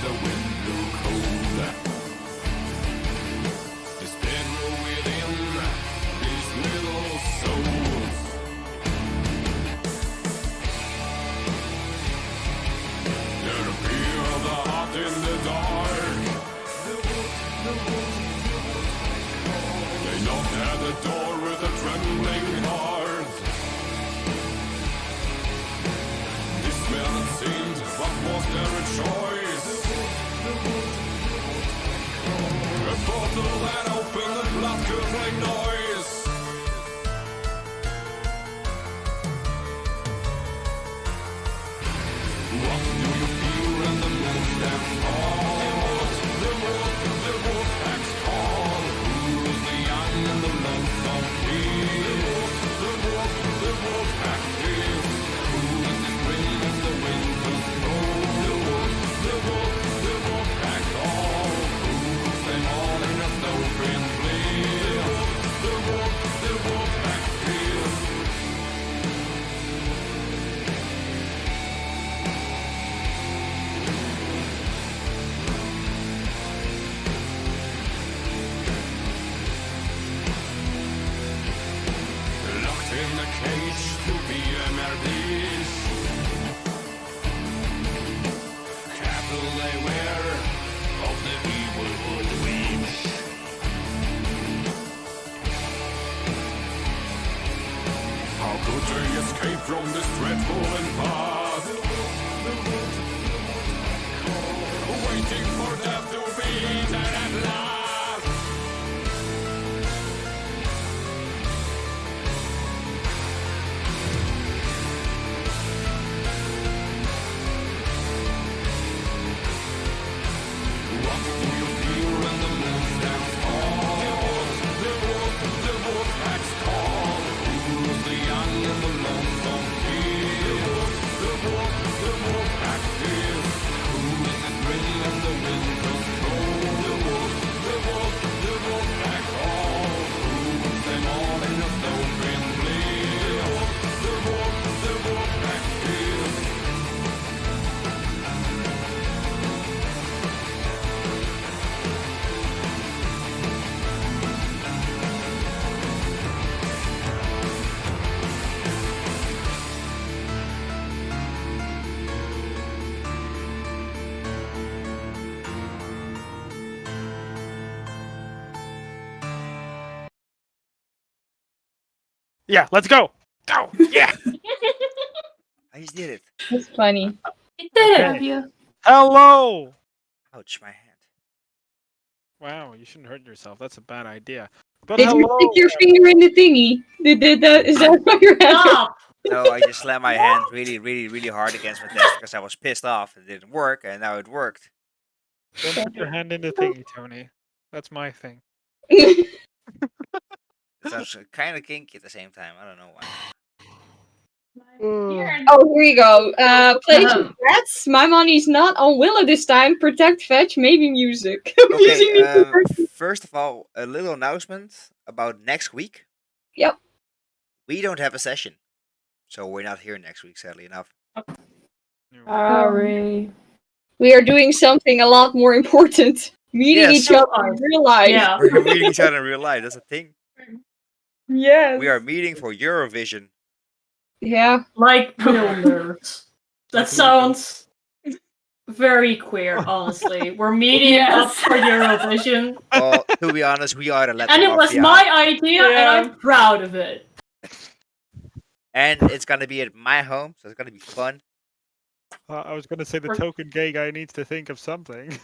the wind blew cold. Despair grew within these little souls. There appeared the heart in the dark. They knocked at the door with a trembling heart. This man it seemed, what was their choice? A bottle that opened, a blood-curdling noise. What do you feel when the moon stands tall? The wolf acts tall. Who's the young and the lonesome king? The wolf acts fierce. Who is the spring and the winter's cold? The wolf acts all. Who's them all in a snow-filled bliss? The wolf acts fierce. Locked in the cage to be a merdis. Cattle they wear of the evil woodwinch. How could they escape from this dreadful path? Waiting for death to be dead at last. What do you feel when the moon stands tall? The wolf acts tall. Who's the young and the lonesome king? The wolf acts fierce. Who is the spring and the winter's cold? The wolf acts all. Who's them all in a snow-filled bliss? The wolf acts fierce. Yeah, let's go. Go. Yeah. I just did it. That's funny. You did it. Okay. Hello. Ouch, my hand. Wow, you shouldn't hurt yourself. That's a bad idea. But Did you hello. stick your finger in the thingy? Did that? Is that what you're having? Stop. No, I just slammed my hand really, really, really hard against my desk because I was pissed off. It didn't work, and now it worked. Don't put your hand in the thingy, Tony. That's my thing. It sounds kind of kinky at the same time. I don't know why. Oh, here you go. Play some rats. My money's not on Willow this time. Protect, fetch, maybe music. Okay, first of all, a little announcement about next week. Yep. We don't have a session, so we're not here next week, sadly enough. Sorry. We are doing something a lot more important. Meeting Yes. each other in real life. Yeah. We're meeting each other in real life. That's a thing. Yes. We are meeting for Eurovision. Yeah. Like real nerds. That sounds very queer, honestly. We're meeting up for Eurovision. Well, to be honest, we are the Latin And it was Mafia. my idea, and I'm proud of it. And it's gonna be at my home, so it's gonna be fun. I was gonna say the token gay guy needs to think of something.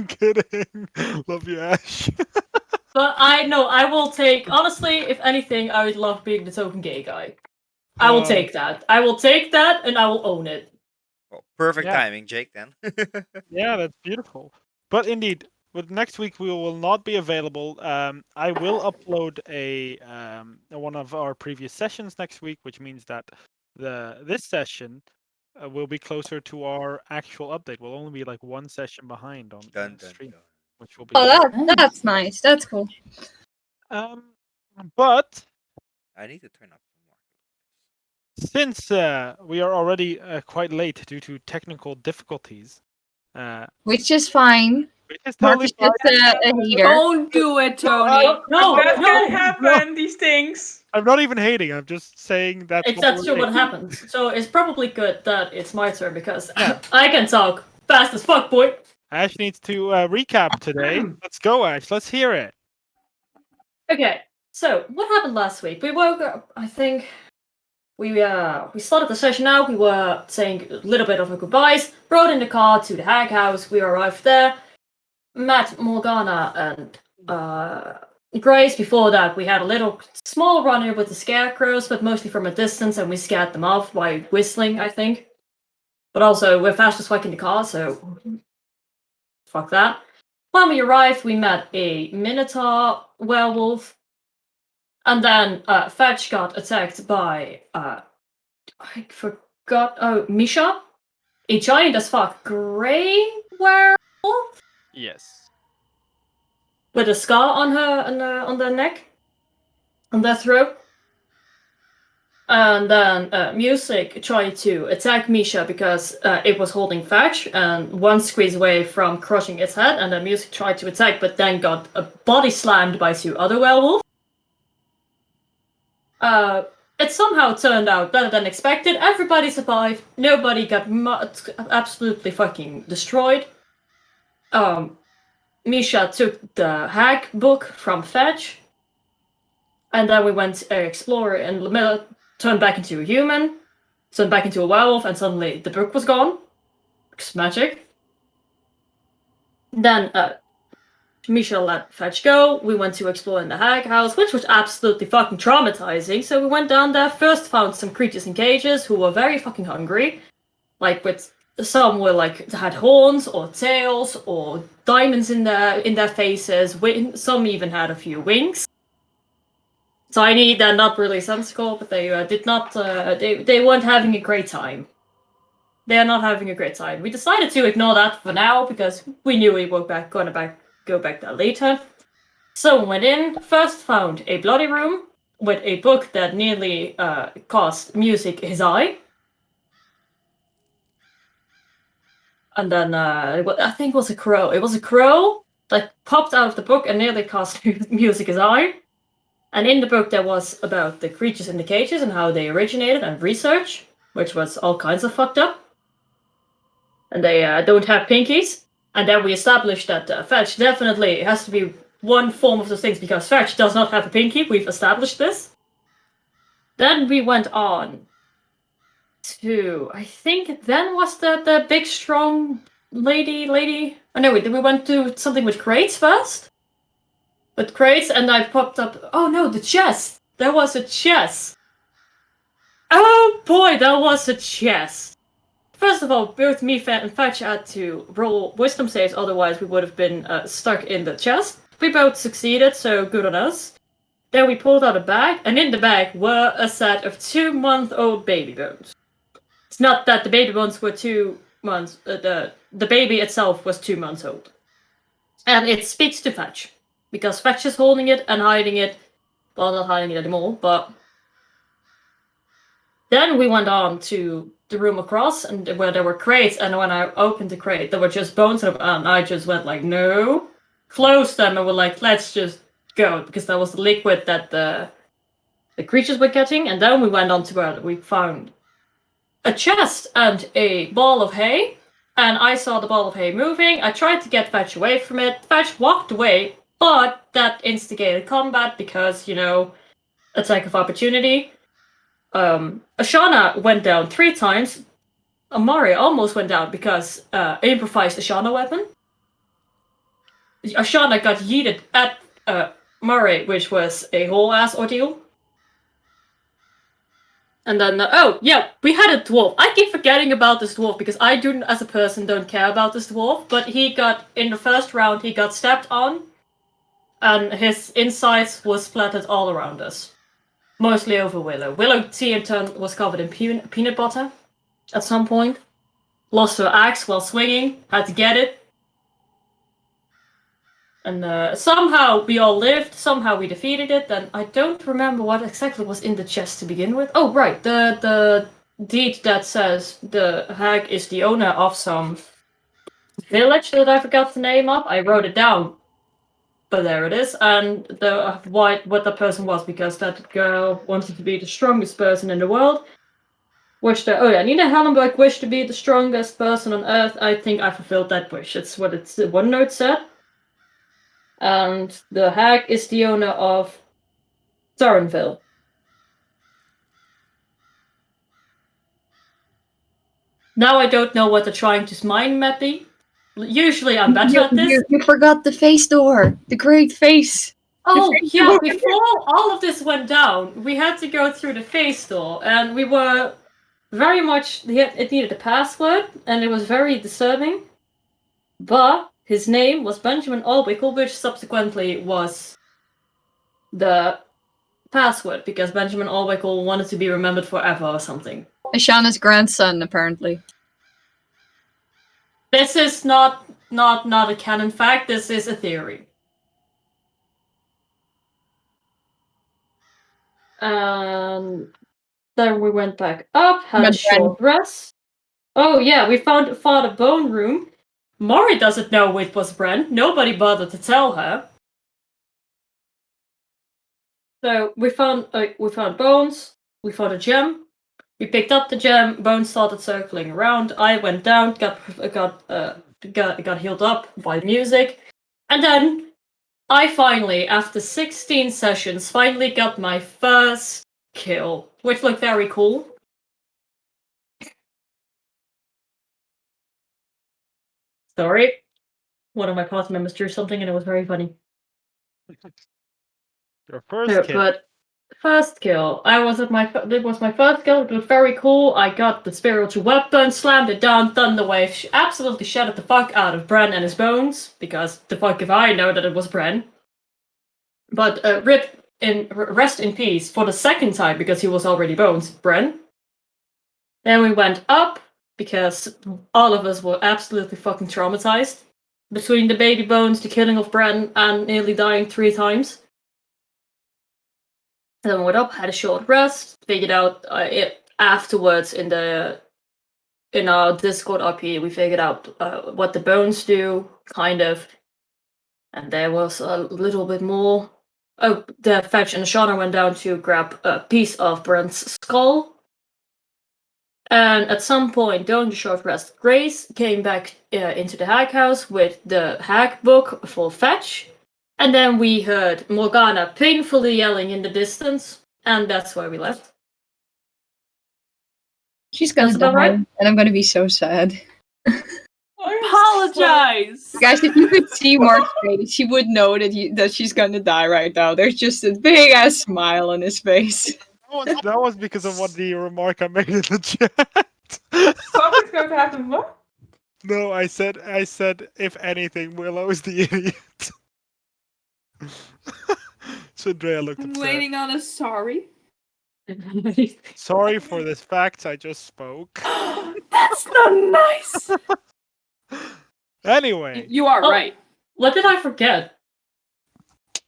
Kidding. Love you, Ash. But I will take, honestly, if anything, I would love being the token gay guy. I will take that. I will take that, and I will own it. Well, perfect Yeah. timing, Jake, then. Yeah, that's beautiful. But indeed, with next week we will not be available. I will upload a one of our previous sessions next week, which means that this session will be closer to our actual update. We'll only be like one session behind on stream, which will be. Oh, that's nice. That's cool. But I need to turn up more. since we are already quite late due to technical difficulties, Which is fine. which is Mark totally is fine. just a hater. Don't do it, Tony. No, that no, can happen. These things. I'm not even hating. I'm just saying that's It's that's true what happened. happens. So it's probably good that it's my turn because Yeah. I can talk fast as fuck, boy. Ash needs to recap today. Let's go, Ash. Let's hear it. Okay, so what happened last week? We woke up. I think we started the session out. We were saying a little bit of a goodbyes. Rode in the car to the hag house. We arrived there. Met Morgana and Grace. Before that, we had a little small run-in with the scarecrows, but mostly from a distance, and we scared them off by whistling, I think. But also, we're fast as fuck in the car, so fuck that. When we arrived, we met a Minotaur werewolf, and then Fetch got attacked by I forgot. Oh, Misha, a giant as fuck grey werewolf Yes. with a scar on her on their neck, on their throat. And then Music tried to attack Misha because it was holding Fetch, and one squeezed away from crushing its head, and then Music tried to attack, but then got a body slammed by two other werewolves. It somehow turned out better than expected. Everybody survived. Nobody got absolutely fucking destroyed. Misha took the hag book from Fetch, and then we went explore and turned back into a human, turned back into a werewolf, and suddenly the book was gone. It's magic. Then Misha let Fetch go. We went to explore in the hag house, which was absolutely fucking traumatizing. So we went down there, first found some creatures in cages who were very fucking hungry. Like, with some were like had horns or tails or diamonds in their faces. Some even had a few wings. Tiny, they're not really sensical, but they did not. They weren't having a great time. They are not having a great time. We decided to ignore that for now because we knew we were go back there later. So we went in. First, found a bloody room with a book that nearly cost Music his eye. And then I think it was a crow. It was a crow that popped out of the book and nearly cost Music his eye. And in the book, there was about the creatures in the cages and how they originated and research, which was all kinds of fucked up. And they don't have pinkies. And then we established that Fetch definitely has to be one form of those things because Fetch does not have a pinky. We've established this. Then we went on to, I think then was the big strong lady. Oh no, we went to something with crates first. With crates, and I popped up. Oh no, the chest! There was a chest! Oh boy, there was a chest! First of all, both me and Fetch had to roll wisdom saves, otherwise we would have been stuck in the chest. We both succeeded, so good on us. Then we pulled out a bag, and in the bag were a set of 2-month-old baby bones. It's not that the baby bones were 2 months, the baby itself was 2 months old. And it speaks to Fetch. Because Fetch is holding it and hiding it. Well, not hiding it anymore, but... Then we went on to the room across, and where there were crates, and when I opened the crate, there were just bones, and I just went like, no. Closed them, and were like, let's just go, because that was the liquid that the creatures were getting, and then we went on to where we found a chest and a ball of hay, and I saw the ball of hay moving. I tried to get Fetch away from it. Fetch walked away, but that instigated combat because, you know, attack of opportunity. Ashana went down 3 times. Amari almost went down because improvised Ashana weapon. Ashana got yeeted at Murray, which was a whole ass ordeal. And then, oh yeah, we had a dwarf. I keep forgetting about this dwarf because I do, as a person, don't care about this dwarf. But he got, in the first round, he got stepped on. And his insides were splattered all around us. Mostly over Willow. Willow, T in turn, was covered in peanut butter at some point. Lost her axe while swinging. Had to get it. And somehow we all lived, somehow we defeated it, and I don't remember what exactly was in the chest to begin with. Oh, right, the deed that says the hag is the owner of some village that I forgot the name of. I wrote it down, but there it is. And what the person was, because that girl wanted to be the strongest person in the world. Nina Hellenberg wished to be the strongest person on Earth. I think I fulfilled that wish. It's what one note said. And the hag is the owner of Thorinville. Now I don't know what they're trying to mind map me. Usually I'm better at this. You forgot the face door. The great face. Oh, face yeah, door. before all of this went down, we had to go through the face door, and we were very much... It needed a password, and it was very disturbing. But his name was Benjamin Alwickle, which subsequently was the password, because Benjamin Alwickle wanted to be remembered forever or something. Ashana's grandson, apparently. This is not a canon fact, this is a theory. Then we went back up, had a short rest. Oh yeah, we found a bone room. Mori doesn't know it was Bren. Nobody bothered to tell her. So we found bones. We found a gem. We picked up the gem. Bones started circling around. I went down, got healed up by music, and then I finally, after 16 sessions, finally got my first kill, which looked very cool. Sorry, one of my party members drew something, and it was very funny. Your first kill. But first kill, it was my first kill. It was very cool. I got the spiritual weapon, slammed it down, thunderwave, absolutely shattered the fuck out of Bren and his bones, because the fuck if I know that it was Bren. But rest in peace for the second time, because he was already bones, Bren. Then we went up, because all of us were absolutely fucking traumatized. Between the baby bones, the killing of Bren, and nearly dying 3 times. And then we went up, had a short rest, figured out it afterwards in our Discord RP, we figured out what the bones do, kind of. And there was a little bit more. Oh, the Fetch and Shauna went down to grab a piece of Brent's skull. And at some point during the short rest, Grace came back into the hag house with the hag book for Fetch. And then we heard Morgana painfully yelling in the distance, and that's where we left. She's gonna die, right? and I'm gonna be so sad. Apologize. Guys, if you could see Mark's face, you would know that she's gonna die right now. There's just a big ass smile on his face. That was because of what the remark I made in the chat. Something's going to happen. What? No, I said, if anything, Willow is the idiot. So Drea looked I'm upset. waiting on a sorry. Sorry for this fact I just spoke. That's not nice. Anyway. You are right. What did I forget? I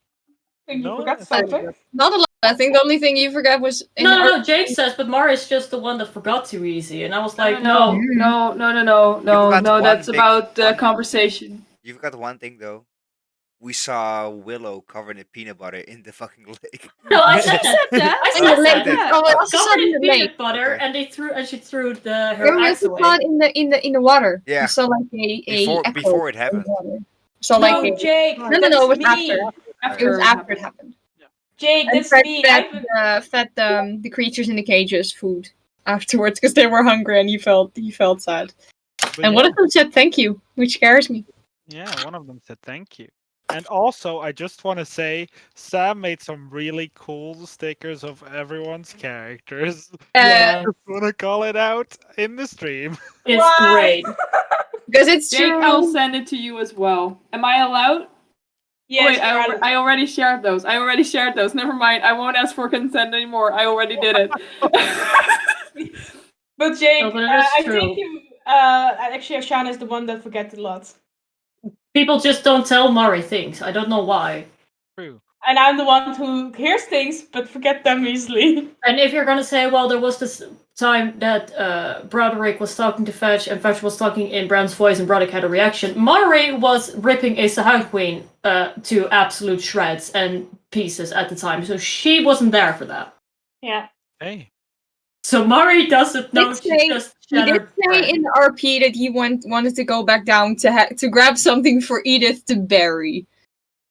think you No, forgot I think something. Not a lot. I think the only thing you forgot was... No, Jake says, but Mari's just the one that forgot too easy. And I was like, No. forgot That's one about big the one. conversation. You forgot one thing though. We saw Willow covered in peanut butter in the fucking lake. No, I said said that. I In the said lake. that. Oh, I also saw Covered it in in the lake. peanut butter, Okay. and she threw her Remember axe you away. saw it in the water. Yeah. You saw like a echo Before it in happened. the water. So like a... Jake. No, it was me. after. It was after it happened. Jake, And that's Fred me. fed the creatures in the cages food afterwards because they were hungry and he felt sad. But And yeah, one of them said thank you, which scares me. yeah, one of them said thank you. And also, I just want to say, Sam made some really cool stickers of everyone's characters. Yeah, Just want to call it out in the stream. it's Why? great. Because it's Jake, true. I'll send it to you as well. Am I allowed? Yes, Wait, I already shared those. Never mind. I won't ask for consent anymore. I already did it. But Jake, No, but it is I true. think you. Actually, Ashana is the one that forgets a lot. People just don't tell Mari things. I don't know why. True. And I'm the one who hears things but forget them easily. And if you're gonna say, well, there was this time that Broderick was talking to Fetch, and Fetch was talking in Brown's voice, and Broderick had a reaction. Mari was ripping a Sahag Queen to absolute shreds and pieces at the time, so she wasn't there for that. Yeah. Hey. So Mari doesn't know. She just He did shattered say Fred. in the RP that he wanted to go back down to grab something for Edith to bury.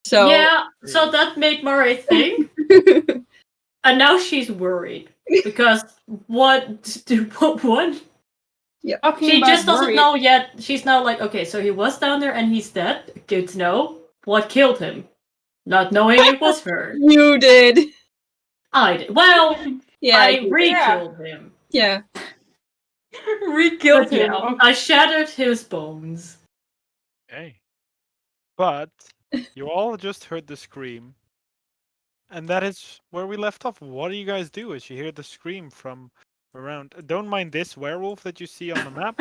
So Yeah, so that made Mari think, and now she's worried because what? Talking She about just doesn't worry- know yet. She's now like, okay, so he was down there and he's dead. Good to know. What killed him? Not knowing it was her. you did. I did. Well, Yeah. I you did. re-killed him. Yeah. Re-killed But him. yeah, I shattered his bones. Hey. But you all just heard the scream. And that is where we left off. What do you guys do as you hear the scream from around? Don't mind this werewolf that you see on the map.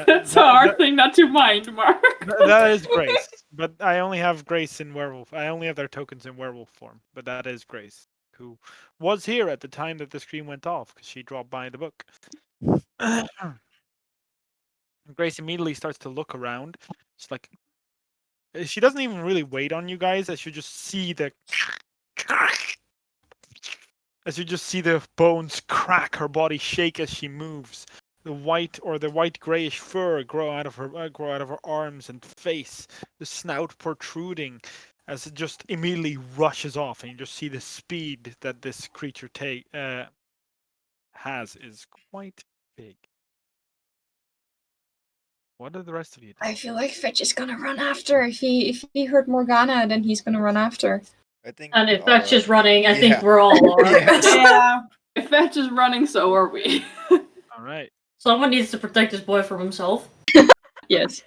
That's a hard thing not to mind, Mark. That is Grace. But I only have Grace in werewolf. I only have their tokens in werewolf form. But that is Grace, who was here at the time that the scream went off because she dropped by the book. Grace immediately starts to look around. She's like, she doesn't even really wait on you guys, as you just see the bones crack, her body shake as she moves. The white grayish fur grow out of her arms and face. The snout protruding as it just immediately rushes off, and you just see the speed that this creature has is quite big. What do the rest of you do? I feel like Fetch is gonna run after. If he heard Morgana, then he's gonna run after. I think. And if that's just running, I Yeah. think we're all are. Yes. Yeah. If Fetch is running, so are we. All right. Someone needs to protect this boy from himself. Yes.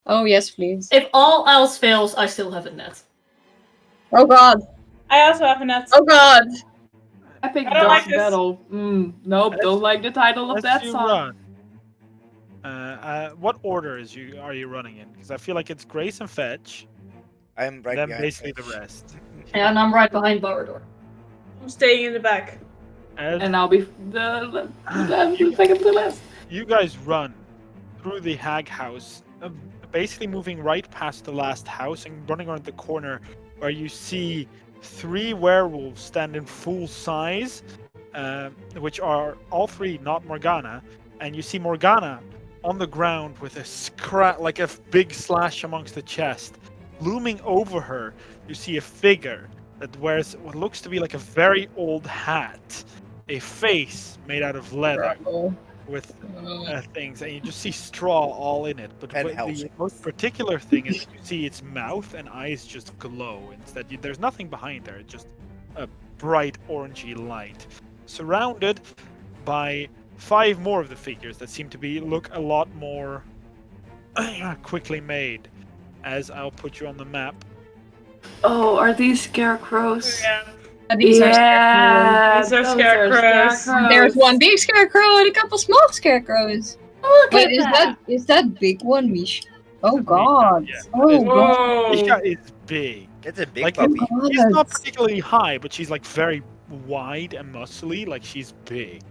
Oh yes, please. If all else fails, I still have a net. Oh god. I also have a net. Oh god. Epic I don't like Dust this. Battle. Nope, don't like the title of that you song. run. What order are you running in? Because I feel like it's Grace and Fetch, I'm right then behind basically Fetch. the rest. And I'm right behind Barador. I'm staying in the back. As And I'll be the second to last. you guys run through the hag house, basically moving right past the last house and running around the corner where you see 3 werewolves stand in full size, which are all 3 not Morgana, and you see Morgana on the ground with a big slash amongst the chest. Looming over her, you see a figure that wears what looks to be like a very old hat, a face made out of leather with things, and you just see straw all in it. But And the housing. most particular thing is you see its mouth and eyes just glow. Instead, there's nothing behind there. It's just a bright orangey light, surrounded by 5 more of the figures that seem to look a lot more quickly made. As I'll put you on the map. Oh, are these scarecrows? These are Yeah, These are those scarecrows. There's one big scarecrow and a couple small scarecrows. Look Wait, at is that big one Mish? Oh Misha, god. yeah. Oh god. Whoa. Misha is big. It's a big Like, puppy. she's not particularly high, but she's like very wide and muscly. Like she's big.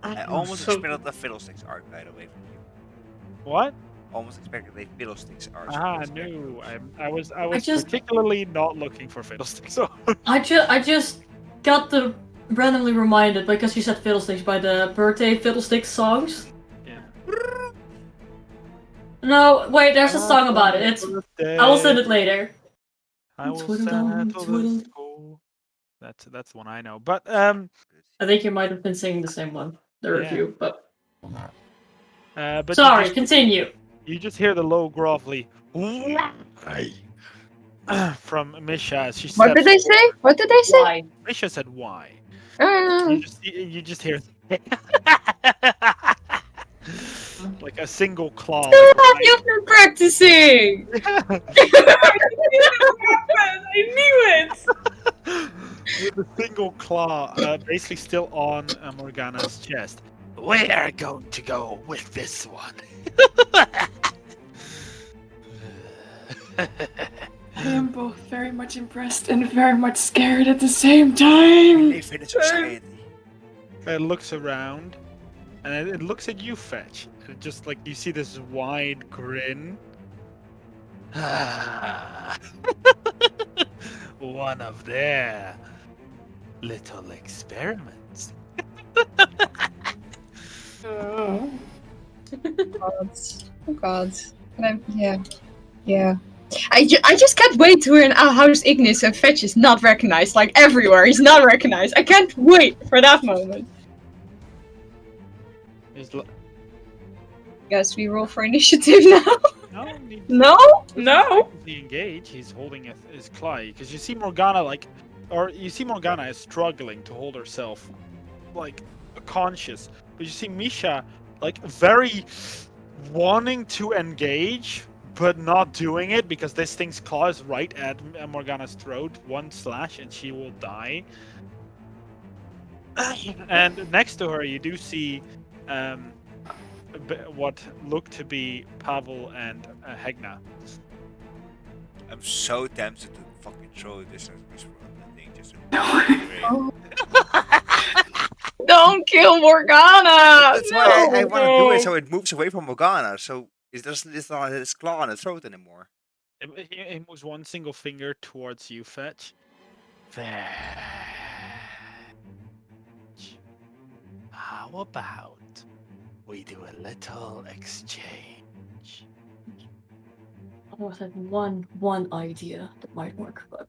I almost So- expected the Fiddlesticks art, by the way, from you. What? Almost expected the Fiddlesticks art. Ah, from this no. character. I was just- particularly not looking for fiddlesticks. So I just got randomly reminded because you said Fiddlesticks by the birthday Fiddlesticks songs. yeah. No, wait, there's a song about it. I will send it later. I will Twiddle dum, settle twiddle. the score. That's one I know. But I think you might have been singing the same one, the Yeah. review, but but sorry, continue. you just hear the low grovelly from Misha as she What steps did they say? What did they say? Why? Misha said why. Uh, You just hear like a single claw. You've been practicing! I knew it. With a single claw, basically still on Morgana's chest. We're going to go with this one. I am both very much impressed and very much scared at the same time. Live in a society. It looks around, and it looks at you, Fetch. And it just like you see this wide grin. One of their little experiments. Oh. Oh god. Yeah. I just can't wait to hear how Ignis and Fetch is not recognized. Like everywhere, he's not recognized. I can't wait for that moment. Guess we roll for initiative now. No, No? He engage. He's holding his claw because you see Morgana is struggling to hold herself like conscious, but you see Misha like very wanting to engage but not doing it because this thing's claw is right at Morgana's throat. One slash and she will die. And next to her, you do see what look to be Pavel and Hegna. I'm so tempted to fucking throw this thing just to Oh. Don't kill Morgana! That's why I want to do No. it so it moves away from Morgana, so it's not his claw on the throat anymore. He moves one single finger towards you, Fetch. Fetch. How about we do a little exchange? I always had one idea that might work, but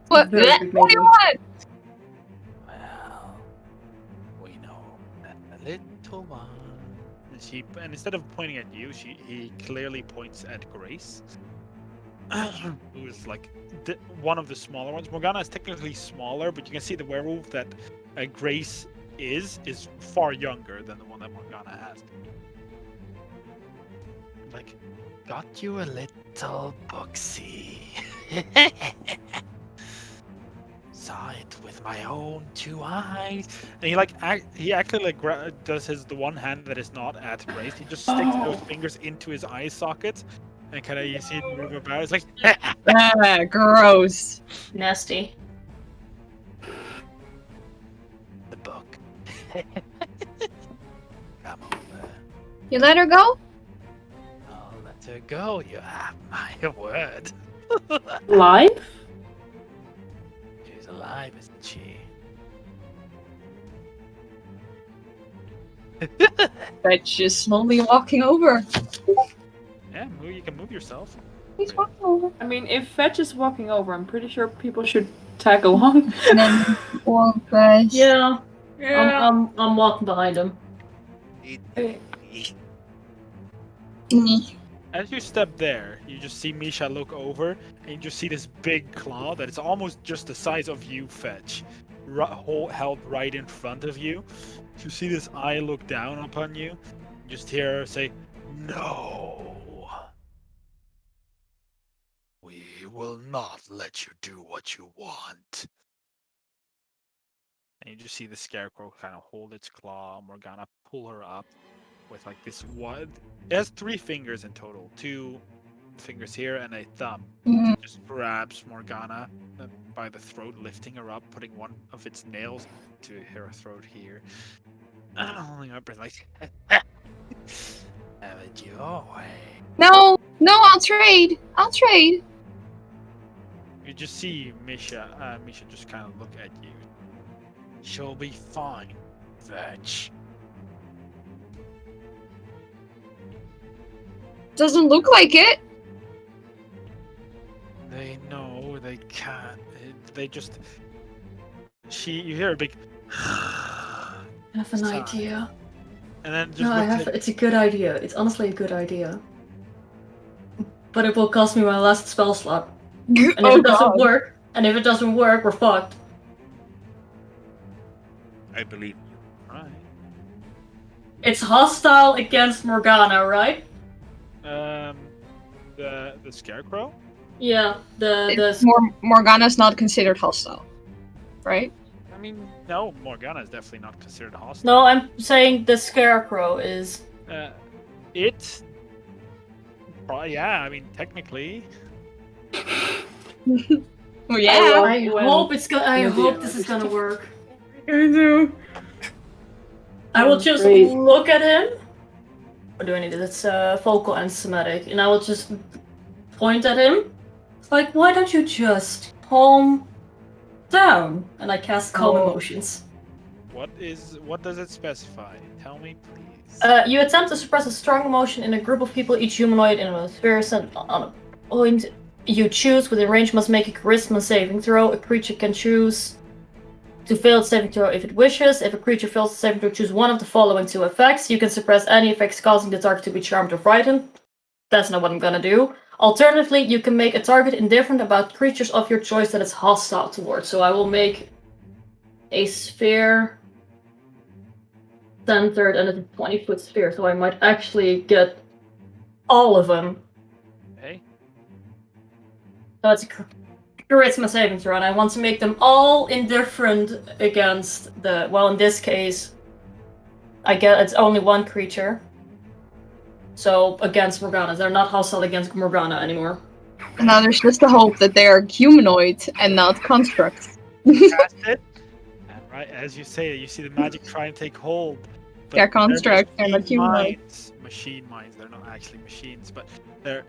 What Very do big you maybe. want? Well, we know that a little one. And instead of pointing at you, he clearly points at Grace, who is like one of the smaller ones. Morgana is technically smaller, but you can see the werewolf that Grace is far younger than the one that Morgana has. Like, got you a little booksy. Saw it with my own two eyes. And he actually like does the one hand that is not at Grace. He just sticks those fingers into his eye sockets, and kind of you see it move about. It's like Ah, gross. nasty. the book. Come over. You let her go? I'll let her go. You have my word. Live? She's alive, isn't she? Fetch is slowly walking over. Yeah, you can move yourself. He's walking over. I mean, if Fetch is walking over, I'm pretty sure people should tag along. And then walk past. Yeah. I'm walking behind him. As you step there, you just see Misha look over, and you just see this big claw that is almost just the size of you, Fetch, held right in front of you. You see this eye look down upon you. You just hear her say, "No, we will not let you do what you want." And you just see the scarecrow kind of hold its claw. Morgana pull her up with like this one. It has 3 fingers in total, 2 fingers here and a thumb. Mhm. Just grabs Morgana by the throat, lifting her up, putting one of its nails to her throat here, holding her up and like, have it your way. No, I'll trade. You just see Misha just kind of look at you. She'll be fine, Fetch. Doesn't look like it. They know they can't. They just. You hear a big. I have an Sigh. idea. And then just No, I looks have. at, It's a good idea. It's honestly a good idea. But it will cost me my last spell slot. And if it doesn't work, we're fucked. I believe you. right. It's hostile against Morgana, right? The scarecrow. Yeah. Morgana's not considered hostile, right? I mean, no, Morgana is definitely not considered hostile. No, I'm saying the scarecrow is. It Yeah, I mean, technically. Oh yeah. love I when hope it's go- I Lydia hope this is likes gonna work. I do. I will Oh, just great. look at him. Or do I need it? It's vocal and somatic, and I will just point at him. Like, why don't you just calm down? And I cast calm Oh. emotions. What does it specify? Tell me, please. You attempt to suppress a strong emotion in a group of people, each humanoid in a sphere sent on a point you choose within range must make a charisma saving throw. A creature can choose to fail its saving throw if it wishes. If a creature fails the saving throw, choose one of the following two effects. You can suppress any effects causing the target to be charmed or frightened. That's not what I'm gonna do. Alternatively, you can make a target indifferent about creatures of your choice that it's hostile towards. So I will make a sphere centered and it's a 20-foot sphere, so I might actually get all of them. Okay. So it's a charisma saving throw, and I want to make them all indifferent against the. Well, in this case, I get it's only one creature. So against Morgana, they're not hostile against Morgana anymore. And now there's just the hope that they are humanoid and not constructs. Cast it. And right as you say it, you see the magic try and take hold. But They're constructs, they're not machine humanoid. minds. Machine minds. They're not actually machines, but their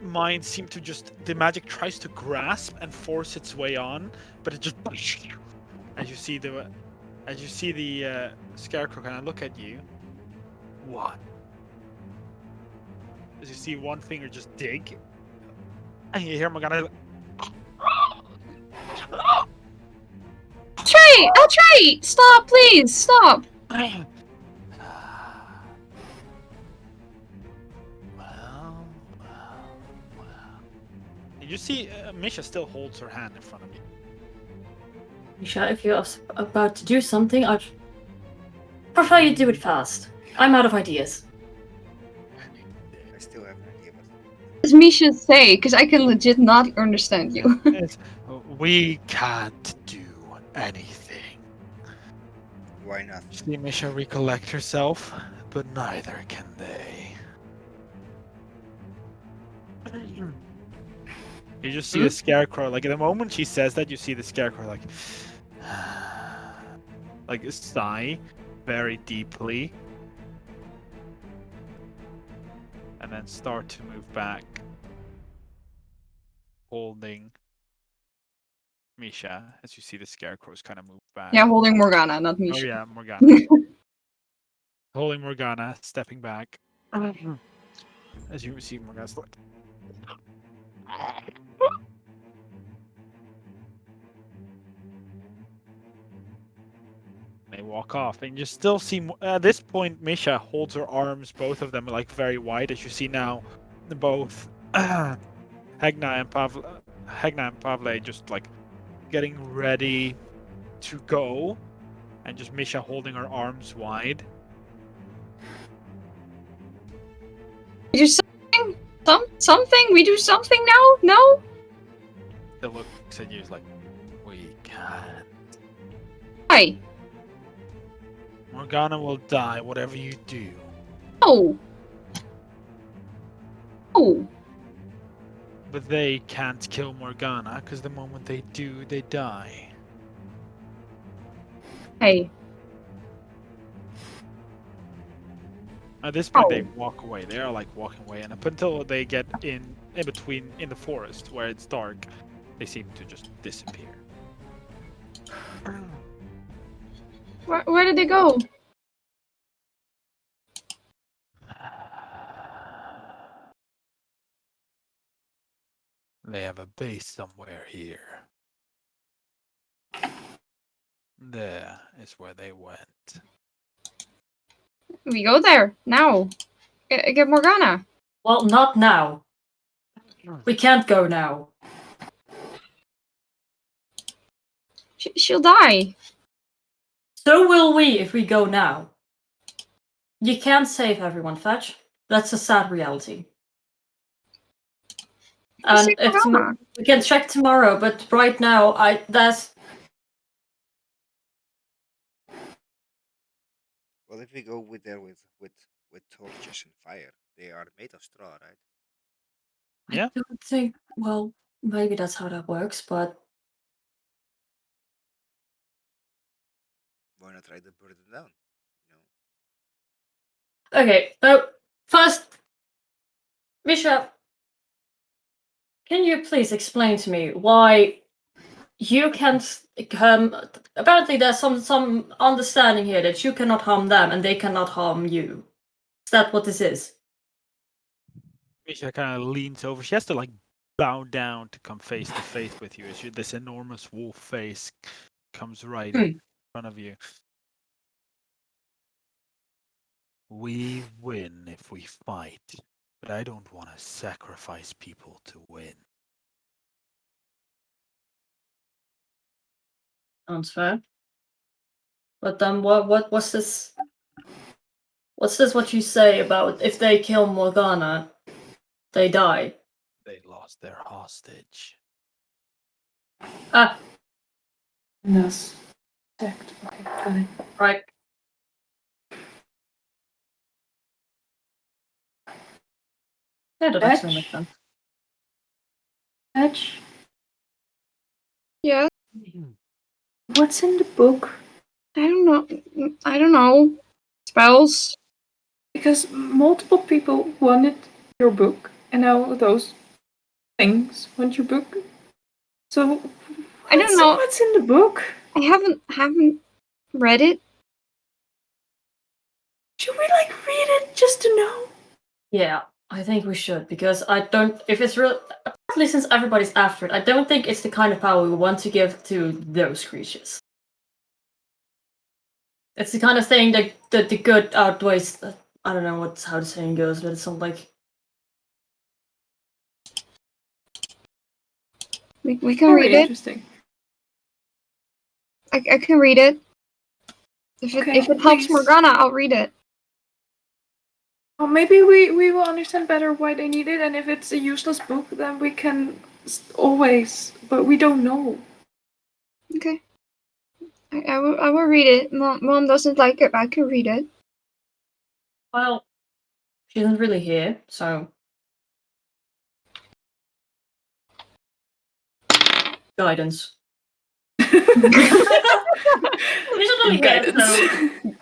minds seem to just. The magic tries to grasp and force its way on, but it just. As you see the scarecrow kind of look at you. What? As you see one finger just dig, and you hear Morgana. Trey! Stop, please! Stop! Well. And you see Misha still holds her hand in front of you. Misha, if you're about to do something, I'd prefer you do it fast. I'm out of ideas. I still have an idea, but What does Misha say? Because I can legit not understand you. It's, we can't do anything. why not? You see Misha recollect herself, but neither can they. You just see the scarecrow, like, at the moment she says that, you see the scarecrow, like a sigh very deeply, and then start to move back, holding Misha, as you see the scarecrows kind of move back. Yeah, holding Morgana, not Oh Misha. yeah, Morgana. Holding Morgana, stepping back. As you see Morgana's like. They walk off, and you still see at this point Misha holds her arms, both of them, like very wide, as you see now. Both Hegna and Pavle just like getting ready to go, and just Misha holding her arms wide. We do something? Something? We do something now? No? They looks at you like, we can't. Why? Morgana will die, whatever you do. No. No. But they can't kill Morgana, because the moment they do, they die. Hey. At this point, they Oh. walk away. They are like walking away, and up until they get in between in the forest where it's dark, they seem to just disappear. Where did they go? They have a base somewhere here. There is where they went. We go there now. Get Morgana. Well, not now. We can't go now. She'll die. So will we if we go now. You can't save everyone, Fetch. That's a sad reality. And Save if Morgana. we can check tomorrow, but right now, that's Well, if we go with there with torches and fire, they are made of straw, right? Yeah. I don't think. Well, maybe that's how that works, but Why not try to burn it down? You know. okay. So first, Misha, can you please explain to me why you can't? Apparently, there's some understanding here that you cannot harm them and they cannot harm you. Is that what this is? Misha kind of leans over. She has to like bow down to come face to face with you as this enormous wolf face comes right in front of you. We win if we fight, but I don't want to sacrifice people to win. Sounds fair. But then what's this? What's this what you say about if they kill Morgana, they die? They lost their hostage. Ah, Yes. Checked. Okay, got it. right. Yeah, that actually makes sense. Edge, Yeah, what's in the book? I don't know. I don't know. Spells. Because multiple people wanted your book, and now those things want your book. So I don't know. what's in the book. I haven't read it. Should we like read it just to know? Yeah, I think we should because I don't. If it's real, apparently since everybody's after it, I don't think it's the kind of power we want to give to those creatures. It's the kind of thing that the good outweighs. I don't know how the saying goes, but it's something like We can Very read it. interesting. I can read it. If Okay, it helps please. Morgana, I'll read it. Well, maybe we will understand better why they need it, and if it's a useless book, then we can always. But we don't know. Okay. I will read it. Mom doesn't like it, but I can read it. well, she isn't really here, so guidance.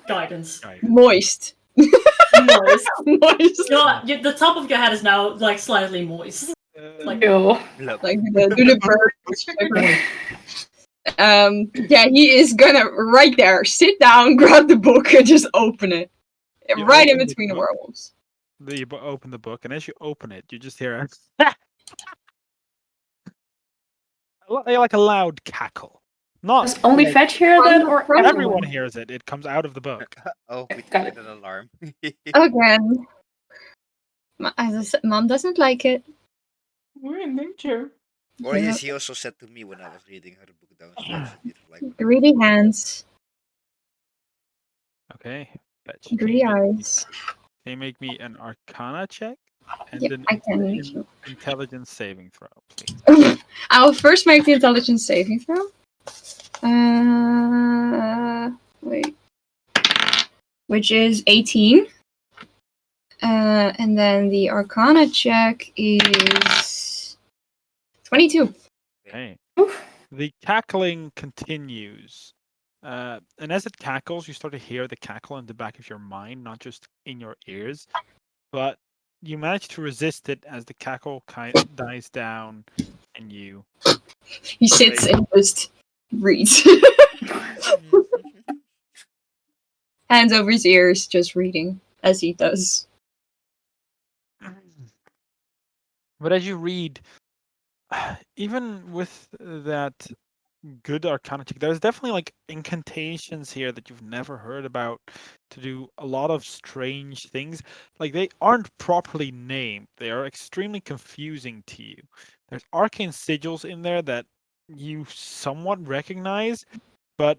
Guidance. Moist. Moist. Moist. The top of your head is now like slightly moist. Like Ew. Look. Like do the bird. Yeah, he is gonna right there sit down, grab the book, and just open it. You Right in open the between the book? werewolves. You open the book, and as you open it, you just hear like a loud cackle. Not Does only like, Fetch hear that, or From- everyone hears it. It comes out of the book. Oh, we Got tried an alarm. Again. As I said, Mom doesn't like it. we're in danger. Or Yeah. yes, he also said to me when I was reading her book downstairs. He didn't like it. Greedy hands, Okay. Fetch. greedy eyes. They make me an Arcana check and Yeah, an I can. intelligence saving throw, please. I'll first make the intelligence saving throw. Wait. Which is 18. And then the Arcana check is 22. Okay. Oof. The cackling continues. And as it cackles, you start to hear the cackle in the back of your mind, not just in your ears. But you manage to resist it as the cackle dies down and you. He sits and just reads. Hands over his ears, just reading, as he does. But as you read, even with that good Arcana check, there's definitely like incantations here that you've never heard about to do a lot of strange things. Like they aren't properly named. They are extremely confusing to you. There's arcane sigils in there that you somewhat recognize, but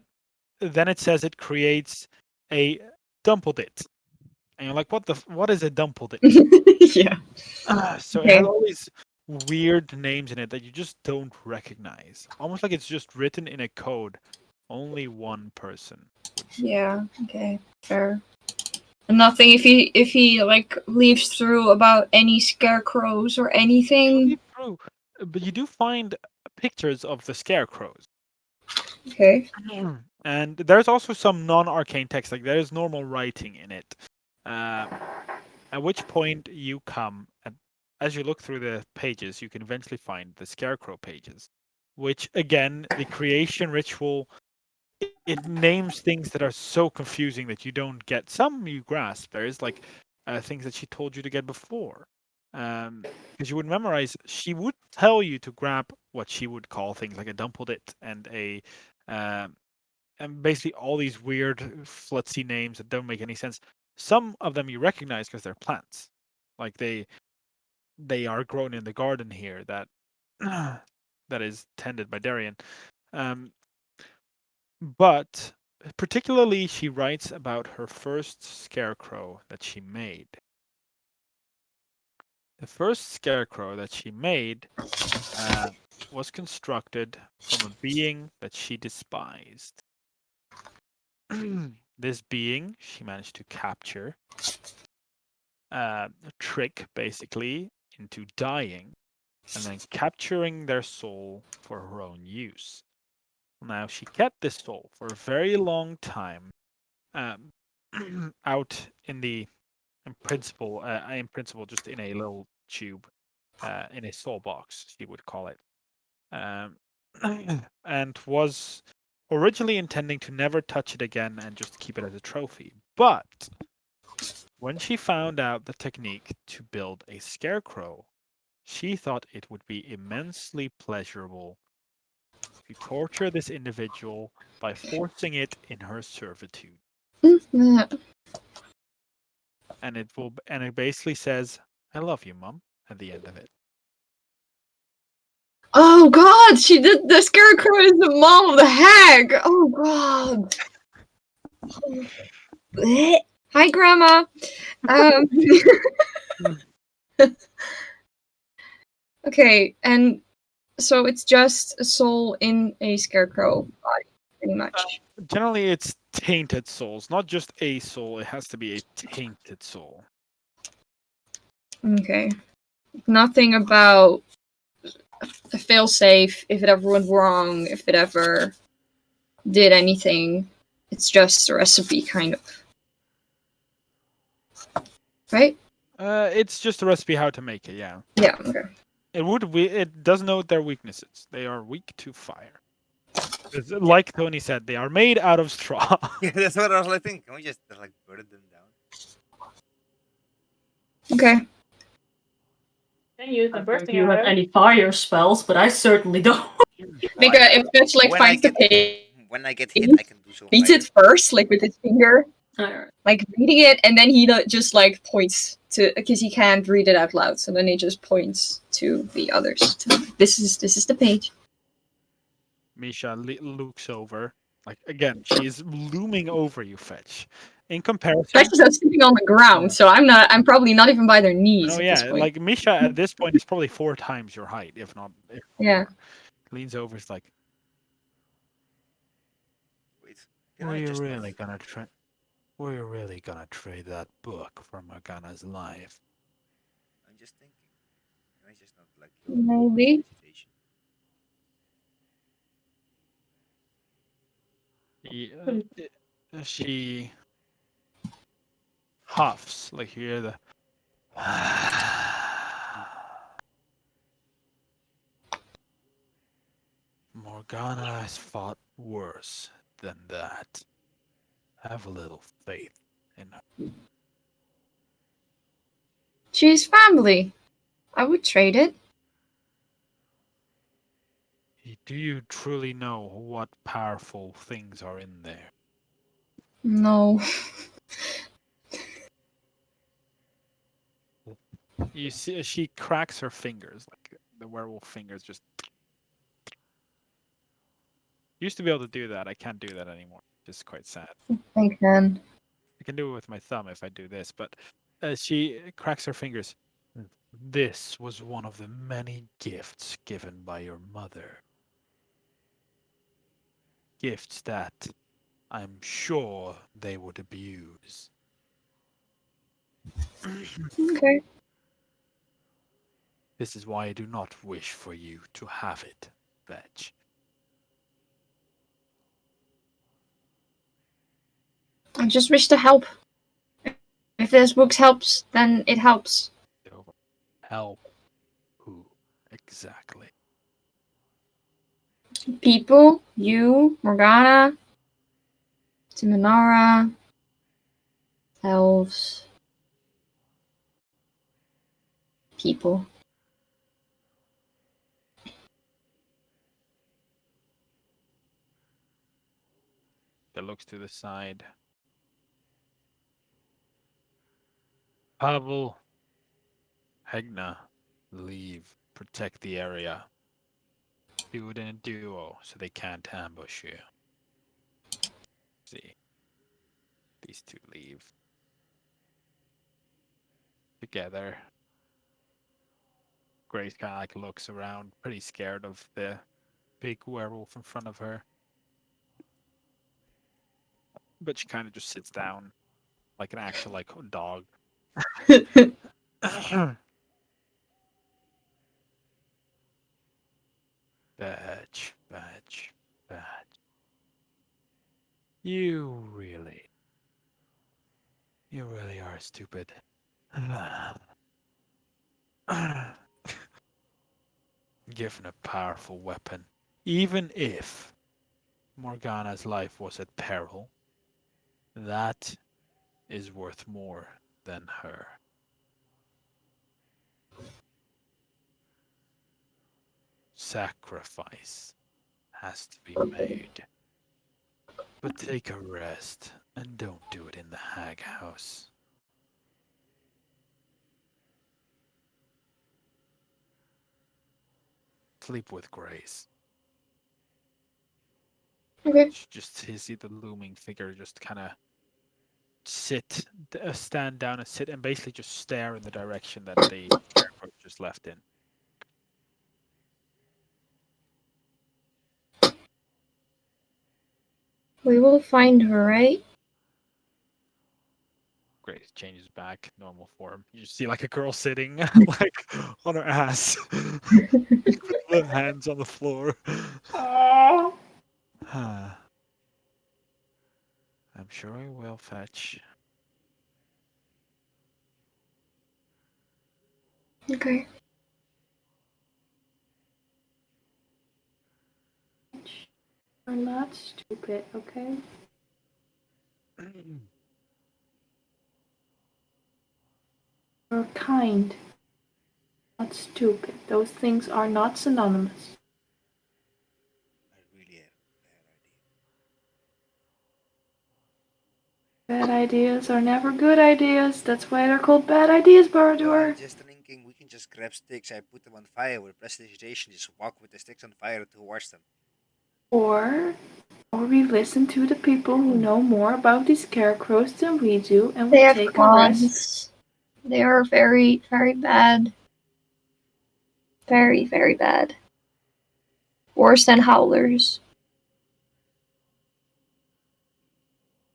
then it says it creates a dumpledit. And you're like, what is a dumpledit? Yeah. So it Okay. has all these weird names in it that you just don't recognize. Almost like it's just written in a code. Only one person. Yeah, okay. Fair. Nothing if he like leaves through about any scarecrows or anything. True, but you do find pictures of the scarecrows. Okay. And there's also some non-arcane text, like there's normal writing in it. At which point you come, and as you look through the pages, you can eventually find the scarecrow pages, which again, the creation ritual, it names things that are so confusing that you don't get. Some you grasp. There is like things that she told you to get before. Because you would memorize, she would tell you to grab what she would call things like a dumpledit and a and basically all these weird flutzy names that don't make any sense. Some of them you recognize because they're plants, like they are grown in the garden here that that is tended by Darian. Um, but particularly, she writes about her first scarecrow that she made. The first scarecrow that she made was constructed from a being that she despised. This being she managed to capture, trick basically into dying, and then capturing their soul for her own use. Now she kept this soul for a very long time, um, out in principle, just in a little tube, in a soul box, she would call it, um, and was originally intending to never touch it again and just keep it as a trophy. But when she found out the technique to build a scarecrow, she thought it would be immensely pleasurable to torture this individual by forcing it in her servitude. And it basically says, "I love you, Mum," at the end of it. Oh God! She did. The scarecrow is the mom of the hag. Oh God. Blech. Hi, Grandma. Um. Okay, and so it's just a soul in a scarecrow body, pretty much. Generally, it's tainted souls, not just a soul. It has to be a tainted soul. Okay. Nothing about a failsafe, if it ever went wrong, if it ever did anything. It's just a recipe, kind of. Right? It's just a recipe how to make it. Yeah, Yeah, okay. It does note their weaknesses. They are weak to fire. Like Tony said, they are made out of straw. Yeah, that's what I was like thinking. Can we just like burn them down? Okay. Can use I them don't know if bursting you have arrow. any fire spells, but I certainly don't. Make I- a if Fetch like when I finds the get page, when I get hit, I can do so. reads it first, like with his finger, Alright. like reading it, and then he just like points to, because he can't read it out loud, so then he just points to the others. This is the page. Misha looks over. Like again, she is looming over you, Fetch. In comparison, Fetch is out sleeping on the ground, Yeah. so I'm probably not even by their knees oh at yeah, this point. like Misha at this point is probably 4 times your height, if not. Yeah. more. Leans over, is like, Wait, can "Were I you just not- really gonna trade? Were you really gonna trade that book for Morgana's life?" I'm just thinking. Can I just not like Maybe. hesitation? She huffs, like you hear the. Morgana has fought worse than that. Have a little faith in her. She's family. I would trade it. Do you truly know what powerful things are in there? No. You see, she cracks her fingers, like the werewolf fingers just. Used to be able to do that. I can't do that anymore. It's quite sad. I can. I can do it with my thumb if I do this, but she cracks her fingers. This was one of the many gifts given by your mother. Gifts that I'm sure they would abuse. Okay. This is why I do not wish for you to have it, Vetch. I just wish to help. If this book helps, then it helps. So, help who exactly? People, you, Morgana, Timonara, elves, people. That looks to the side. Pavel, Hegna, leave. Protect the area. Do it in a duo so they can't ambush you. See. These two leave. Together. Grace kind of like looks around, pretty scared of the big werewolf in front of her. But she kind of just sits down like an actual like dog. Badge. You really are stupid. Given a powerful weapon, even if Morgana's life was at peril, that is worth more than her. Sacrifice has to be made. But take a rest and don't do it in the hag house. Sleep with Grace. Okay. You see the looming figure just kind of stand down and sit and basically just stare in the direction that the scarecrow just left in. We will find her, right? Grace changes back, normal form. You see like a girl sitting like on her ass with the hands on the floor. Oh. I'm sure I will fetch. Okay. We're not stupid, okay? We're kind. Not stupid. Those things are not synonymous. I really have a bad idea. Bad ideas are never good ideas. That's why they're called bad ideas, No, Baradur. I'm just thinking we can just grab sticks and put them on fire with prestidigitation, just walk with the sticks on fire towards them. Or we listen to the people who know more about these scarecrows than we do, and we They have take a rest. claws. They are very, very bad. Very, very bad. Worse than howlers.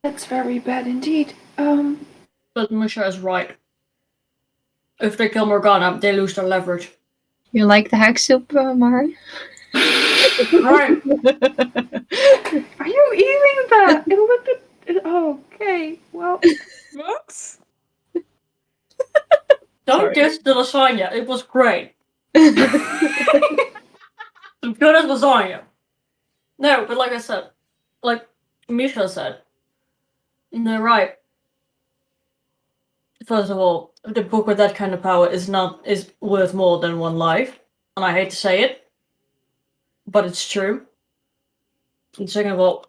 That's very bad indeed. But Misha is right. If they kill Morgana, they lose their leverage. You like the hack soup, Mari? Right. Are you eating that? It looked at. Okay, well. What? Don't Sorry. diss the lasagna. It was great. As good as lasagna. No, but like I said, like Misha said, they're right. First of all, the book with that kind of power is worth more than one life, and I hate to say it, but it's true. And second of all,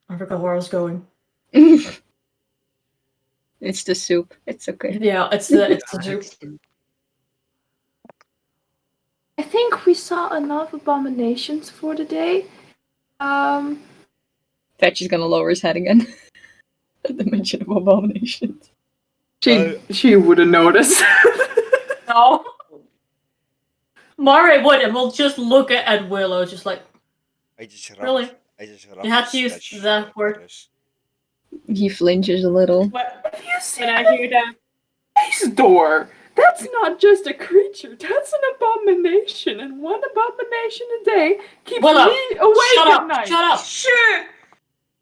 I forgot where I was going. It's the soup. It's okay. Yeah, it's the soup. I think we saw enough abominations for the day. Fetch is gonna lower his head again. At the mention of abominations. She wouldn't notice. No. Mare wouldn't. We'll just look at Willow, just like I just rubbed, really. I just rubbed You had to his use flesh that on word. purpose. He flinches a little. What? Have you seen And I hear that. Space Door? That's not just a creature. That's an abomination, and one abomination a day keeps Willow, me awake shut at up! night. Shut up! Sure.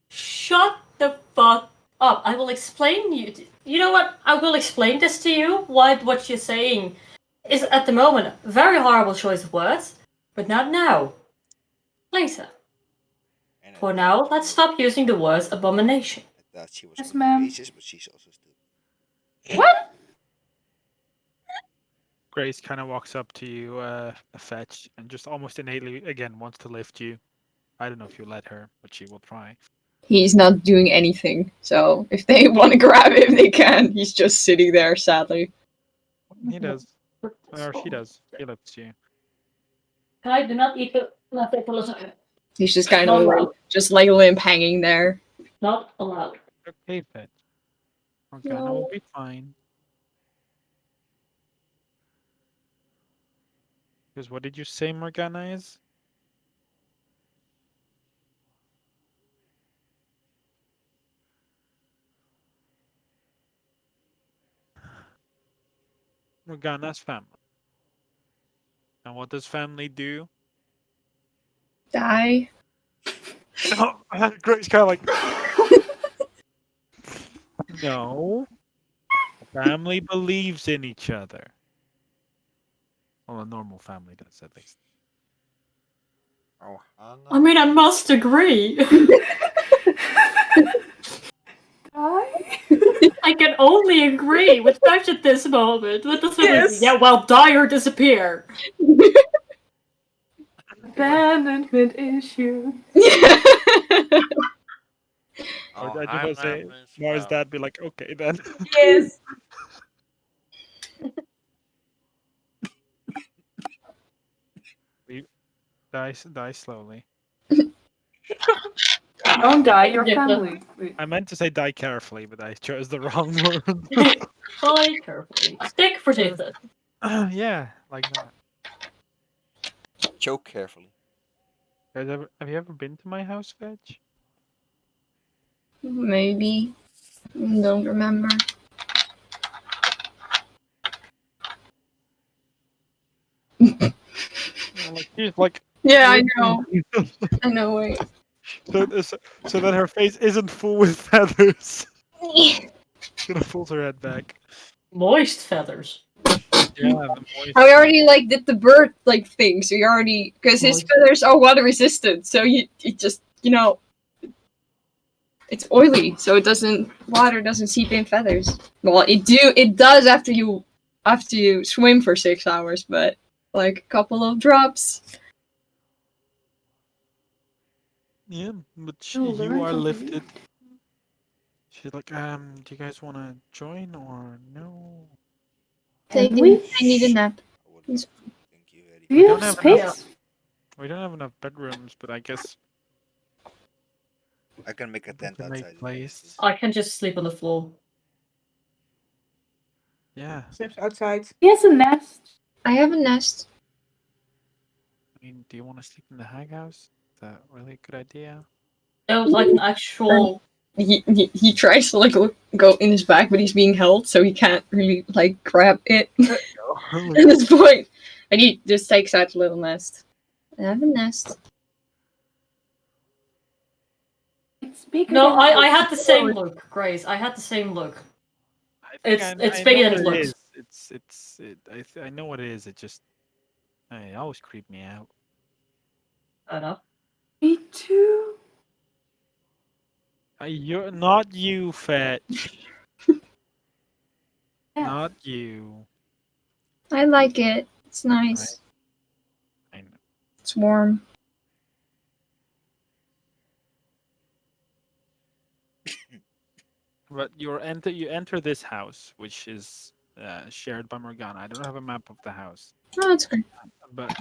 Shut the fuck up! I will explain you. You know what? I will explain this to you. What you're saying is at the moment a very horrible choice of words, but not now. Later. And For now, let's stop using the words abomination. I thought she was Yes, gonna be ma'am. racist, but she's also stupid. What? Grace kind of walks up to you, Fetch, and just almost innately again wants to lift you. I don't know if you let her, but she will try. He's not doing anything, so if they want to grab him, they can. He's just sitting there, sadly. He does, or she does. He lifts you. I do not eat the leftovers. He's just kind Not of allowed. just like limp hanging there. Not allowed. Okay, Fetch. Morgana will be fine. Because what did you say Morgana is? Morgana's family. And what does family do? Die. No, Grace kind of like. No. Family believes in each other. Well, a normal family does, at least. Oh, Hannah. I mean, I must agree. Die? I can only agree with Fetch at this moment. What does it Yes. Yeah, well, die or disappear. Abandonment issue. Or Oh, I hi, just say, Magnus. Mars dad be like, okay then. Yes. Die slowly. Don't die, your Yeah. family. I meant to say die carefully, but I chose the wrong word. Die carefully. Stick voorzichtig. Yeah, like that. Choke carefully. Guys, have you ever been to my house, Fetch? Maybe. Don't remember. Like she's like. Yeah, I know. I know, wait. So that her face isn't full with feathers. Gonna pull her head back. Moist feathers. Yeah, the moist. I already like did the bird like thing, so you already because his Moist. feathers are water resistant, so you just it's oily, so water doesn't seep in feathers. Well, it does after you swim for 6 hours, but like a couple of drops. Yeah, but Oh, you learn are something lifted. new. She's like, do you guys want to join or no? They Can we? need a nap. I would Yes. love to. Thank you very Do you don't have have enough- space? We don't have enough bedrooms, but I guess I can make a we tent can outside. make if you place. want I can just sleep on the floor. Yeah, Sleeps outside. He has a nest. I have a nest. I mean, do you want to sleep in the hag house? Is that really a good idea? It was like an actual. He tries to like go in his bag, but he's being held, so he can't really like grab it at this point. And he just takes out a little nest. I have a nest. It's bigger No, than I this. had the same look, Grace. I had the same look. I think It's I bigger know than what it it looks. is. I know what it is. It just it always creeped me out. I don't know. Me too. You're not you, Fetch. Yeah. Not you. I like it. It's nice. I know. It's warm. But you enter this house, which is shared by Morgana. I don't have a map of the house, Oh, it's good. but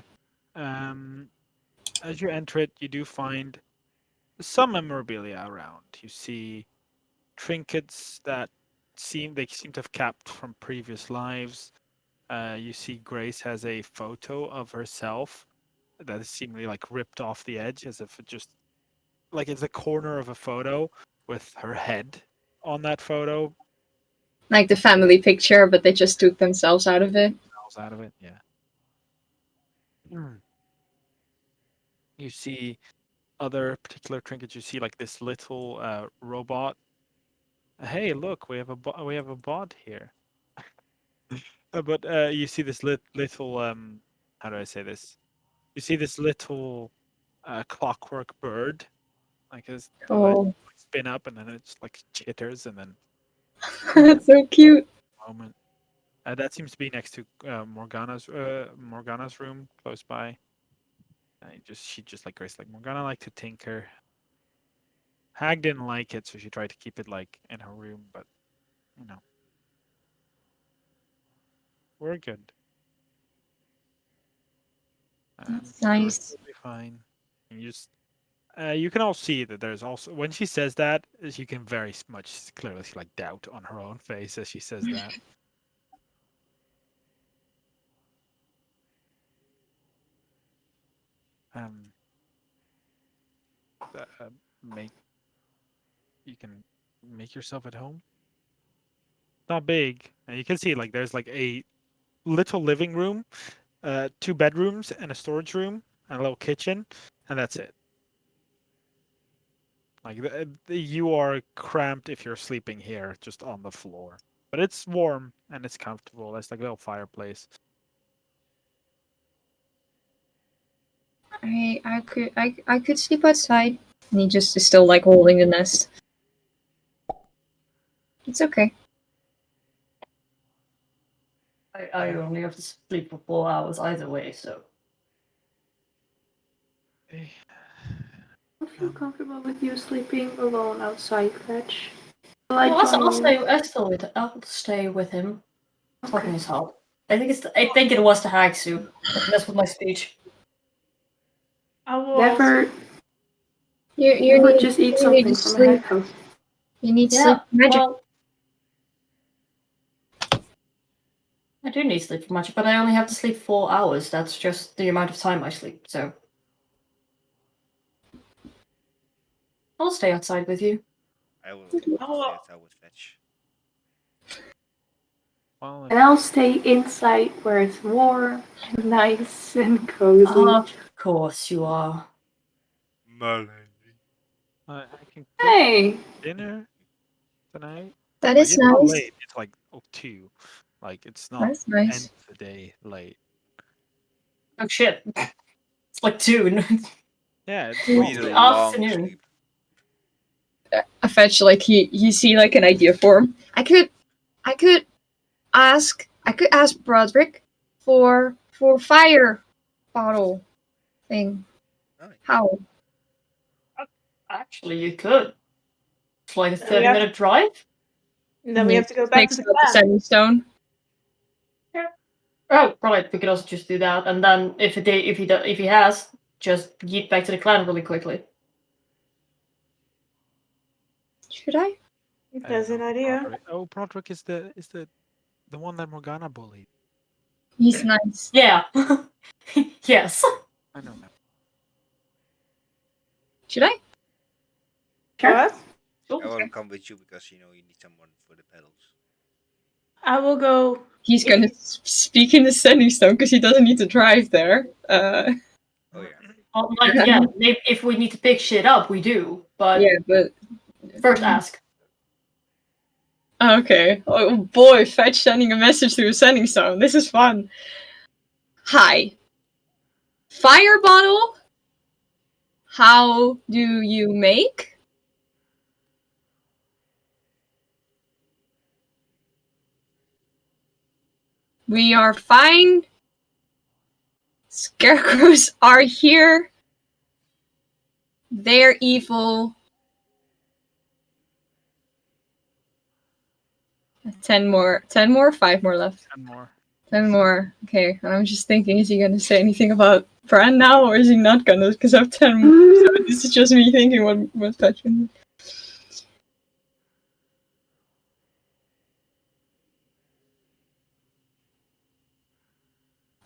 as you enter it, you do find some memorabilia around. You see trinkets that seem to have kept from previous lives. You see Grace has a photo of herself that is seemingly like ripped off the edge, as if it just like it's a corner of a photo with her head on that photo Like the family picture, but they just took themselves out of it. Out of it, yeah. You see other particular trinkets. You see like this little robot. Hey, look, we have a bot here. But you see this little how do I say this? You see this little clockwork bird, like this Oh, spin up and then it just like chitters and then that's so cute. moment. That seems to be next to Morgana's room close by. She just like Grace, like Morgana liked to tinker. Hag didn't like it, so she tried to keep it like in her room, but you know, we're good. That's nice. We'll be fine. And you can all see that there's also when she says that, you can very much clearly see like doubt on her own face as she says that. Um, make you can make yourself at home. Not big, and you can see like there's like a little living room, 2 bedrooms, and a storage room, and a little kitchen, and that's it. Like you are cramped if you're sleeping here, just on the floor. But it's warm and it's comfortable. There's like a little fireplace. I could sleep outside. And he just is still like holding the nest. It's okay. I only have to sleep for 4 hours either way, so. Okay. I feel comfortable with you sleeping alone outside, Fetch. Will I Well, join you? I'll stay with him. Talking Okay. his help. I think it was the hag soup. That's with my speech. I will Never, You never need just eat you need something to from a sleep. head coat. You need Yeah, sleep magic. well, I do need sleep for magic, but I only have to sleep 4 hours. That's just the amount of time I sleep, so. I'll stay outside with you. I will Oh. stay outside with Fetch. Well, And I'll stay inside where it's warm and nice and cozy. Of course you are. I can cook Hey! dinner tonight. That Like is it's not nice. late. It's like 2. Like it's not That's nice. end of the day late. Oh shit. It's like 2. Yeah, it's We long. need a Good long afternoon. sleep. I fetch like you see like an idea for him. I could ask Broderick for fire bottle thing. Nice. How? Actually, you could. It's like a Then we 30-minute drive. Then we have to go back Takes to the out the clan. sending stone. Oh, right. We could also just do that, and then if he has, just yeet back to the clan really quickly. Should I? If I don't there's an know. idea. Broderick. Oh, Broderick is the one that Morgana bullied. He's nice. Yeah. Yes. I know that. Should I? Sure. What? I will come with you because you need someone for the pedals. I will go. He's gonna speak in the sending stone because he doesn't need to drive there. Oh yeah. Well, like, yeah, if we need to pick shit up, we do. But Yeah, but first ask. okay. Oh boy, Fetch sending a message through a sending stone. This is fun. Hi. Fire bottle? How do you make? We are fine. Scarecrows are here. They're evil. 10 more, 5 more left. 10 more. 10 more. Okay, I'm just thinking, is he gonna say anything about Bran now, or is he not gonna? Because I have 10 more. So this is just me thinking what's touching.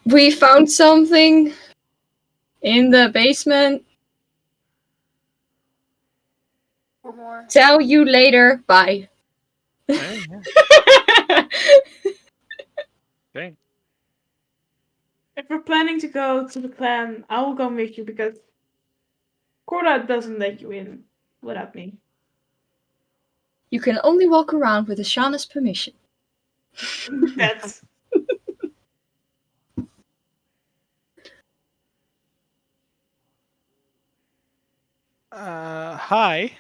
We found something in the basement. Or more. Tell you later. Bye. Yeah. Okay. If we're planning to go to the clan, I will go with you because Korda doesn't let you in without me. You can only walk around with Ashana's permission. That's Hi,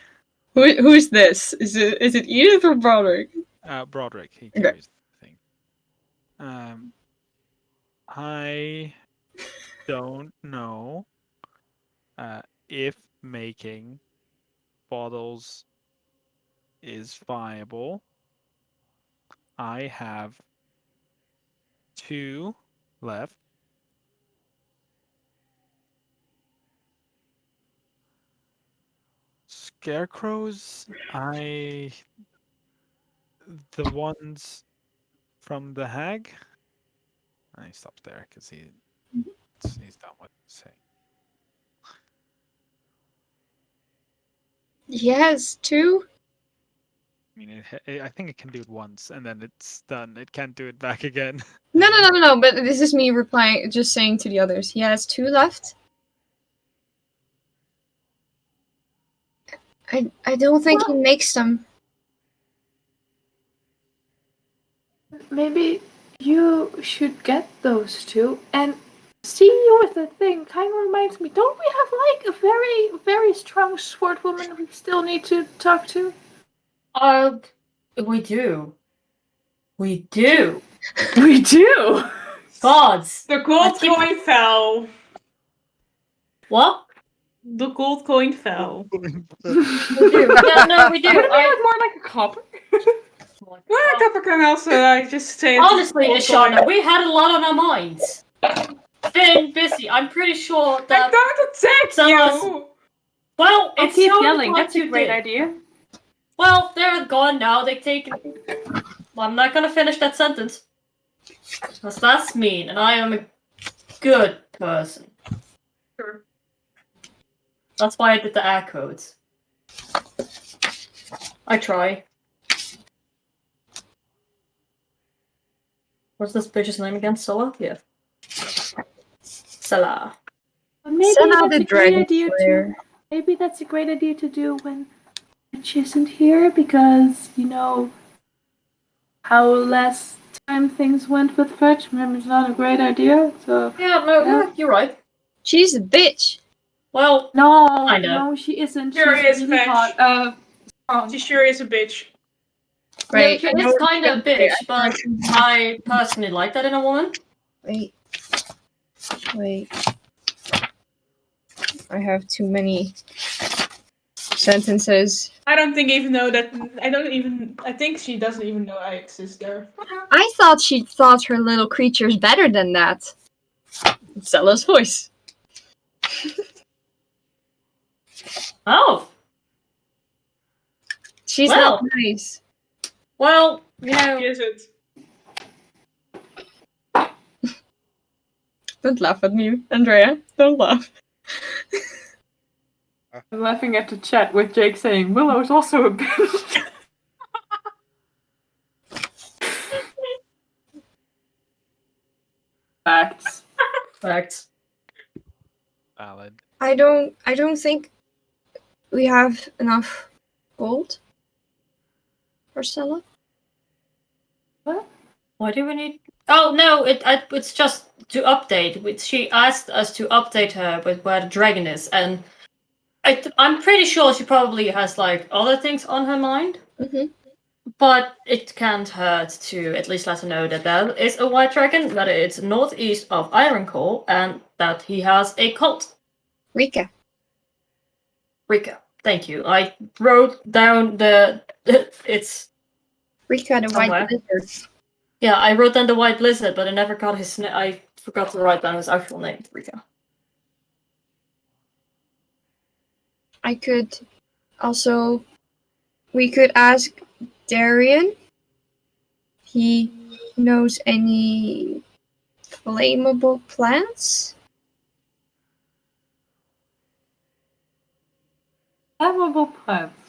Who's this? Is it Edith or Broderick? Broderick. He Okay. carries the thing. I don't know if making bottles is viable. I have 2 left. Scarecrows, the ones from the hag. I stopped there because he's done what he's saying. Yes, 2. I mean, I think it can do it once and then it's done. It can't do it back again. No. But this is me replying, just saying to the others. He has 2 left. I don't think he makes them. Maybe you should get those 2 and see you with the thing. Kind of reminds me. Don't we have like a very, very strong sword woman we still need to talk to? We do. We do. We do. Gods. the gold I keep- coin fell. What? The gold coin fell. We do. Yeah, no, we do. Wouldn't it be like more like a copper? Well, Copper can also just say it's Honestly, gold Ashana, coin. we had a lot on our minds. Been busy. I'm pretty sure I that. don't attack Someone's- you! Well, I'll it's keep so yelling. what That's a you great did. idea. Well, they're gone now. They've taken. Well, I'm not gonna finish that sentence. Because that's mean, and I am a good person. Sure. That's why I did the air codes. I try. What's this bitch's name again? Sola? Yeah. Salah. Maybe Send out that's the a great dragon idea slayer. Maybe that's a great idea to do when Fetch isn't here because you know how last time things went with Fetch. Maybe it's not a great idea. So Yeah, no, Yeah. you're right. She's a bitch. Well, no, Kinda. no, she isn't. Sure She's is, really Fetch. hot. Strong. She sure is a bitch. Right. she I is know what kind you're of a gonna say. bitch, but I personally like that in a woman. Wait. I have too many sentences. I don't think even know that. I think she doesn't even know I exist there. I thought she thought her little creature's better than that. Stella's voice. Oh, She's Well. not nice. well, you know. Is it? Don't laugh at me, Andrea. Don't laugh. I'm laughing at the chat with Jake saying Willow's also a bitch. Facts. Facts. Valid. I don't think we have enough gold for Stella. Why do we need? Oh no, it's just to update. She asked us to update her with where the dragon is, and I'm pretty sure she probably has like other things on her mind. Mm-hmm. But it can't hurt to at least let her know that there is a white dragon, that it's northeast of Ironcore, and that he has a cult. Rika. Rika, thank you. I wrote down it's Rika the Somewhere. white lizard. yeah. I wrote down the white lizard, but I never got his. I forgot to write down his actual name. Rika. I could also we could ask Darian. He knows any flammable plants? Flammable plants.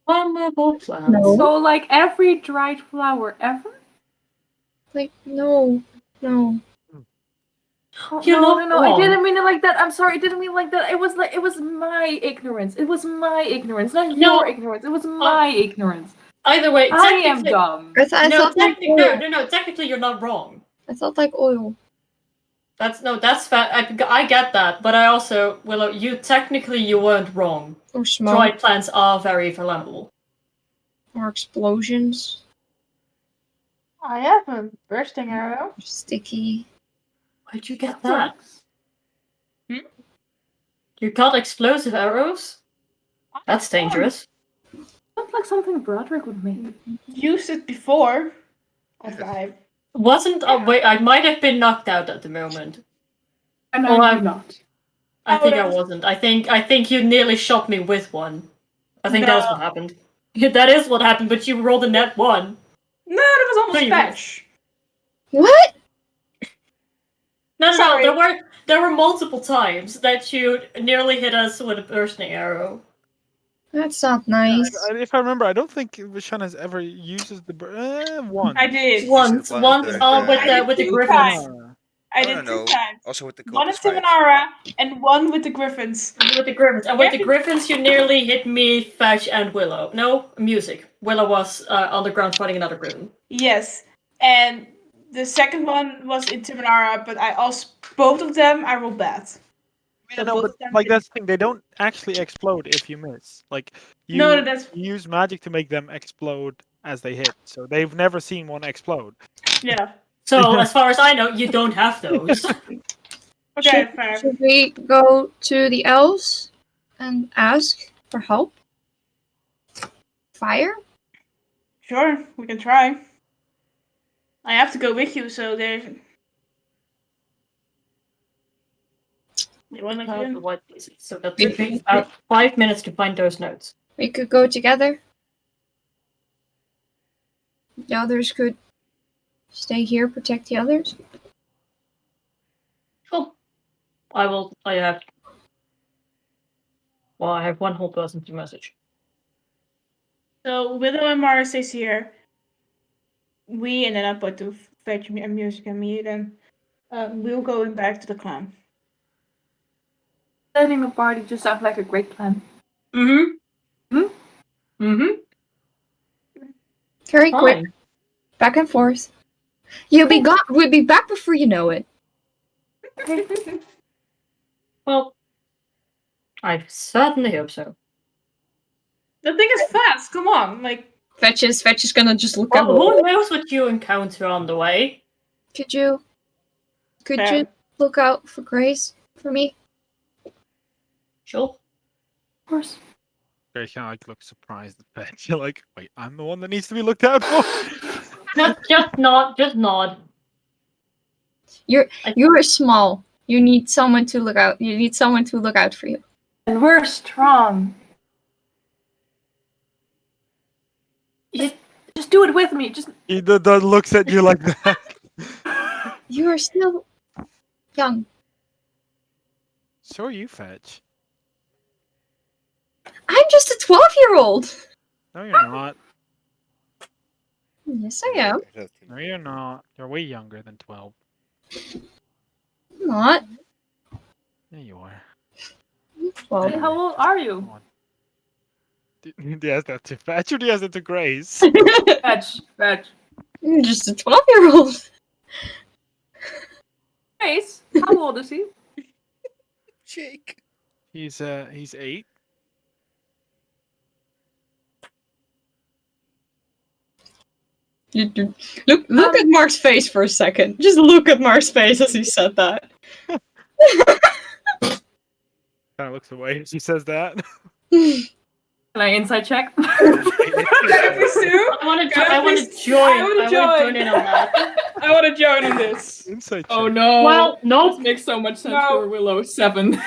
Flammable plants. No. So like every dried flower ever? Like no. No. Oh, You're no, not no, no! I wrong. didn't mean it like that. I'm sorry, I didn't mean it like that. It was my ignorance. It was my ignorance, not No. your ignorance. It was my ignorance. Either way, I am technically, dumb. I no, thought like oil. no. Technically, you're not wrong. I thought like oil. That's fair. I get that, but I also Willow. You weren't wrong. Or smoke. Dried plants are very flammable. Or explosions. I have a bursting arrow. Or sticky. Where'd you get that? Works. You got explosive arrows? That's dangerous. Sounds like something Broderick would make. Used it before. I Wasn't wait, I might have been knocked out at the moment. And Oh, I I'm- do not. I Oh, think I that's- wasn't. I think you nearly shot me with one. I think that was No. what happened. That is what happened, but you rolled a net one. No, that was almost Please. fetch. What? No, Sorry. there were multiple times that you nearly hit us with a bursting arrow. That's not nice. If I remember, I don't think Vishan has ever uses the one. I did. Once One with third, the two griffins. times. I did no. 2 times. Also with the One in cultist fight. Timanara and one with the griffins. With the griffins. And with the griffins, you nearly hit me, Fetch, and Willow. No, music. Willow was on the ground fighting another griffin. Yes. And the second one was in Timanara, but I also both of them I rolled bad. Yeah, no, both but of them like did- that's the thing. They don't actually explode if you miss. Like you No, that's use magic to make them explode as they hit. So they've never seen one explode. yeah. So, as far as I know, you don't have those. Okay, fair. Should we go to the elves and ask for help? Fire? Sure, we can try. I have to go with you, so there's. You wanna go in? What is it? So that took me about 5 minutes to find those notes. We could go together. The others could stay here, protect the others. Cool. I have one whole person to message. So Willow and Mara stays here. We and then I put to fetch me and music and me. Then we'll go back to the clan. Setting the party just sounds like a great plan. Mm-hmm. Hmm? Mm-hmm. Very quick, Fine. back and forth. We'll be back before you know it. Well, I certainly hope so. The thing is fast. Come on, like Fetch is gonna just look Well, out. who knows what you encounter on the way? Could you fair. look out for Grace for me? Sure. Of course. They kind of like look surprised at that. You're like, wait, I'm the one that needs to be looked out for. Just nod. You're small. You need someone to look out. You need someone to look out for you. And we're strong. Just do it with me. Just He looks at you like that. You are still young. So are you, Fetch. I'm just a 12-year-old. No, you're not. Yes, I am. No, you're not. You're way younger than 12. I'm not. Yeah, you are. Well, Hey, how old are you? Come on. He has that to Fetch or he has that to Grace? Fetch. I'm just a 12-year-old. Grace, how old is he? Jake. He's 8. Look at Mark's face for a second. Just look at Mark's face as he said that. Kind of looks away as he says that. Can I insight check? Pursue? I want to join in on that. I want to join on this. Insight Oh check. no. Well, nope. This makes so much sense No. for Willow. 7.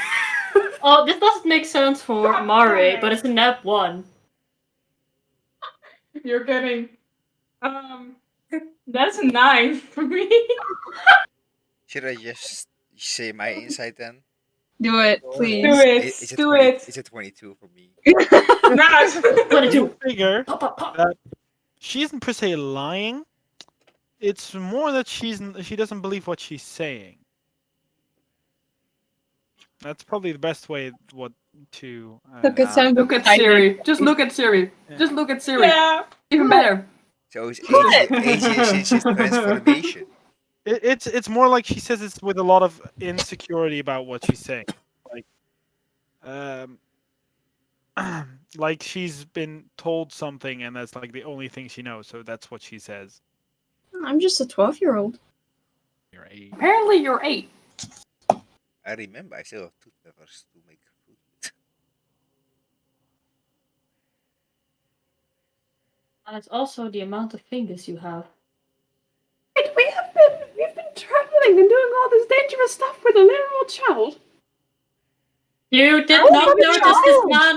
Oh, this doesn't make sense for Mari, but it's a nat 1. You're kidding. That's a 9 for me. Should I just say my insight then? Do it, please. Do it. Is it Do 20 it. It's a 22 for me. Nice. What did You you? figure Pop. that she isn't per se lying, It's more that she doesn't believe what she's saying. That's probably the best way to. Look at Sam. Look at I Siri. Just look at Siri. Yeah. Just look at Siri. Yeah. Even better. So it's What? AGS's transformation. It's more like she says it's with a lot of insecurity about what she's saying. Like, like she's been told something and that's like the only thing she knows, so that's what she says. I'm just a 12-year-old. You're 8. Apparently you're 8. I remember I still have two peppers to make food with. And it's also the amount of fingers you have. We've been traveling and doing all this dangerous stuff with a literal child. You did Oh, not I'm a notice this child! man.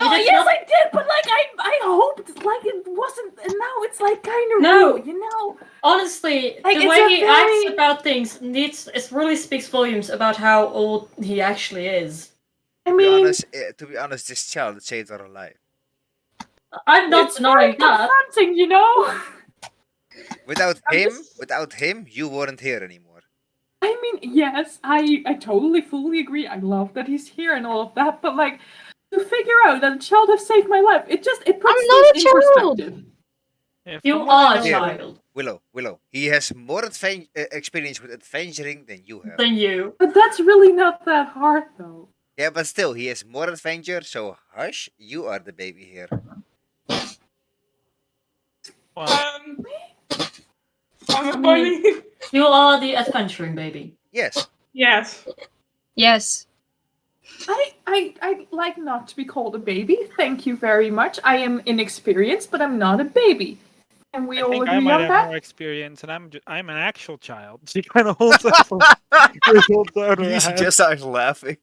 You Oh did yes, not- I did, but like I hoped like it wasn't, and now it's like kind of No. rude, you know. Honestly, Like, the it's way a he very- acts about things it really speaks volumes about how old he actually is. I To be mean, honest, this child saved our life. I'm not it's very denying that. confronting, you know. Without him, you weren't here anymore. I mean, yes, I totally fully agree. I love that he's here and all of that, but like to figure out that a child has saved my life, it puts I'm not things a in child. perspective. Yeah, You from what I are a know- Here. child Willow. He has more experience with adventuring than you have. than you. But that's really not that hard, though. Yeah, but still, he has more adventure. So hush, you are the baby here. Well, I'm I mean- pointing. You are the adventuring baby. Yes. Yes. Yes. I like not to be called a baby. Thank you very much. I am inexperienced, but I'm not a baby. And we I all think agree I might on have that. more experience, and I'm an actual child. She kind of holds up. holds out her He's hand. just starts laughing.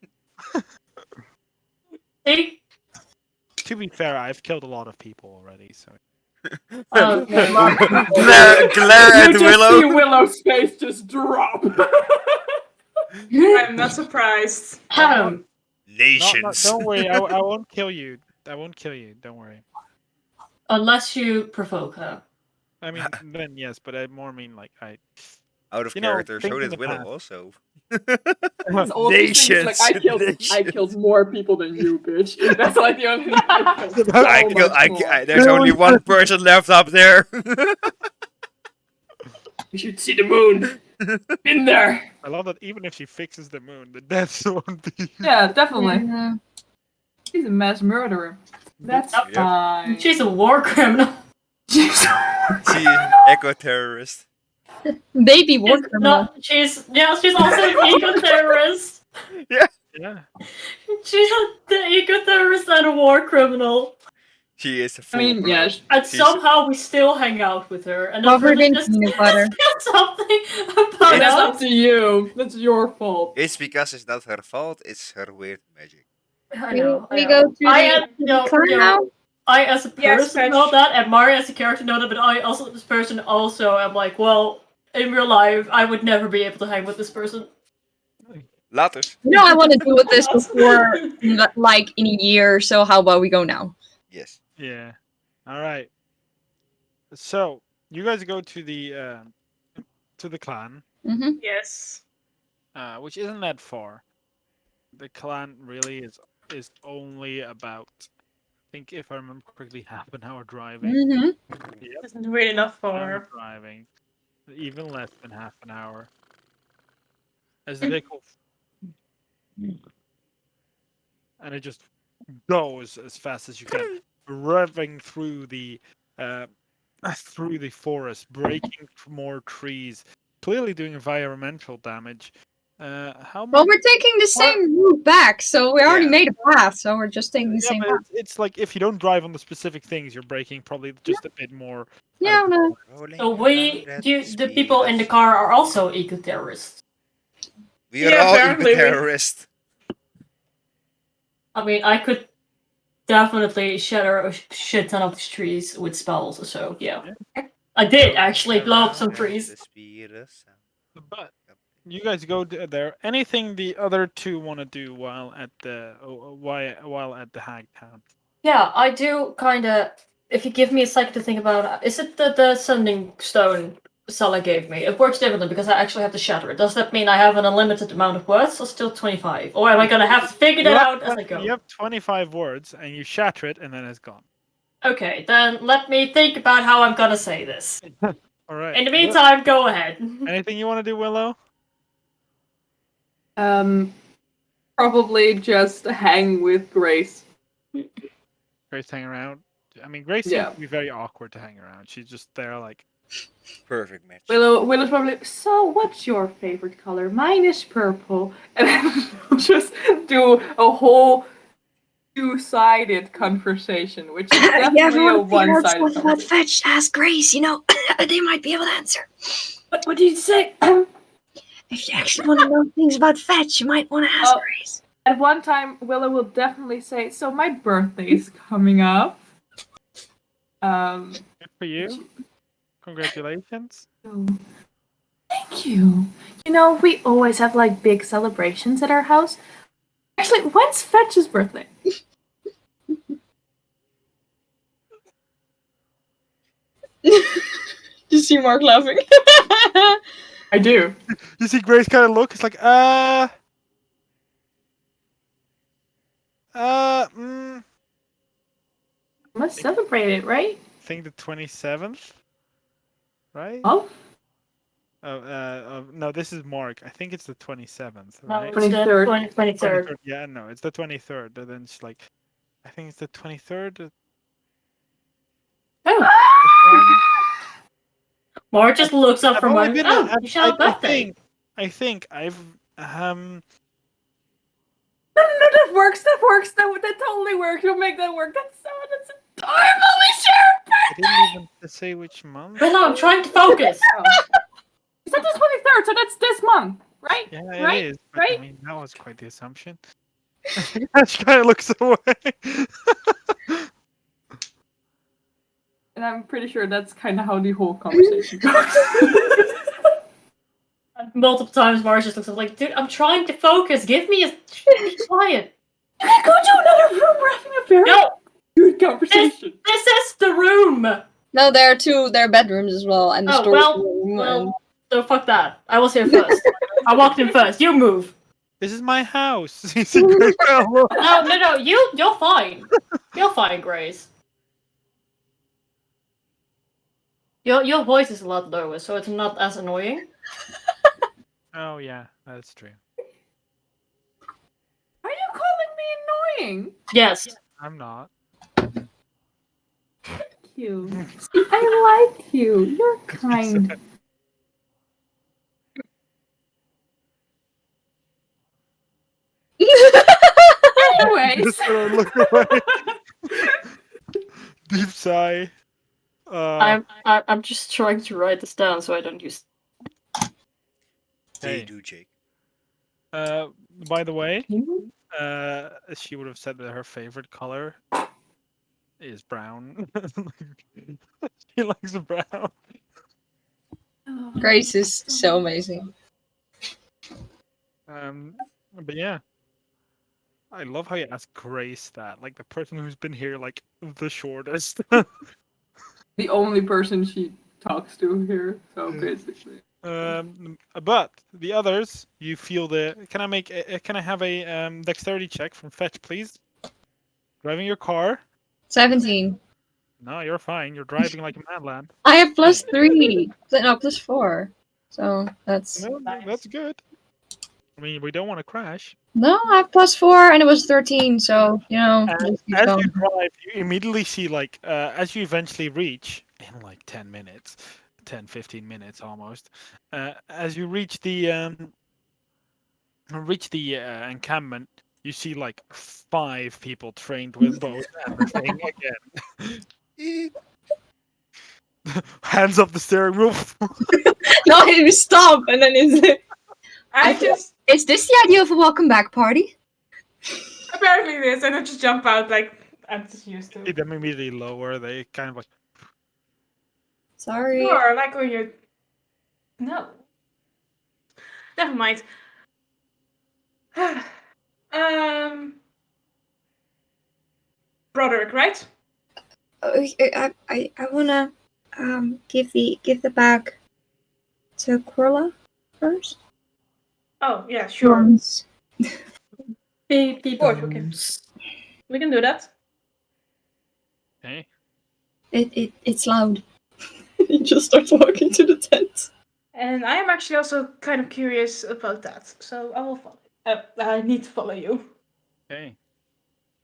See? To be fair, I've killed a lot of people already, so. Oh, never mind. glare at You just Willow. see Willow's face just drop. I'm not surprised. Ham. Nations. Don't worry, I won't kill you. I won't kill you. Don't worry. Unless you provoke her. I mean, then yes, but I more mean like I. Out of You know, character, so think in did the Willow past. also. It's all these things, like, I killed more people than you, bitch. That's like the only thing I killed. There's only one person left up there. You should see the moon. In there. I love that even if she fixes the moon, the deaths won't be. Yeah, definitely. Yeah. He's a mass murderer. That's Yep. fine. She's a war criminal. She eco-terrorist. Baby war criminal. She's also an eco-terrorist. Yeah. She's the eco-terrorist and a war criminal. She is a I mean, full-blood- yes. And She's- somehow we still hang out with her. And that's Covered really in just peanut butter. something But about that's us. up to you. That's your fault. It's because it's not her fault, it's her weird magic. I know. We I go know. to I the am, car now. I as a Yes, person know Fetch. that, and Mari as a character know that, but I also this person also am like, well, in real life, I would never be able to hang with this person. Later. You know I want to deal with this before, like, in a year, so how about we go now? Yes. Yeah. All right. So you guys go to the clan, Mm-hmm. Yes. which isn't that far. The clan really is only about, I think if I remember correctly, half an hour driving. Mm-hmm. Yep, Isn't really enough half an hour for. driving, even less than half an hour. As the vehicle, and it just goes as fast as you can, revving through the forest, breaking more trees, clearly doing environmental damage. How Well, much? we're taking the same route back, so we already Yeah. made a path, so we're just taking the Yeah, same but path. it's like if you don't drive on the specific things, you're breaking probably just a bit more. Yeah, no. Rolling So around at the speed people in of the car are also eco-terrorists. We are Yeah, all apparently we- eco-terrorists. I mean, I could definitely shatter a shit ton of trees with spells, so yeah. I did actually blow up some Around at trees. the speed of sound. But you guys go there. Anything the other two want to do while at the Hag Town? Yeah, I do kind of. If you give me a second to think about it, is it the sending stone Sala gave me. It works differently because I actually have to shatter it. Does that mean I have an unlimited amount of words or still 25? Or am I gonna have to figure that out as I go? You have 25 words and you shatter it and then it's gone. Okay, then let me think about how I'm gonna say this. All right. In the meantime, go ahead. Anything you want to do, Willow? Probably just hang with Grace. Grace hang around. I mean, Grace Yeah. seems to be very awkward to hang around. She's just there, like. Perfect match. Willow's probably. So, what's your favorite color? Mine is purple, and then we'll just do a whole two-sided conversation, which is definitely a one-sided conversation. Fetch, ask Grace. You know, they might be able to answer. What did you say? If you actually want to know things about Fetch, you might want to ask Oh. Grace. At one time, Willow will definitely say, "So my birthday is coming up." Good for you. Congratulations. Thank you. You know, we always have like big celebrations at our house. Actually, when's Fetch's birthday? You see Mark laughing? I do. You see Grace kind of look. It's like, Must celebrate it, right? I think the 27th, right? Oh, No, this is Mark. I think it's the 27th, No, right? it's the 23rd. 23rd. Yeah, no, it's the 23rd. And then it's like, I think it's the 23rd. Oh, Mara just looks up I've from only one. been. Oh, you shall have birthday. I think I've no, that works. That works. That totally works. We'll make that work. That's adorable. I didn't even say which month. But no, I'm trying to focus. Is that the 23rd? So that's this month, right? Yeah, right? it is. But, Right? I mean, that was quite the assumption. She kind of looks away. And I'm pretty sure that's kind of how the whole conversation goes. Multiple times, Mara just looks up like, dude, I'm trying to focus. Give me a be quiet. You can go to another room. We're having a very No, good conversation. this is the room. No, there are bedrooms as well, and the Oh storage well, room. well. So fuck that. I was here first. I walked in first. You move. This is my house. You see Grace kind of look. No. You're fine. You're fine, Grace. Your voice is a lot lower, so it's not as annoying. Oh yeah, that's true. Are you calling me annoying? Yes. I'm not. Thank you. See, I like you. You're kind. Anyways. Just gonna look away. Deep sigh. I'm just trying to write this down so I don't use. They Hey. do, Jake. By the way, she would have said that her favorite color is brown. She likes brown. Grace is so amazing. But yeah, I love how you ask Grace that, like the person who's been here like the shortest. The only person she talks to here, so basically. But the others, you feel the. Can I make? Can I have a dexterity check from Fetch, please? Driving your car. 17. No, you're fine. You're driving like a madland. I have +3. No, +4. So that's. No, that's good. I mean, we don't want to crash. No, I have +4, and it was 13. So you know. And just keep as going. you drive, you immediately see like as you eventually reach in like 10 minutes, 10, 15 minutes almost. As you reach the encampment, you see like 5 people trained with bows and everything again. Hands up the steering wheel. No, you stop, and then it's. I just Is this the idea of a welcome back party? apparently it is, and I just jump out like I'm just used to. See them immediately lower. They kind of like Sorry. Or like when you. No. Never mind. Broderick, right? I wanna give the bag to Corla first? Oh, yeah, sure. Once. Baby course, bones. We can do that. Okay. It's loud. He just starts walking to the tent. And I am actually also kind of curious about that. So I will follow. I need to follow you. Okay.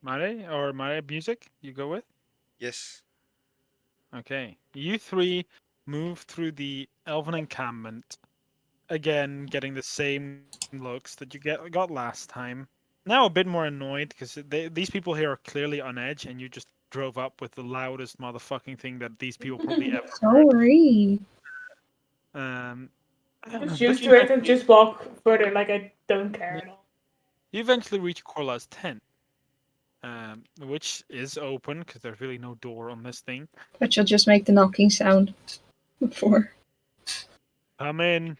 Mare music, you go with? Yes. Okay. You three move through the elven encampment, again getting the same looks that you got last time. Now a bit more annoyed because these people here are clearly on edge, and you just drove up with the loudest motherfucking thing that these people probably ever heard. Sorry. Just But used you to it and just walk further like I don't care at all. you eventually reach Corla's tent, which is open because there's really no door on this thing. But you'll just make the knocking sound before. Come in.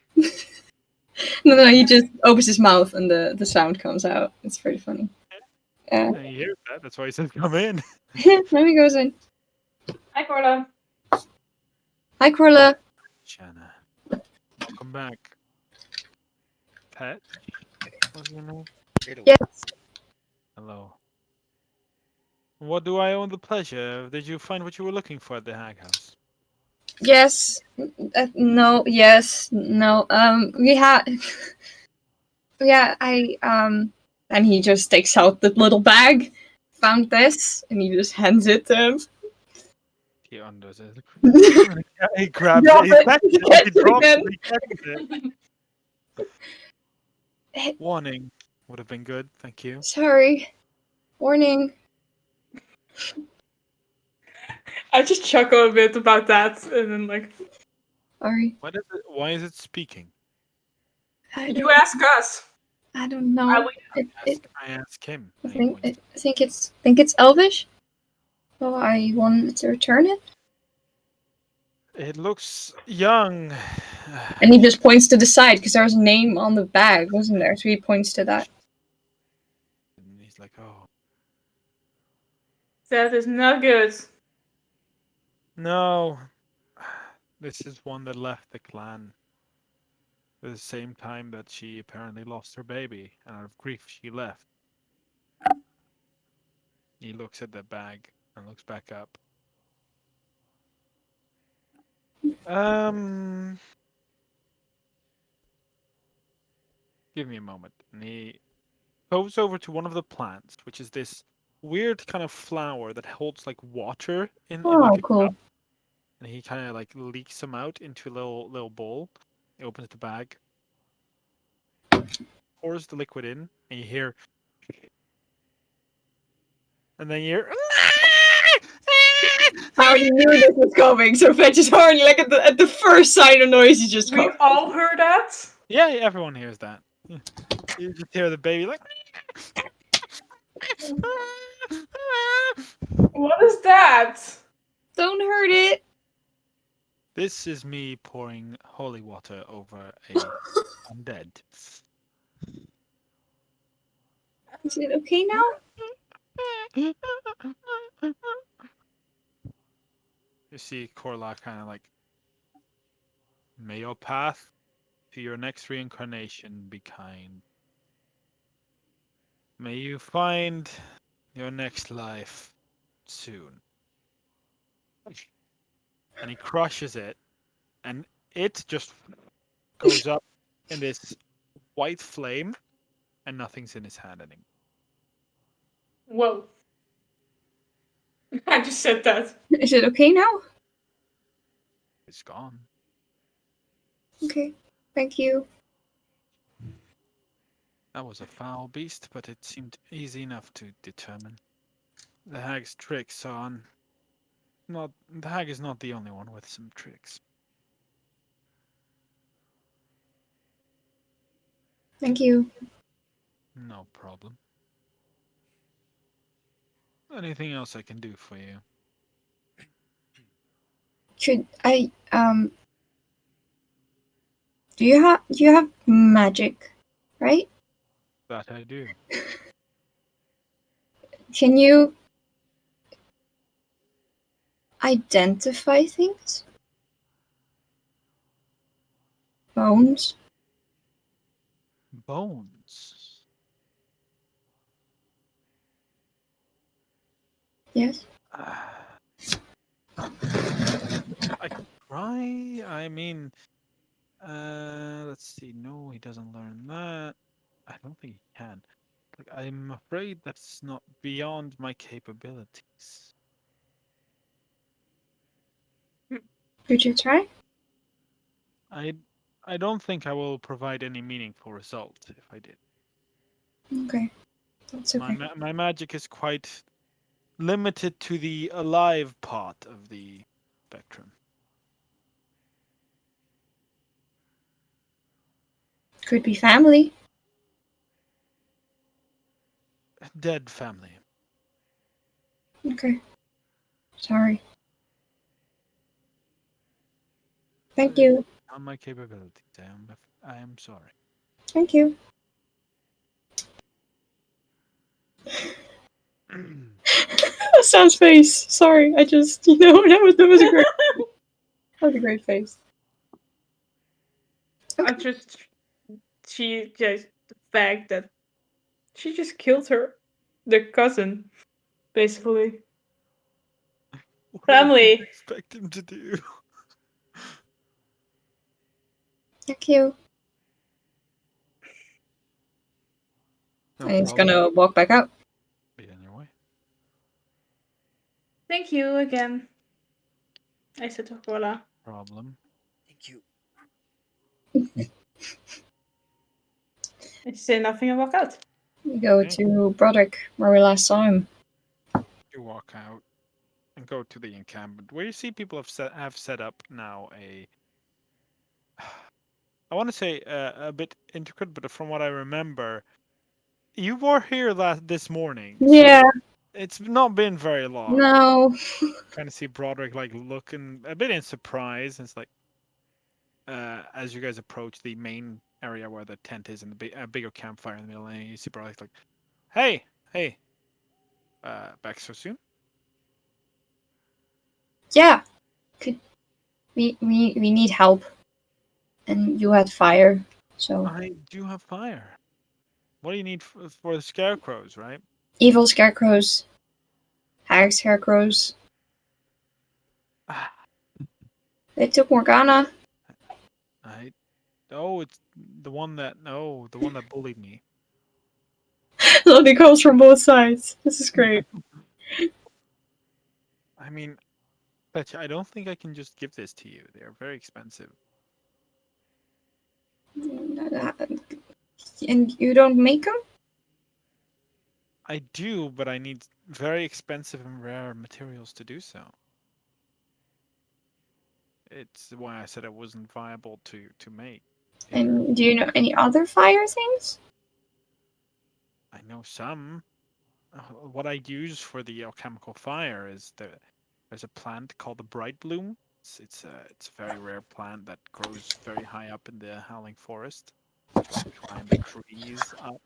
No, he just opens his mouth and the sound comes out. It's pretty funny. And he hears that. That's why he says, "Come in." Then he goes in. Hi, Corla. Hi, Corla. Shanna, welcome back. Pet, what's your name? Yes. Hello. What do I own the pleasure? Did you find what you were looking for at the Hag House? Yes. No. Yes. No. We had. Yeah. And he just takes out the little bag. Found this, and he just hands it to him. He undoes it. He grabs Drop it. it. Catches He it. catches He it drops again. it. He catches it. Warning would have been good. Thank you. Sorry. Warning. I just chuckle a bit about that, and then like, Sorry. Why is it speaking? you ask us. I don't know. I ask him. I And he think points. it's Elvish. So I wanted to return it. It looks young. And he just points to the side because there's a name on the bag, wasn't there? So he points to that. And he's like, "Oh That is not good. no, this is one that left the clan at the same time that she apparently lost her baby, and out of grief she left." He looks at the bag and looks back up. Give me a moment. And he goes over to one of the plants, which is this weird kind of flower that holds like water in like Oh, a cool. cup. And he kind of like leaks them out into a little bowl. He opens the bag, pours the liquid in, and you hear, and then you hear. I already knew this was coming, so Fetch is already like at the first sign of noise, he just We comes. all heard that. Yeah, everyone hears that. Yeah. You just hear the baby like. What is that? Don't hurt it. This is me pouring holy water over a undead. Is it okay now? You see Korla kind of like, may your path to your next reincarnation be kind. May you find your next life soon. And he crushes it, and it just goes up in this white flame, and nothing's in his hand anymore. Whoa. I just said that. Is it okay now? It's gone. Okay. Thank you. That was a foul beast, but it seemed easy enough to determine. The hag's tricks on. Not the hag is not the only one with some tricks. Thank you. No problem. Anything else I can do for you? Should I do you have magic, right? That I do. Can you identify things? Bones. Bones. Yes. I could try. I mean, let's see. No, he doesn't learn that. I don't think he can. Like, I'm afraid that's not beyond my capabilities. Could you try? I I don't think I will provide any meaningful result if I did. Okay. That's okay. My magic is quite limited to the alive part of the spectrum. Could be family. Dead family. Okay. Sorry. Thank you. On my capabilities. I am sorry. Thank you. Sam's face. Sorry, I just that was a great that was a great face. I just the fact that she just killed their cousin, basically. What Family. did you expect him to do? Thank you. No And he's problem. gonna walk back out. Be on your way. Thank you again. I said to Rola. Problem. Thank you. I say nothing and walk out. We go Okay. to Broderick, where we last saw him. You walk out and go to the encampment where you see people have set up now a. I want to say a bit intricate, but from what I remember, you were here this morning. Yeah. So it's not been very long. No. Kind of see Broderick like looking a bit in surprise. It's like as you guys approach the main area where the tent is and the bigger campfire in the middle, and you see Broderick like, hey, back so soon? Yeah. Could we need help. And you had fire, so I do have fire. What do you need for the scarecrows, right? evil scarecrows, hag scarecrows. They took Morgana. It's the one that bullied me. Look, it comes from both sides. This is great. I mean, but I don't think I can just give this to you. They are very expensive. And you don't make them? I do, but I need very expensive and rare materials to do so. It's why I said it wasn't viable to make. And do you know any other fire things? I know some. What I use for the alchemical fire is there's a plant called the bright bloom. It's a very rare plant that grows very high up in the howling forest. You have to climb the trees up.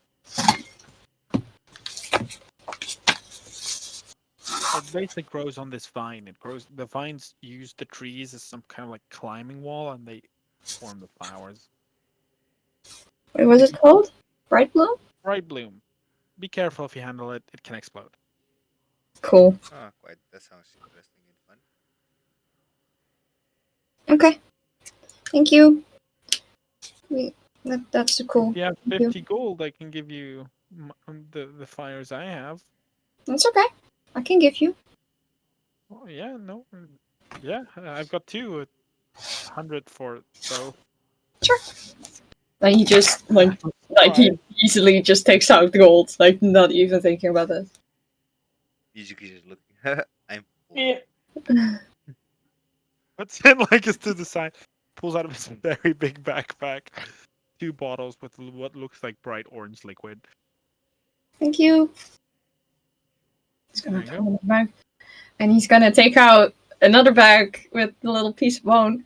It basically grows on this vine. The vines use the trees as some kind of like climbing wall, and they form the flowers. What was it called? Bright bloom? Bright bloom. Be careful if you handle it; it can explode. Cool. Oh, quite. That sounds interesting and fun. Okay. Thank you. That's cool. If you have Thank you. 50 gold, I can give you the fires I have. That's okay. I can give you. Oh yeah, no, yeah, I've got 100 for both. Sure. And he just Right. he easily just takes out the gold, like not even thinking about it. Yuzuki's just looking. I'm full. Yeah. Puts it like it's to the side, pulls out of his very big backpack 2 bottles with what looks like bright orange liquid. Thank you. He's gonna There you throw go. it in the bag. And he's gonna take out another bag with a little piece of bone.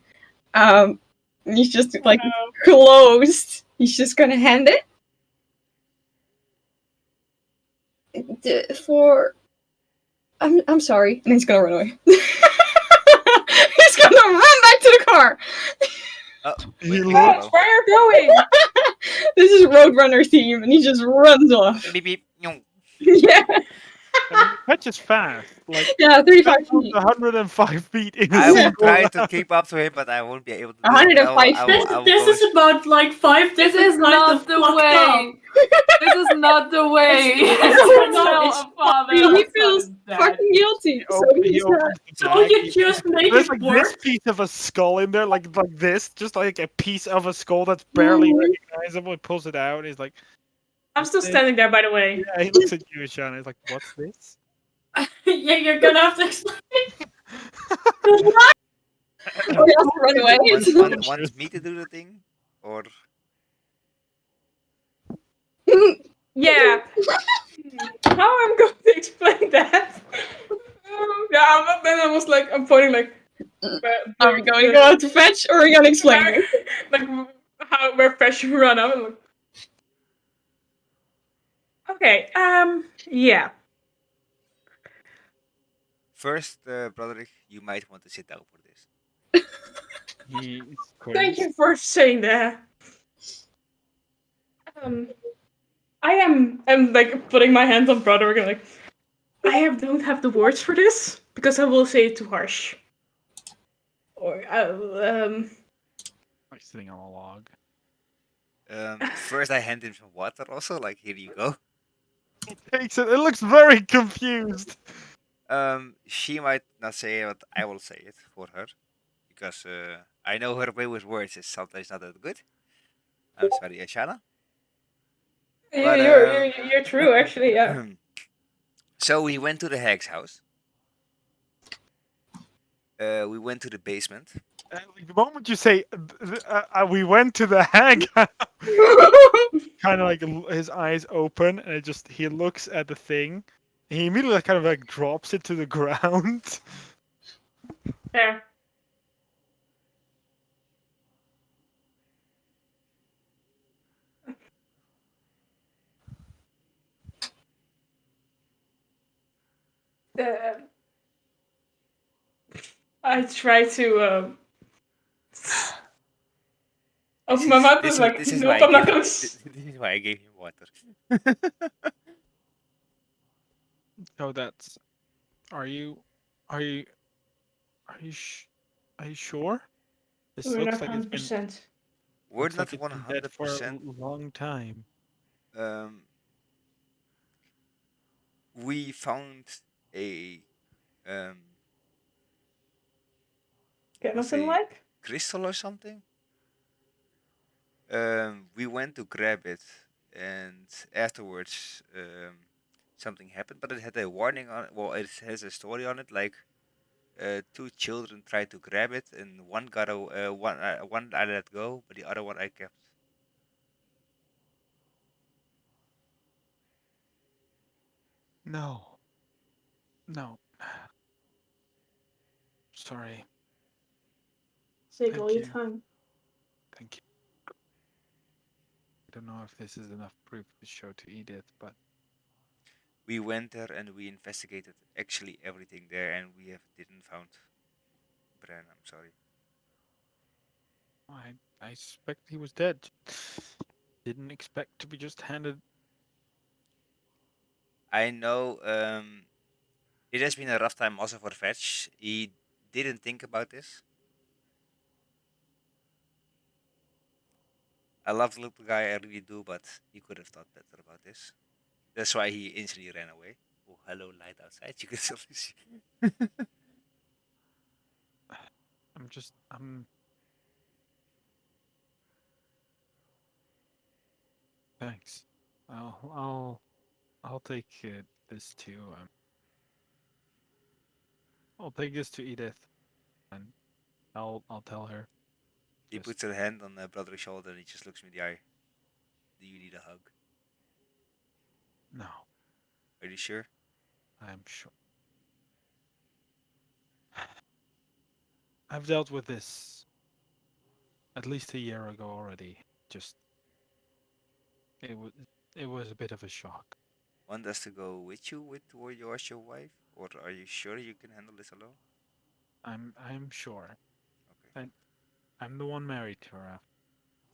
And he's just like closed. He's just gonna hand it. I'm sorry. And he's gonna run away. He's gonna run back to the car. He Wait, looks- Guys, where are you going? This is Roadrunner theme, and he just runs off. Beep beep. Nyong. Yeah, I mean, Fetch is fast. Like, yeah, 35 Fetch goes feet. 105 feet in a I will single try to round. keep up to him, but I won't be able to. Do it. 105 I will This go is about like 5 This different is kinds not of the fucked way. This is not the way It's- to no, tell it's a father He our son feels is dead. fucking guilty. He, So op- he he's opens the So bag. you just make There's it like this worse? piece of a skull in there, like this, just like a piece of a skull that's barely Mhm. recognizable. He pulls it out. And he's like, I'm still "What's this?" standing there, by the way. Yeah, he looks at you, Sean. He's like, "What's this?" Yeah, you're gonna have to explain. Oh, he has to run away. Want me to do the thing, or Yeah. How I'm going to explain that? Yeah, then I was like, I'm pointing like. Are we going to go out to fetch, or are we going to explain where, it? like where Fresh run up and like. Okay. Yeah. first, Broderick, you might want to sit down for this. He Thank squirms. you for saying that. I'm like putting my hands on Broderick and like, don't have the words for this because I will say it too harsh. Or Like sitting on a log. First, I hand him some water. Also, like here you go. He takes it. It looks very confused. She might not say it, but I will say it for her because I know her way with words is sometimes not that good. I'm sorry, Ashana. But, you're true actually, yeah. So we went to the hag's house. We went to the basement. Like, the moment you say, "We went to the hag," kind of like his eyes open, and he looks at the thing. And he immediately kind of like drops it to the ground. There. Uh, I try to open my mouth and like, This is nope, why I'm not gonna. this is why I gave him water. So that's. Are you? Are you? Are you? Are you sure? This We're looks not like it's been. 100%. We're Looks not like it's been dead for a 100%. long time. We found a Get let's nothing say like? crystal or something. We went to grab it, and afterwards, something happened. But it had a warning on it. Well, it has a story on it. Like, two children tried to grab it, and one got one I let go, but the other one I kept. No. No. Sorry. Take Thank all your you. time. Thank you. I don't know if this is enough proof to show to Edith, but We went there and we investigated actually everything there, and we didn't found Bran. I'm sorry. I suspect he was dead. Didn't expect to be just handed. I know. It has been a rough time also for Fetch. He didn't think about this. I love the little guy, I really do, but he could have thought better about this. That's why he instantly ran away. Oh, hello, light outside. You can still see. I'm. Thanks. I'll take this to I'll take this to Edith, and I'll tell her. He Just puts a hand on Broderick's shoulder and he just looks me in the eye. Do you need a hug? no. Are you sure? I'm sure. I've dealt with this at least a year ago already. Just it was a bit of a shock. Want us to go with you with where you are your wife, or are you sure you can handle this alone? I'm sure. Okay. I'm the one married to her.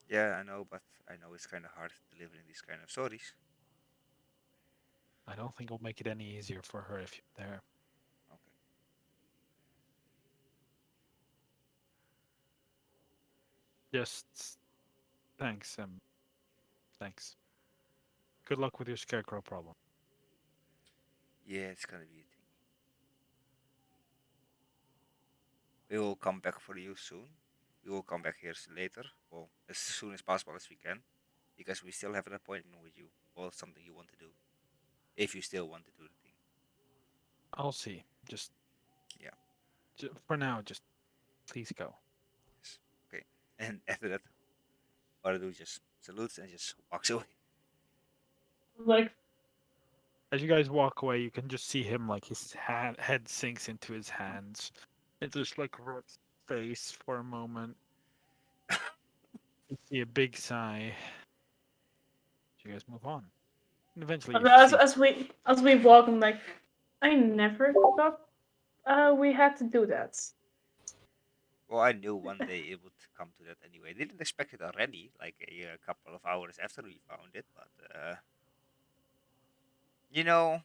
Yeah, I know, but I know it's kind of hard delivering these kind of stories. I don't think it'll make it any easier for her if you're there. Okay. Just thanks. Thanks. Good luck with your scarecrow problem. Yeah, it's gonna be a thing. We will come back for you soon. We will come back here later, well, as soon as possible as we can, because we still have an appointment with you, or something you want to do, if you still want to do the thing. I'll see. Just Yeah. for now, just please go. Yes. Okay. And after that, Baradu just salutes and just walks away. Like, As you guys walk away, you can just see him like his head sinks into his hands. It just like rubs his face for a moment. You see a big sigh. You guys move on. And eventually you As see as we walk, I'm like, I never thought we had to do that. Well, I knew one day it would come to that anyway. Didn't expect it already, like a couple of hours after we found it, but you know,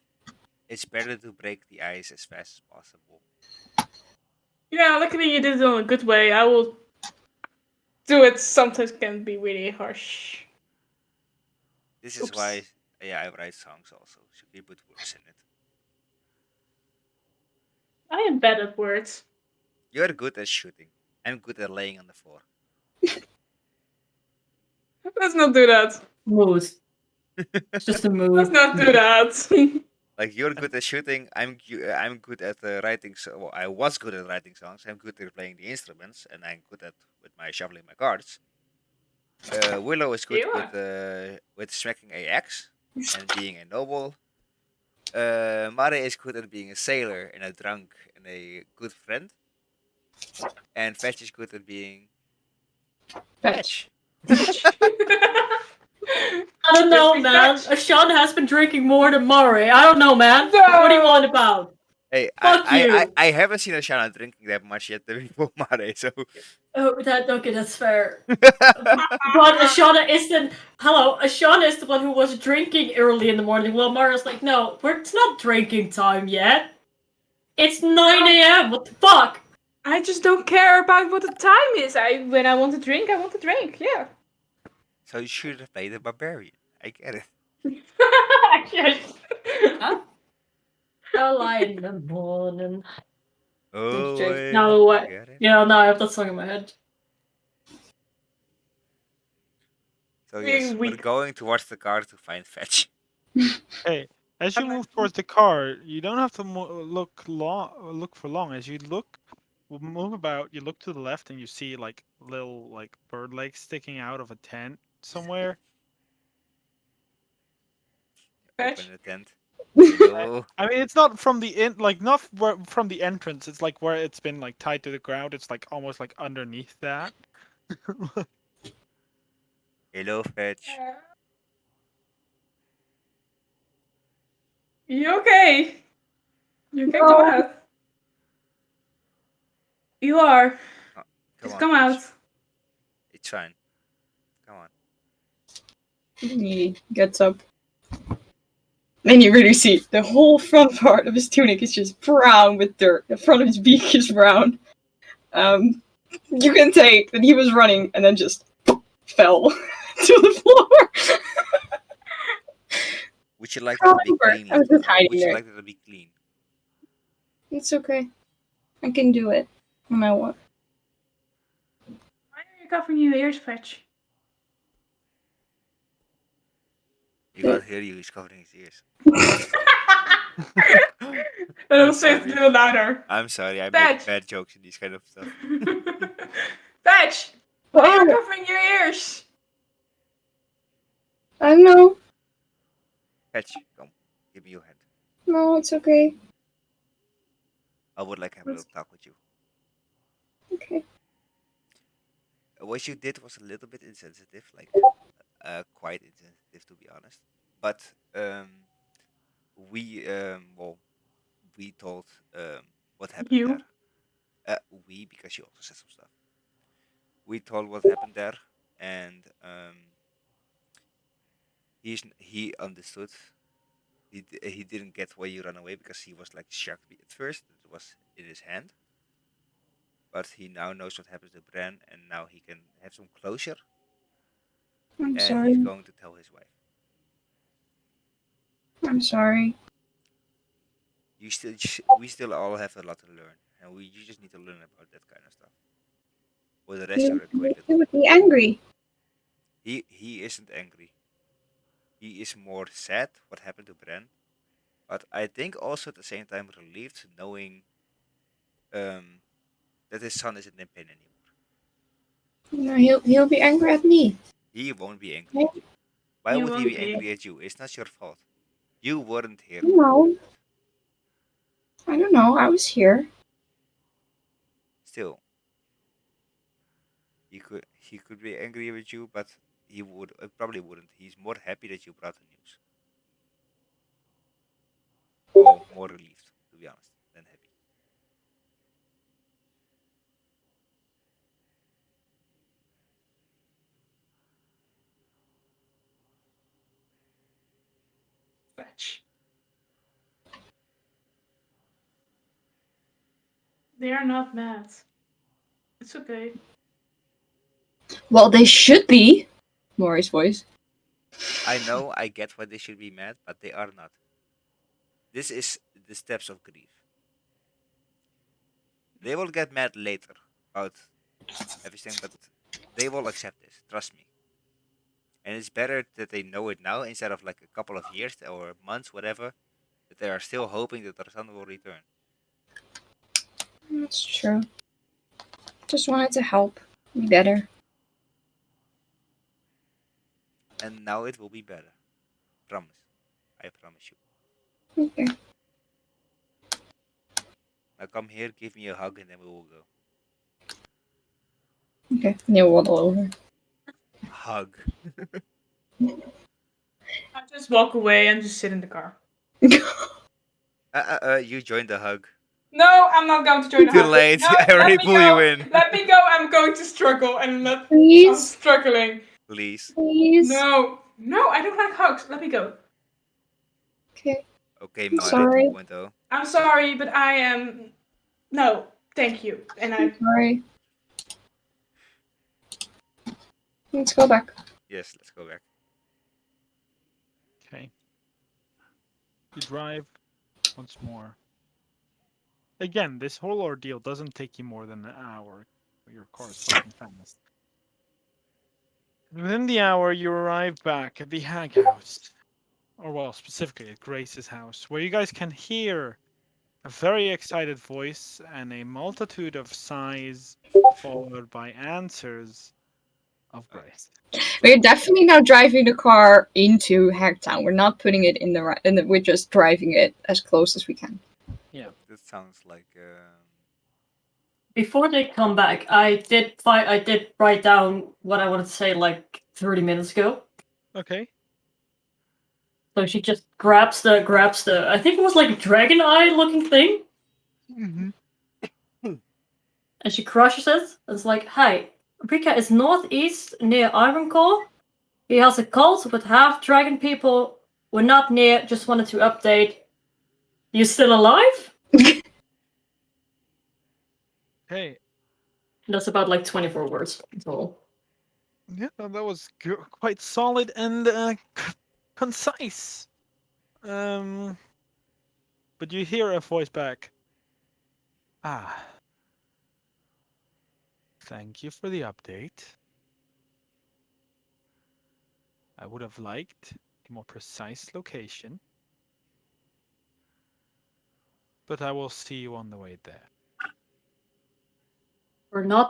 it's better to break the ice as fast as possible. Yeah, luckily you did it in a good way. I will do it. Sometimes can be really harsh. This is Oops. why, yeah, I write songs also, so we put words in it. I am bad at words. You're good at shooting. I'm good at laying on the floor. Let's not do that. mood. It's just a Let's mood. not do that. Like you're good at shooting. I'm good at writing. Well, I was good at writing songs. I'm good at playing the instruments, and I'm good at with my shuffling my cards. Willow is good You are. with smacking a axe and being a noble. Mare is good at being a sailor and a drunk and a good friend. And Fetch is good at being Fetch. Fetch. I don't know, Just be man. fetch. Sean has been drinking more than Murray. I don't know, man. What do you want No. about? Hey, Fuck you. I haven't seen Ashana drinking that much yet before Mare, so. Oh, okay, that's fair. But Ashana isn't. Hello, Ashana is the one who was drinking early in the morning. Well, Mara's like, no, it's not drinking time yet. It's 9 a.m. What the fuck? I just don't care about what the time is. When I want to drink, I want to drink. Yeah. So you should have played the barbarian. I get it. Yes. Huh? Early in the morning. Oh, Jake. I No, forget it. yeah, no, I have that song in my head. So Being yes, we're weak. going towards the car to find Fetch. Hey, as you move towards the car, you don't have to look for long. As you move about, you look to the left and you see like little like bird legs sticking out of a tent somewhere. Open Fetch. the tent. Hello. I mean, it's not from the not from the entrance. It's like where it's been like tied to the ground. It's like almost like underneath that. Hello, Fetch. You okay? You can come No. out. You are. Oh, come Just on, come Fetch. out. It's fine. Come on. He gets up. And you really see the whole front part of his tunic is just brown with dirt. The front of his beak is brown. You can take that he was running and then just fell to the floor. Would you like it to be clean, I was little just girl? hiding Would you there. like it to be clean? It's okay. I can do it when I want. Why are you covering your ears, Fetch? You can't hear you. He's covering his ears. And I'm I'll say it a sorry. little louder. I'm sorry. I Fetch. make bad jokes in these kind of stuff. Fetch! Why are you What? covering your ears? I know. Fetch, come. Give me your hand. No, it's okay. I would like to have a little talk with you. Okay. What you did was a little bit insensitive, like quite insensitive to be honest. But well, we told what happened You. there. We because you also said some stuff. We told what happened there. and he understood. He didn't get why you ran away because he was like shocked at first that it was in his hand. But he now knows what happened to Bran, and now he can have some closure, I'm and sorry. he's going to tell his wife. I'm sorry. We still all have a lot to learn, and you just need to learn about that kind of stuff. For the rest, you're a great He little would boy. be angry. He isn't angry. He is more sad what happened to Bran, but I think also at the same time relieved knowing that his son isn't in pain anymore. No, he'll be angry at me. He won't be angry at you. Why He would he won't be be. angry at you? It's not your fault. You weren't here. No. I don't know. I was here. Still, he could be angry with you, but he probably wouldn't. He's more happy that you brought the news. Well, more relieved, to be honest, than happy. Fetch. They are not mad. It's okay. Well, they should be. Maury's voice. I know, I get why they should be mad, but they are not. This is the steps of grief. They will get mad later about everything, but they will accept this. Trust me. And it's better that they know it now instead of like a couple of years or months, whatever, that they are still hoping that their son will return. That's true. Just wanted to help be better. And now it will be better. Promise. I promise you. Okay. Now come here, give me a hug, and then we will go. Okay. Neil waddle over. Hug. I just walk away and just sit in the car. You joined the hug. No, I'm not going to join the Too hug. late. No, I already let me pulled go. you in. Let me go. I'm going to struggle and I'm Please. struggling. Please. Please. No, I don't like hugs. Let me go. Okay. Okay, I'm Mari sorry. 2.0. I'm sorry, but I am. No, thank you. And I. Sorry. Let's go back. Yes, let's go back. Okay. You drive once more. Again, this whole ordeal doesn't take you more than an hour. Your car is fucking fast. Within the hour, you arrive back at the Hag House. Or, well, specifically at Grace's house, where you guys can hear a very excited voice and a multitude of sighs, followed by answers of Grace. We're definitely now driving the car into Hagtown. We're not putting it in the right. We're just driving it as close as we can. Yeah. That sounds like Before they come back, I did write down what I wanted to say like 30 minutes ago. Okay. So she just grabs the I think it was like a dragon eye looking thing, Mm-hmm. and she crushes it. It's like, hey, Rika is northeast near Ironclaw. He has a cult with half dragon people. We're not near, just wanted to update. You still alive? Hey. That's about like 24 words total. Yeah, that was quite solid and concise. But you hear a voice back. Ah. Thank you for the update. I would have liked a more precise location. But I will see you on the way there.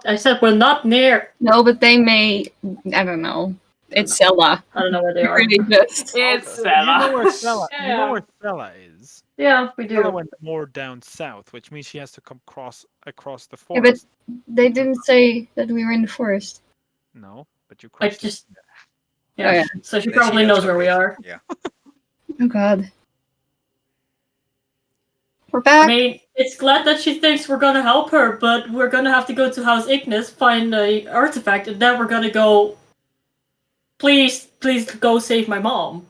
I said we're not near. No, but they may. I don't know. It's Sella. I don't know where they are. Really just. It's You know where Stella. Stella. You know where Stella is. Yeah, we Stella do. went more down south, which means she has to come across the Yeah, but forest. they didn't say that we were in the forest. No, but you I crossed. just. it. Yeah. Oh, yeah. So she then probably knows where we location. are. Yeah. Oh god. We're I back. mean, it's glad that she thinks we're gonna help her, but we're gonna have to go to House Ignis, find the artifact, and then we're gonna go please go save my mom.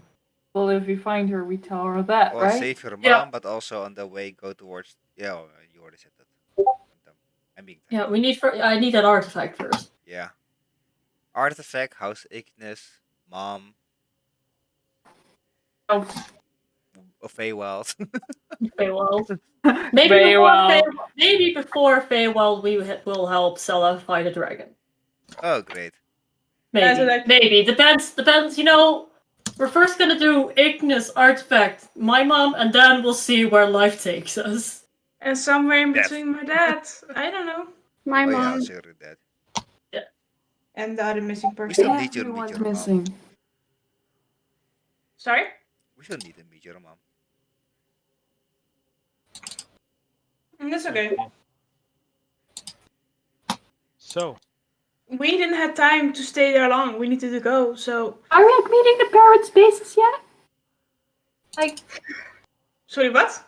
Well, if we find her, we tell her that, Well, right? save your mom, Yeah. but also on the way go towards. Yeah, you already said that. I'm being Yeah, tired. I need that artifact first. Yeah. Artifact, House Ignis, Mom, Oh, Feywild. Feywild. Maybe Feywild. maybe before Feywild we will help Sella fight a dragon. Oh, great. Maybe. Yeah, so that- Maybe. Depends, you know. We're first gonna do Ignis artifact, my mom, and then we'll see where life takes us. And somewhere in Death. between my dad. I don't know. My Oh yeah, mom. zero dead. And the other missing We person. still need your Everyone's meteor mom. missing. Sorry? We still need a meteor mom. That's okay. So, We didn't have time to stay there long. We needed to go, so. Are we at meeting the parents' bases yet? Like, Sorry, what?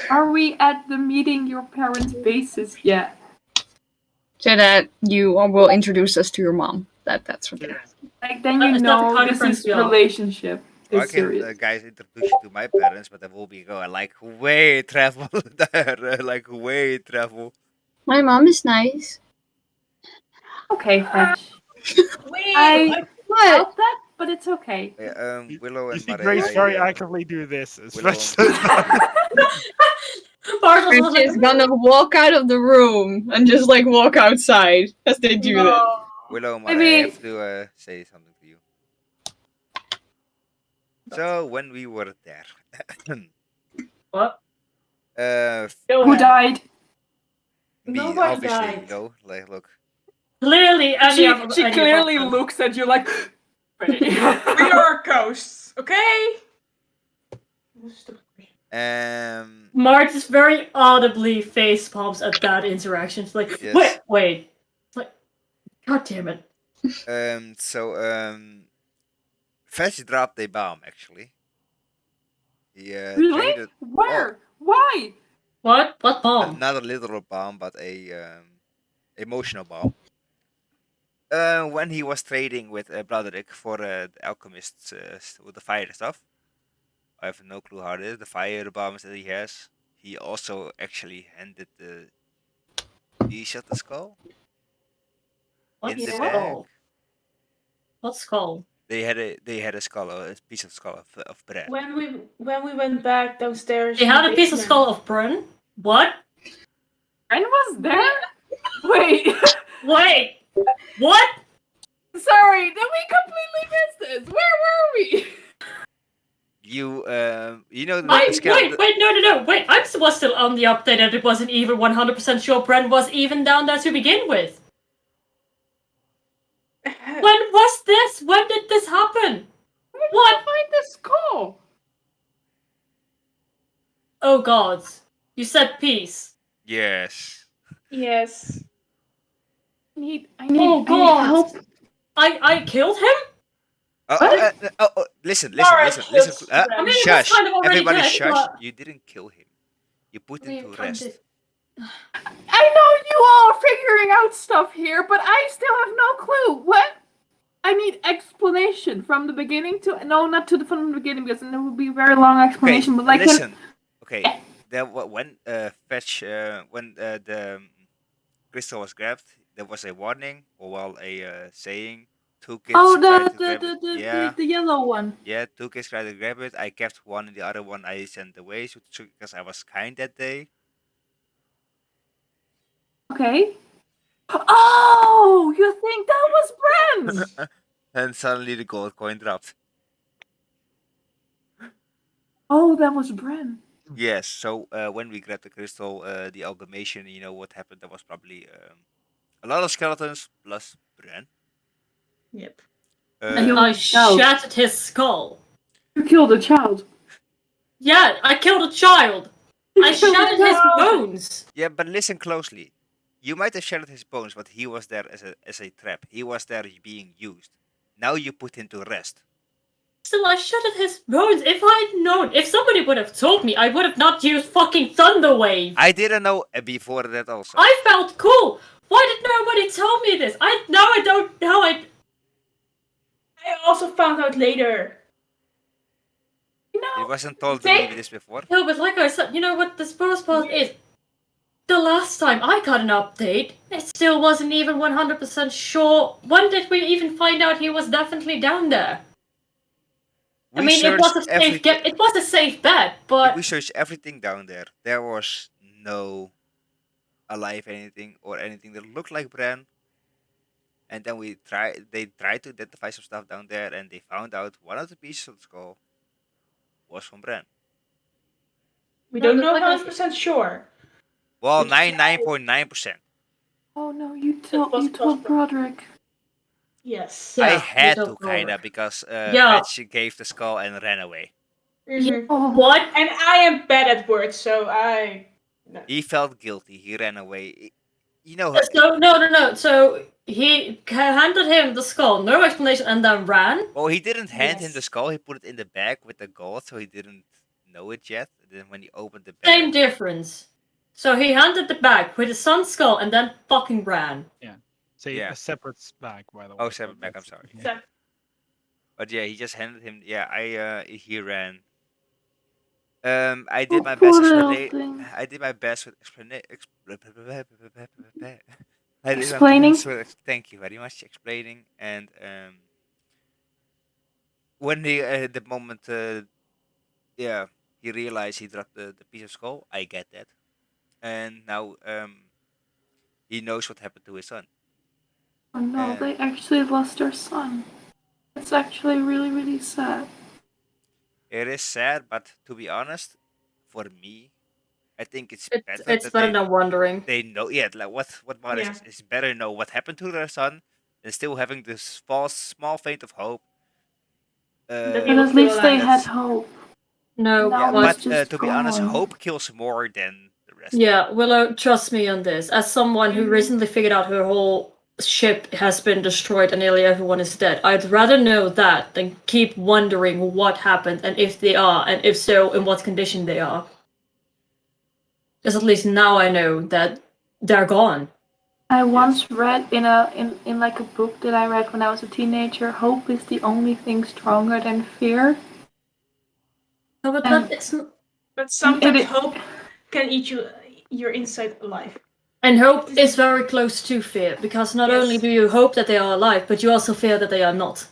are we at the meeting your parents' bases yet? So that you will introduce us to your mom. That's what they're asking. Like, then you Is that the know kind of this friends is we are? relationship. Well, I Is can, serious. guys, introduce you to my parents, but then we'll be going like way travel there, like way travel. My mom is nice. Okay, Fetch. Wait, I What? felt that, but it's okay. Willow you and see Maria. Grace very actively do this. Willow Especially Bartles We're was like, just gonna walk out of the room and just like walk outside as they do this. Willow and I Maria, I mean- have to say something to you. So when we were there, what? uh, Go Who ahead. died? me Nobody obviously, died. you know, like look. Clearly, She any of clearly us. looks at you like. we are ghosts, okay? Mart is very audibly face palms at that interaction. She's like, Yes. wait. It's like, God damn it. Fetch dropped a bomb actually. He Really? traded Where? Why? What? What bomb? not a literal bomb, but a emotional bomb. When he was trading with Broderick for the alchemists with the fire stuff. I have no clue how it is. The fire bombs that he has. He also actually handed the piece of the skull What in the skull? bag. What skull? They had a skull, a piece of skull of bread. When we went back downstairs. They in had the a piece of basement. skull of Brun? What? Ren was there? Wait. Wait! What? Sorry, did we completely miss this? Where were we? You know the Wait, no. Wait, I was still on the update that it wasn't even 100% sure Bren was even down there to begin with. When was this? When did this happen? Where did What? you find the skull? Oh god. You said peace. Yes. Yes. I need Oh god. help. I killed him? Listen. Alright, Listen. I mean, he was Shush. kind of already Everybody dead, shush. but- You didn't kill him. You put I him mean, to rest. I know you all are figuring out stuff here, but I still have no clue. What? I need explanation from the beginning to not to the from the beginning because then it would be a very long explanation. But like, listen. Okay. When fetch when the crystal was grabbed, there was a warning or a saying. 2 kids tried to grab it. Yeah. the yellow one. Yeah, 2 kids tried to grab it. I kept one, and the other one I sent away because I was kind that day. Okay. Oh, you think that was Bren? And suddenly the gold coin dropped. Oh, that was Bren. Yes. So when we grabbed the crystal, the amalgamation, you know what happened? There was probably a lot of skeletons plus Bren. Yep. And You I child. shattered his skull. You killed a child. Yeah, I killed a child. I killed a shattered his child. bones. Yeah, but listen closely. You might have shattered his bones, but he was there as a trap. He was there being used. Now you put him to rest. Still, I shattered his bones. If I'd known, if somebody would have told me, I would have not used fucking Thunder Wave. I didn't know before that also. I felt cool. Why did nobody tell me this? I don't know. I also out later. You know, It wasn't told to me They- this before. No, but like I said, you know what the worst part is? The last time I got an update, it still wasn't even 100% sure. When did we even find out he was definitely down there? I We mean, it was searched a safe get. It was a safe bet, but we searched everything down there. There was no alive anything or anything that looked like Bran. And then they tried to identify some stuff down there, and they found out one of the pieces of the skull was from Bran. We No, don't but know like I 100% sure. Well, Which is 99.9%. oh no, you was told possible. Broderick. Yes. I Yeah, had we to told kinda Ulrich. because Yeah. Fetch gave the skull and ran away. Mhm. Oh, What? And I am bad at words, so I. No. He felt guilty. He ran away. You know, So no. So he handed him the skull, no explanation, and then ran. well, he didn't hand him the Yes. skull. He put it in the bag with the gold, so he didn't know it yet. And then when he opened the Same bag, difference. So he handed the bag with his son's skull and then fucking ran. Say Yeah. a separate bag, by the way. Oh, so separate bag, I'm that's- sorry. yeah. So, but yeah, he just handed him. Yeah, he ran. I oh did my poor best little explaining. thing. I did my best with explaining. Explaining? Thank you very much explaining. And when the moment yeah, he realized he dropped the piece of skull, I get that. And now he knows what happened to his son. Oh no, And they actually lost their son. It's actually really, really sad. it is sad, but to be honest, for me, I think it's better It's that better than wondering. they know. Yeah, like what Mara Yeah. says, it's better know what happened to their son than still having this false small faint of hope. That But he was at still least they alive. had That's hope. No, Now yeah, he's like but just to be honest, gone. hope kills more than the rest. yeah, Willow, trust me on this. As someone who Mhm. recently figured out her whole ship has been destroyed and nearly everyone is dead, I'd rather know that than keep wondering what happened and if they are, and if so, in what condition they are. Because at least now I know that they're gone. I once read in like a book that I read when I was a teenager, hope is the only thing stronger than fear. No, but And- that isn't. But sometimes It- hope can eat your inside alive. And hope is very close to fear, because not Yes. only do you hope that they are alive, but you also fear that they are not.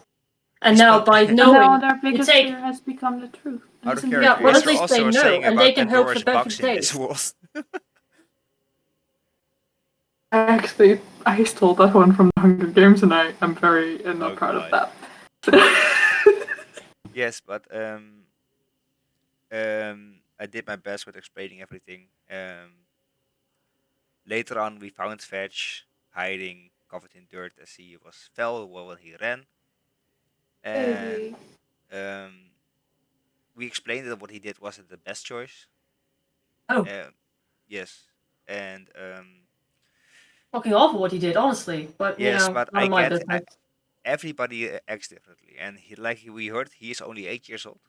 And It's now not- by And knowing, now their biggest take- fear has become the truth. Out of Isn't it Yeah, character, well, yes, at you're least they also know, saying and about they can hope for Pandora's better box in this days. world. I stole that one from the Hunger Games, and I'm very not Oh, proud of God. that. Yes, but I did my best with explaining everything. Later on, we found Fetch hiding, covered in dirt, as he fell while he ran, and we explained that what he did wasn't the best choice. Oh. Yes, and Fucking awful what he did, honestly. But, yes, you know, but none I of my get business. everybody acts differently, and we heard, he is only 8 years old.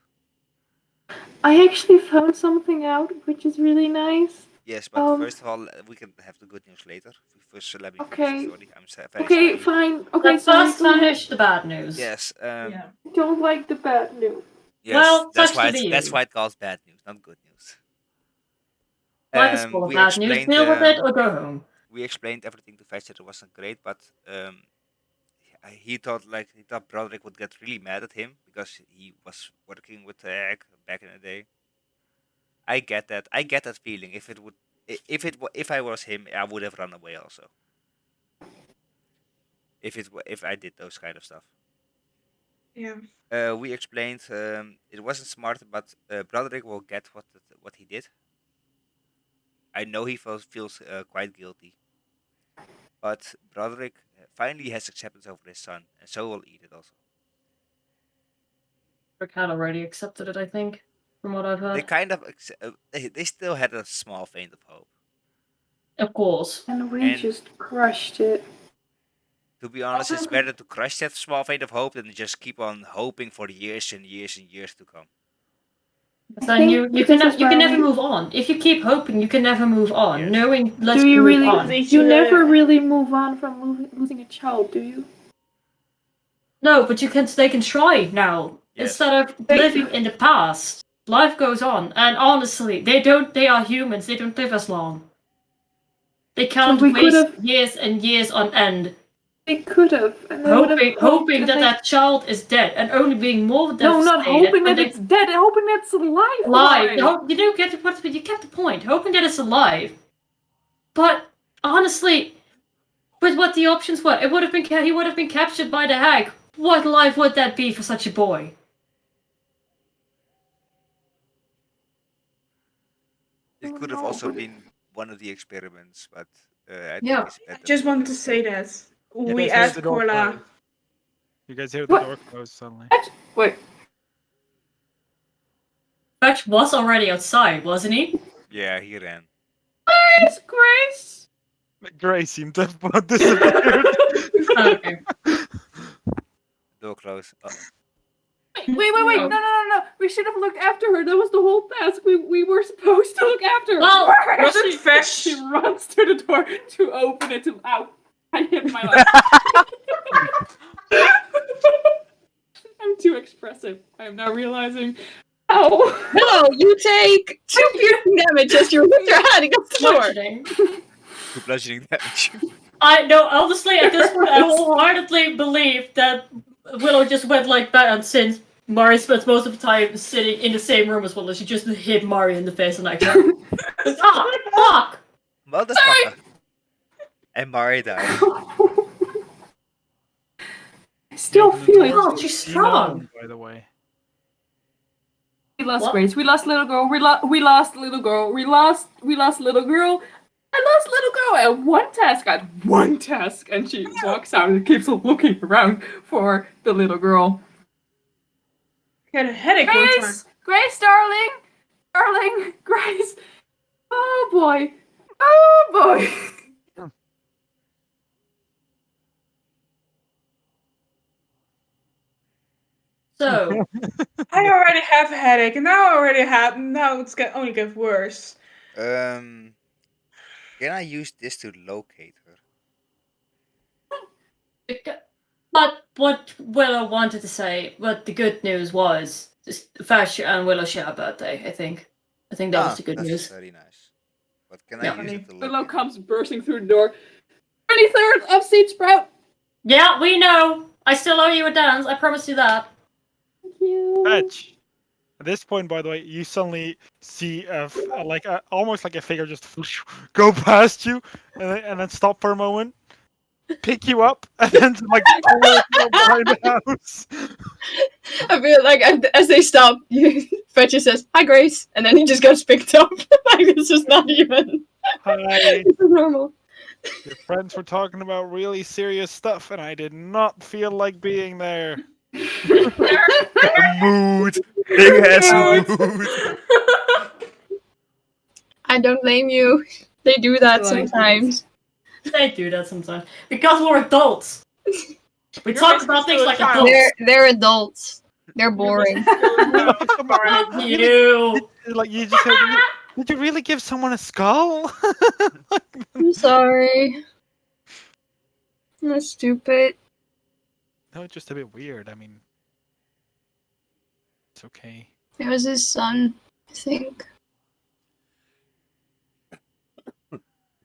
I actually found something out, which is really nice. Yes, but first of all, we can have the good news later. First, let me finish Okay. the story. I'm very Okay, sorry. fine. Okay, Let's sorry. first Go ahead. finish the bad news. Yes. Yeah. I don't like the bad news. Yes. Well, that's sucks why to be that's you. why it calls bad news, not good news. Life is full of We bad news. explained. Deal with it or go home. We explained everything to Fetch that it wasn't great, but he thought Broderick would get really mad at him because he was working with the egg back in the day. I get that. I get that feeling. If I was him, I would have run away also. If I did those kind of stuff. Yeah. We explained it wasn't smart, but Broderick will get what he did. I know he feels quite guilty, but Broderick finally has acceptance over his son, and so will Edith also. Rick had already accepted it, I think, from what I've heard. They kind of they still had a small faint of hope. Of course. And we And- just crushed it. To be honest, it's better to crush that small faint of hope than just keep on hoping for years and years and years to come. But then you think can this is you can where never we- move on. If you keep hoping, you can never move on. Yes. Knowing let's Do you move really? on. You never really move on from losing a child, do you? No, but they can try now. Yes. Instead of living in the past. Life goes on. And honestly, they are humans, they don't live as long. They can't we waste could've- years and years on end They could have, and they would have hoping that that child is dead and only being more devastated. No, not hoping when that it's dead, hoping that it's alive. alive. You don't get you get the point. Hoping that it's alive. But honestly, with what the options were, it would have been he would have been captured by the hag. What life would that be for such a boy? It could have also been one of the experiments, but I Yeah. think it's better. I just wanted to say that. You We guys hear asked the door Corla. close. You guys hear the What? door close suddenly. Wait, Fetch was already outside, wasn't he? Yeah, he ran. Grace! Gray seemed to have disappeared. Okay. Door closed. Wait, no. We should have looked after her. That was the whole task. We were supposed to look after her. Well, Was it Fesh? She runs to the door to open it. Ow! I hit my leg. I'm too expressive. I'm now realizing. Ow! Hello, you take 2 piercing damage as you lift your hand against the door. Bludgeoning. To bludgeoning damage. I know, honestly, at this point, I wholeheartedly believe that Willow just went like that, and since Mari spends most of the time sitting in the same room as Willow, she just hit Mari in the face and like, fuck! Motherfucker. And Mari died. I still feel it. Oh, she's strong. By the way. We lost What? Grace. We lost little girl. We lost little girl. We lost little girl. I lost little girl at one task. At one task, and she walks out and keeps looking around for the little girl. Had a headache one time. Grace, darling, Grace. Oh boy, So, I already have a headache, and now it's gonna only get worse. Can I use this to locate her? but what Willow wanted to say, what the good news was, Fash and Willow share a birthday, I think. I think that was the good that's news. very nice. But can Yeah. I use it to Willow locate? comes bursting through the door. 23rd of Seed Sprout. Yeah, we know. I still owe you a dance. I promise you that. Thank you. Fetch. At this point, by the way, you suddenly see almost like a figure just go past you and then stop for a moment, pick you up, and then like pull you behind the house. I feel like as they stop, Fetcher says, "Hi, Grace," and then he just gets picked up. Like it's just not even. Hi. This is normal. Your friends were talking about really serious stuff, and I did not feel like being there. Mood. Big ass mood. I don't blame you. They do that Right. sometimes. They do that sometimes. Because we're adults. We You're talk about basically things still a like child. adults. They're adults. They're boring. You. Like you just said, did you really give someone a skull? I'm sorry. That's stupid. No, it's just a bit weird. I mean, it's okay. It was his son, I think.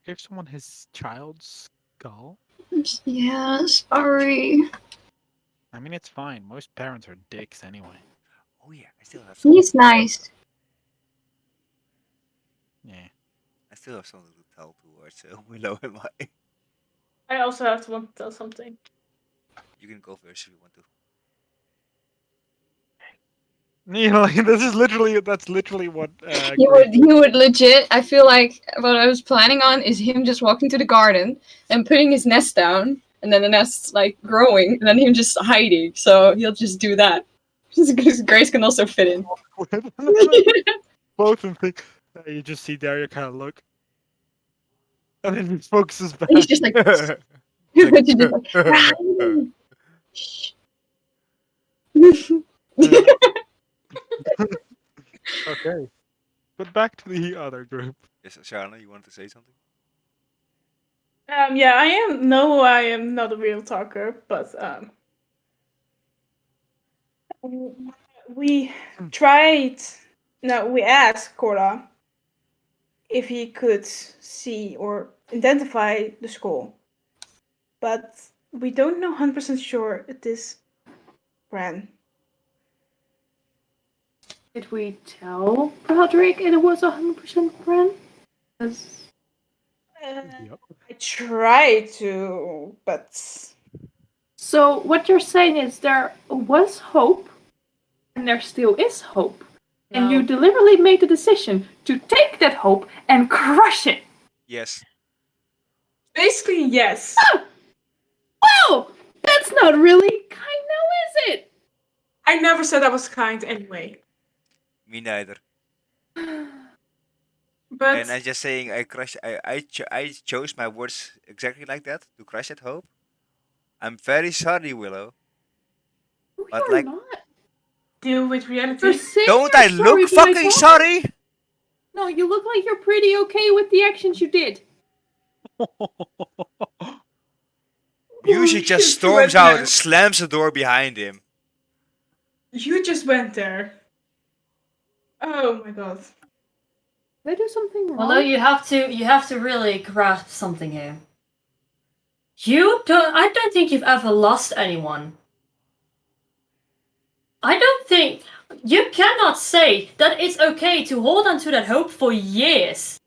Give someone his child's skull? Yeah, sorry. I mean, it's fine. Most parents are dicks anyway. Oh yeah, I still have. He's nice. Yeah. I still have something to tell towards Willow and I. I also have to want to tell something. You can go first if you want to. You know, that's literally what. He would legit. I feel like what I was planning on is him just walking to the garden and putting his nest down, and then the nest's like growing, and then him just hiding. So he'll just do that. Because Grace can also fit in. Both of them think. You just see Daria kind of look, and then he focuses back. He's just like, he's just like, "Run." Shh. Okay. But back to the other group. Yes, Sharna, you wanted to say something? Yeah, I am. No, I am not a real talker, but We tried. No, we asked Cora if he could see or identify the skull, but we don't know 100% sure it is Bran. Did we tell Broderick it was 100% Bren? 'Cause Yep. I tried to, but So what you're saying is there was hope, and there still is hope, and you No. deliberately made the decision to take that hope and crush it. Yes. basically yes. Well, that's not really kind now, is it? I never said I was kind anyway. Me neither. But And I'm just saying, I chose my words exactly like that to crush that hope. I'm very sorry, Willow. No, But you're like, not. deal with You're reality. saying don't you're I sorry, look but I fucking don't- sorry? No, you look like you're pretty okay with the actions you did. Usually Shit, just you storms went out there. and slams the door behind him. You just went there. Oh my god. Did I do something wrong? Although you have to really grasp something here. I don't think you've ever lost anyone. I don't think you cannot say that it's okay to hold on to that hope for years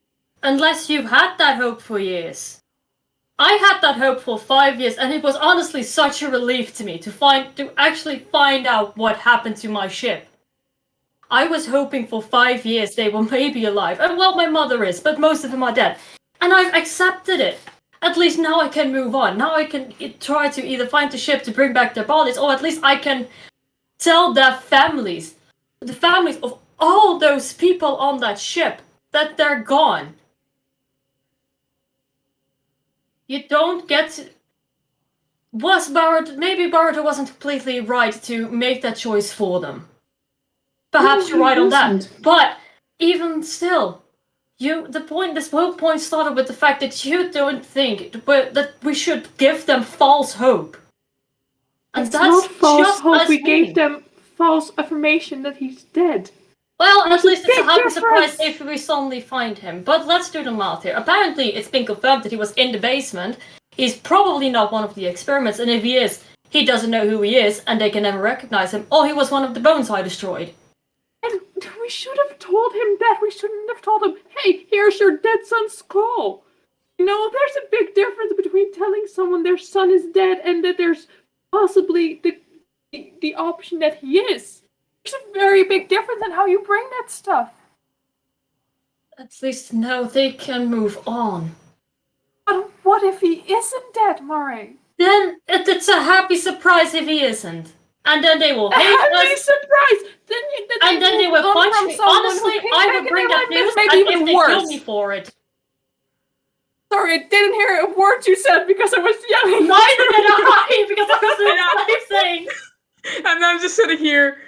unless you've had that hope for years. I had that hope for 5 years, and it was honestly such a relief to me to actually find out what happened to my ship. I was hoping for 5 years they were maybe alive. And well, my mother is, but most of them are dead. And I've accepted it. At least now I can move on. Now I can try to either find the ship to bring back their bodies, or at least I can tell their families, the families of all those people on that ship, that they're gone. You don't get to... Maybe Barrett wasn't completely right to make that choice for them. Perhaps No, you're right he on that. wasn't. But even still, this whole point started with the fact that you don't think that we should give them false hope. And It's that's not false just hope. as We gave mean. them false affirmation that he's dead. Well, There's at a least it's a big happy surprise difference. if we suddenly find him. But let's do the math here. Apparently, it's been confirmed that he was in the basement. He's probably not one of the experiments, and if he is, he doesn't know who he is, and they can never recognize him. Or he was one of the bones I destroyed. And we should have told him that. We shouldn't have told him, hey, here's your dead son's skull. You know, there's a big difference between telling someone their son is dead and that there's possibly the option that he is. There's a very big difference in how you bring that stuff. At least now they can move on. But what if he isn't dead, Murray? Then it's a happy surprise if he isn't. And then they will hate Happy us. surprise! And then they will punch me. Honestly, I would bring that news maybe and even if they worse. kill me for it. Sorry, I didn't hear a word you said because I was yelling. Neither did I, because I was the same thing. And I'm just sitting here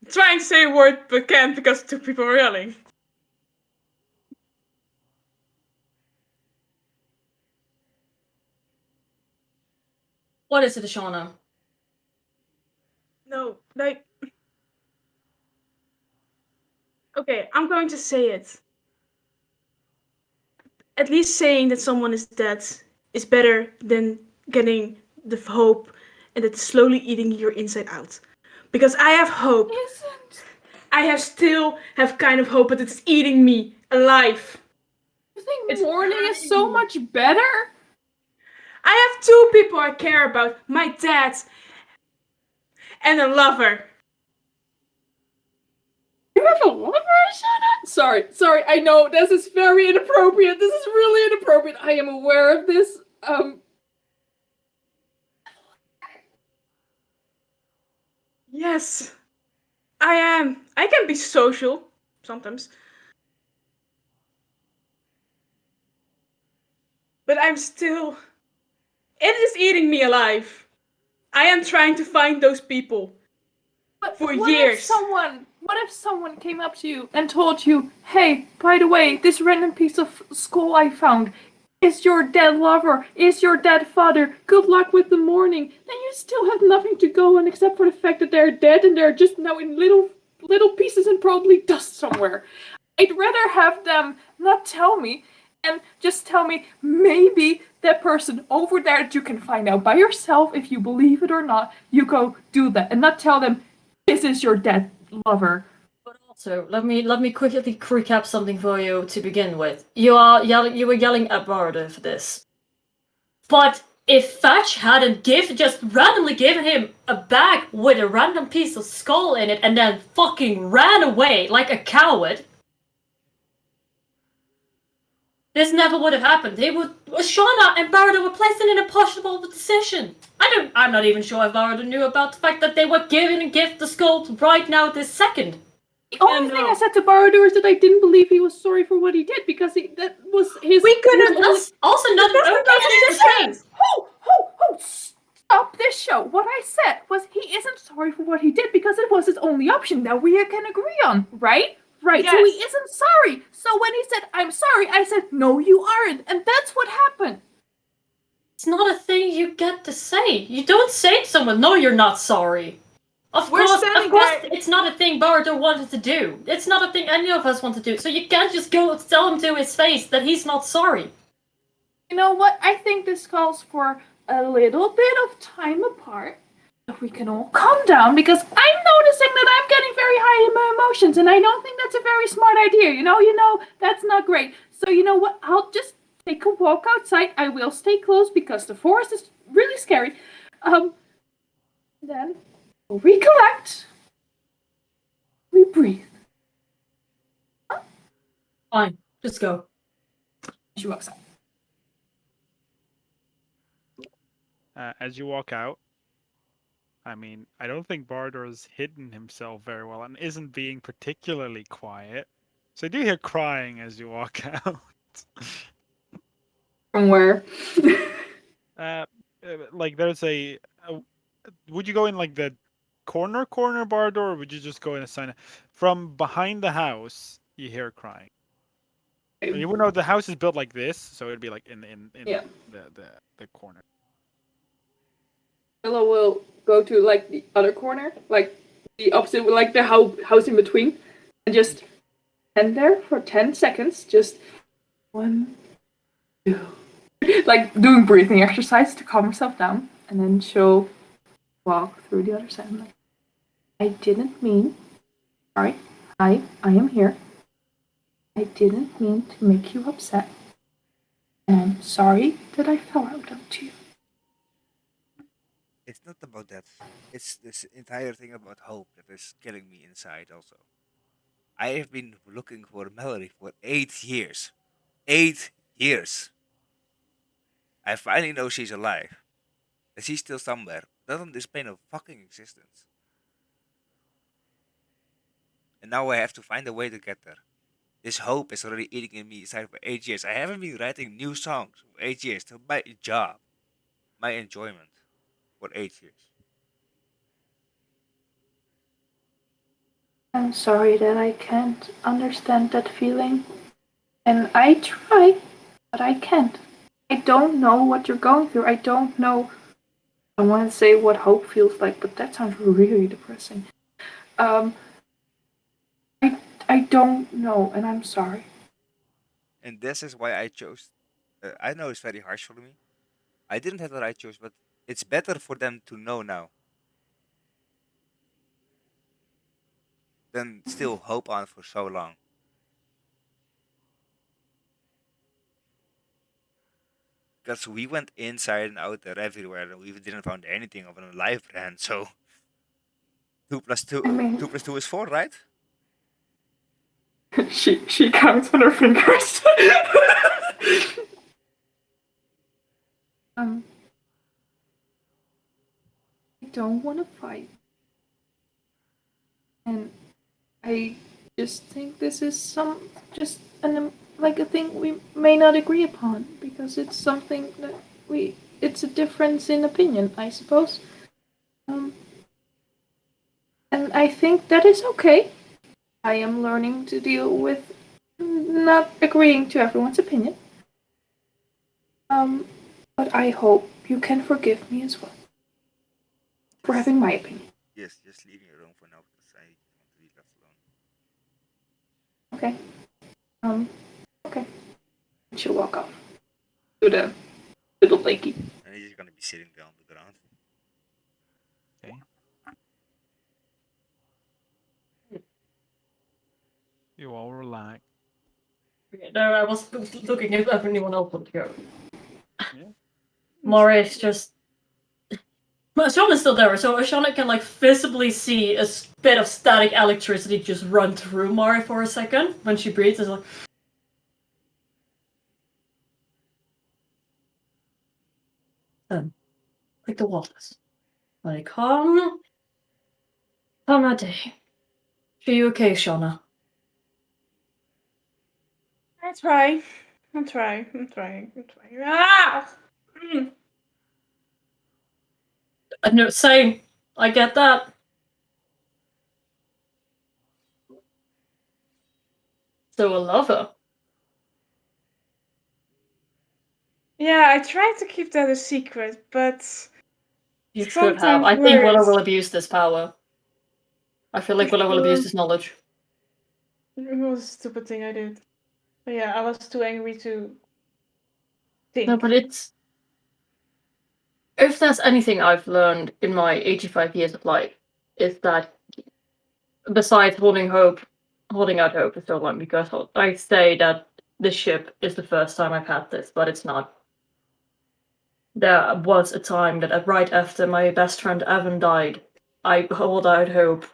trying to say a word but can't because two people are yelling. What is it, Shauna? No, like... Okay, I'm going to say it. At least saying that someone is dead is better than getting the hope and it's slowly eating your inside out. Because I have hope. Isn't. I still have kind of hope, but it's eating me alive. You think It's mourning is hurting so me. much better? I have two people I care about. My dad and a lover. You have a lover, Shana? Sorry, I know this is very inappropriate. This is really inappropriate. I am aware of this. Yes, I am. I can be social sometimes. But I'm still... It is eating me alive. I am trying to find those people. But For what years. What if someone came up to you and told you, hey, by the way, this random piece of skull I found is your dead lover, is your dead father, good luck with the mourning. Then you I still have nothing to go on except for the fact that they're dead and they're just now in little pieces and probably dust somewhere. I'd rather have them not tell me and just tell me maybe that person over there that you can find out by yourself if you believe it or not, you go do that and not tell them this is your dead lover. But also, let me quickly recap something for you to begin with. You were yelling at Bardo for this. But if Fetch hadn't just randomly given him a bag with a random piece of skull in it and then fucking ran away like a coward, this never would have happened. Shauna and Bardo were placed in an impossible position. I'm not even sure if Bardo knew about the fact that they were giving a gift the skull right now this second. The only thing I said to Bardo is that I didn't believe he was sorry for what he did because that was his. We could have. That's also not the case. Stop this show. What I said was he isn't sorry for what he did because it was his only option that we can agree on, right? Right. Yes. So he isn't sorry. So when he said, I'm sorry, I said, no, you aren't. And that's what happened. It's not a thing you get to say. You don't say to someone, no, you're not sorry. Of We're course, standing there- it's not a thing Bardo wanted to do. It's not a thing any of us want to do. So you can't just go tell him to his face that he's not sorry. You know what? I think this calls for a little bit of time apart. If we can all calm down, because I'm noticing that I'm getting very high in my emotions, and I don't think that's a very smart idea. You know, that's not great. So you know what? I'll just take a walk outside. I will stay close because the forest is really scary. Then we'll recollect. We breathe. Fine, just go. She walks out. As you walk out, I mean, I don't think Bardo's hidden himself very well and isn't being particularly quiet. So you do hear crying as you walk out. From where? Like there's would you go in like the corner bar door, or would you just go in a sign? From behind the house, you hear crying. And you would know the house is built like this, so it'd be like in Yeah. the corner. Ella will go to like the other corner, like the opposite, like the house in between, and just stand there for 10 seconds, just 1, 2, like doing breathing exercise to calm herself down, and then she'll walk through the other side. I'm like, I didn't mean, sorry, I am here. I didn't mean to make you upset, and I'm sorry that I fell out onto you. It's not about that. It's this entire thing about hope that is killing me inside also. I have been looking for Melody for 8 years. 8 years. I finally know she's alive. That she's still somewhere. Not on this plane of fucking existence. And now I have to find a way to get there. This hope is already eating in me inside for 8 years. I haven't been writing new songs for 8 years. To my job. My enjoyment. For 8 years. I'm sorry that I can't understand that feeling. And I try, but I can't. I don't know what you're going through. I don't know. I want to say what hope feels like, but that sounds really depressing. I don't know, and I'm sorry. And this is why I chose. I know it's very harsh for me. I didn't have the right choice, but it's better for them to know now than still hope on for so long. Because we went inside and out there everywhere, and we didn't find anything of an alive brand. So 2 plus 2, I mean- 2 plus 2 is 4, right? She counts on her fingers. I don't want to fight. And I just think this is like a thing we may not agree upon because it's something that it's a difference in opinion, I suppose. And I think that is okay. I am learning to deal with not agreeing to everyone's opinion. But I hope you can forgive me as well. for having my opinion. Yes, just leave me alone for now because I just want to be left alone. Okay. Okay. She'll walk off to the little lakey. And he's just gonna be sitting down on the ground. You all relax. No, I was looking if anyone else wanted to go. Yeah. Morris just. Well, Shauna's still there, so Shauna can like visibly see a bit of static electricity just run through Mari for a second when she breathes. It's like. Like the waters. Like, come a day. Are you okay, Shauna? I try. I'm trying. Ah! No, same. I get that. So a lover. Yeah, I try to keep that a secret, but You should have. sometimes I think Willow words. will abuse this power. I feel like Willow will abuse this knowledge. It was a stupid thing I did. But yeah, I was too angry to think. No, but it's. If there's anything I've learned in my 85 years of life, is that besides holding out hope for so long, because I say that the ship is the first time I've had this, but it's not. There was a time that right after my best friend Evan died, I held out hope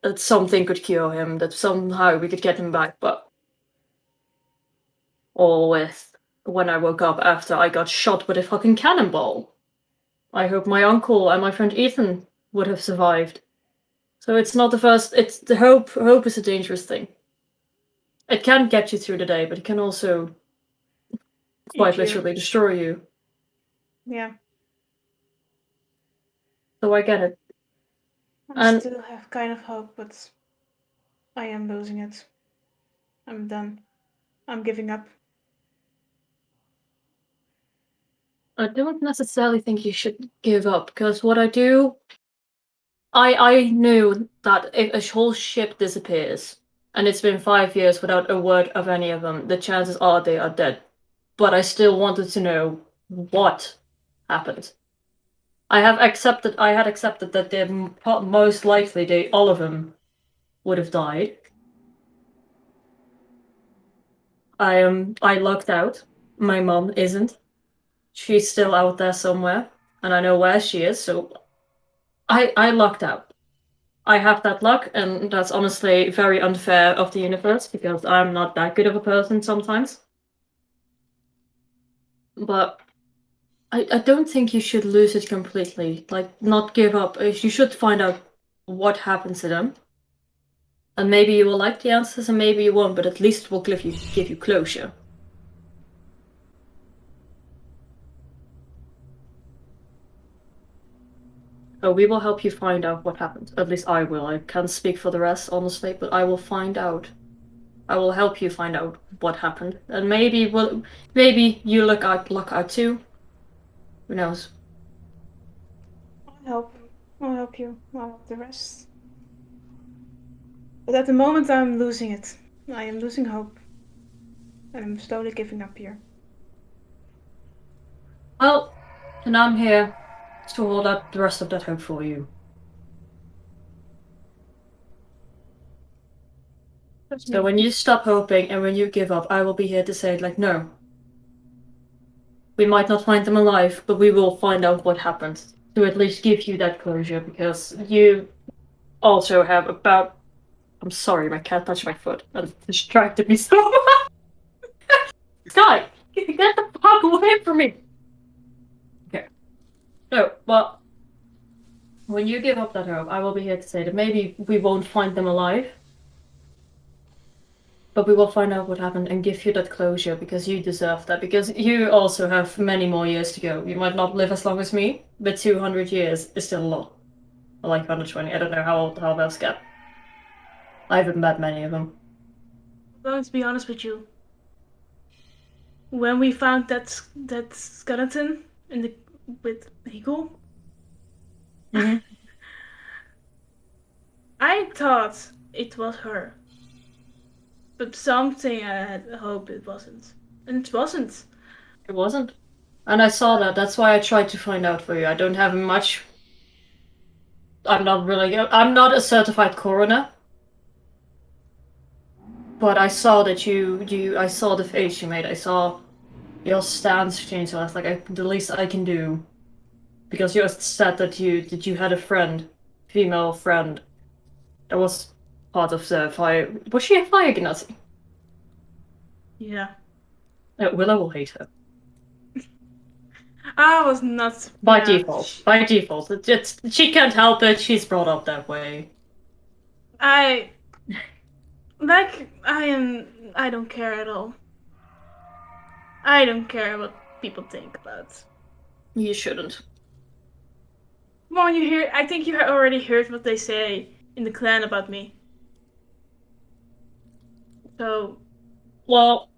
that something could cure him, that somehow we could get him back, but all with when I woke up after I got shot with a fucking cannonball. I hope my uncle and my friend Ethan would have survived. So it's not the first. It's the hope. Hope is a dangerous thing. It can get you through the day, but it can also quite you. literally destroy you. Yeah, So I get it. I And still have kind of hope, but I am losing it. I'm done. I'm giving up. I don't necessarily think you should give up, because what I do, I knew that if a whole ship disappears, and it's been 5 years without a word of any of them, the chances are they are dead. But I still wanted to know what happened. I had accepted that they most likely all of them would have died. I lucked out. My mom isn't. She's still out there somewhere, and I know where she is, so I lucked out. I have that luck, and that's honestly very unfair of the universe because I'm not that good of a person sometimes. But I don't think you should lose it completely. Like, not give up. You should find out what happens to them. And maybe you will like the answers and maybe you won't, but at least it will give you closure. So we will help you find out what happened. At least I will. I can't speak for the rest, honestly, but I will find out. I will help you find out what happened. And maybe you look out too. Who knows? I'll help you. I'll help the rest. But at the moment, I'm losing it. I am losing hope. And I'm slowly giving up here. Well, and I'm here to hold up the rest of that hope for you. So when you stop hoping and when you give up, I will be here to say, like, no. We might not find them alive, but we will find out what happened. To at least give you that closure, because you also have about... I'm sorry, my cat touched my foot and distracted me so much. Sky, get the fuck away from me! Okay. No, but when you give up that hope, I will be here to say that maybe we won't find them alive, but we will find out what happened and give you that closure because you deserve that. Because you also have many more years to go. You might not live as long as me, but 200 years is still a lot. Or like 120. I don't know how those get. I haven't met many of them. I'm going to be honest with you. When we found that skeleton with Hegel, Mhm. I thought it was her. But something I had hoped it wasn't. And it wasn't. It wasn't. And I saw that. That's why I tried to find out for you. I don't have much. I'm not a certified coroner. But I saw that I saw the face you made. I saw your stance change. So I was like, the least I can do. Because you said that you had a friend, female friend, that was part of the fire. Was she a fire genasi? Yeah. Willow will hate her. I was not. By yeah, default. By default. She can't help it, she's brought up that way. I. Like, I don't care at all. I don't care what people think about. You shouldn't. Come on, you hear. I think you already heard what they say in the clan about me. So. Well,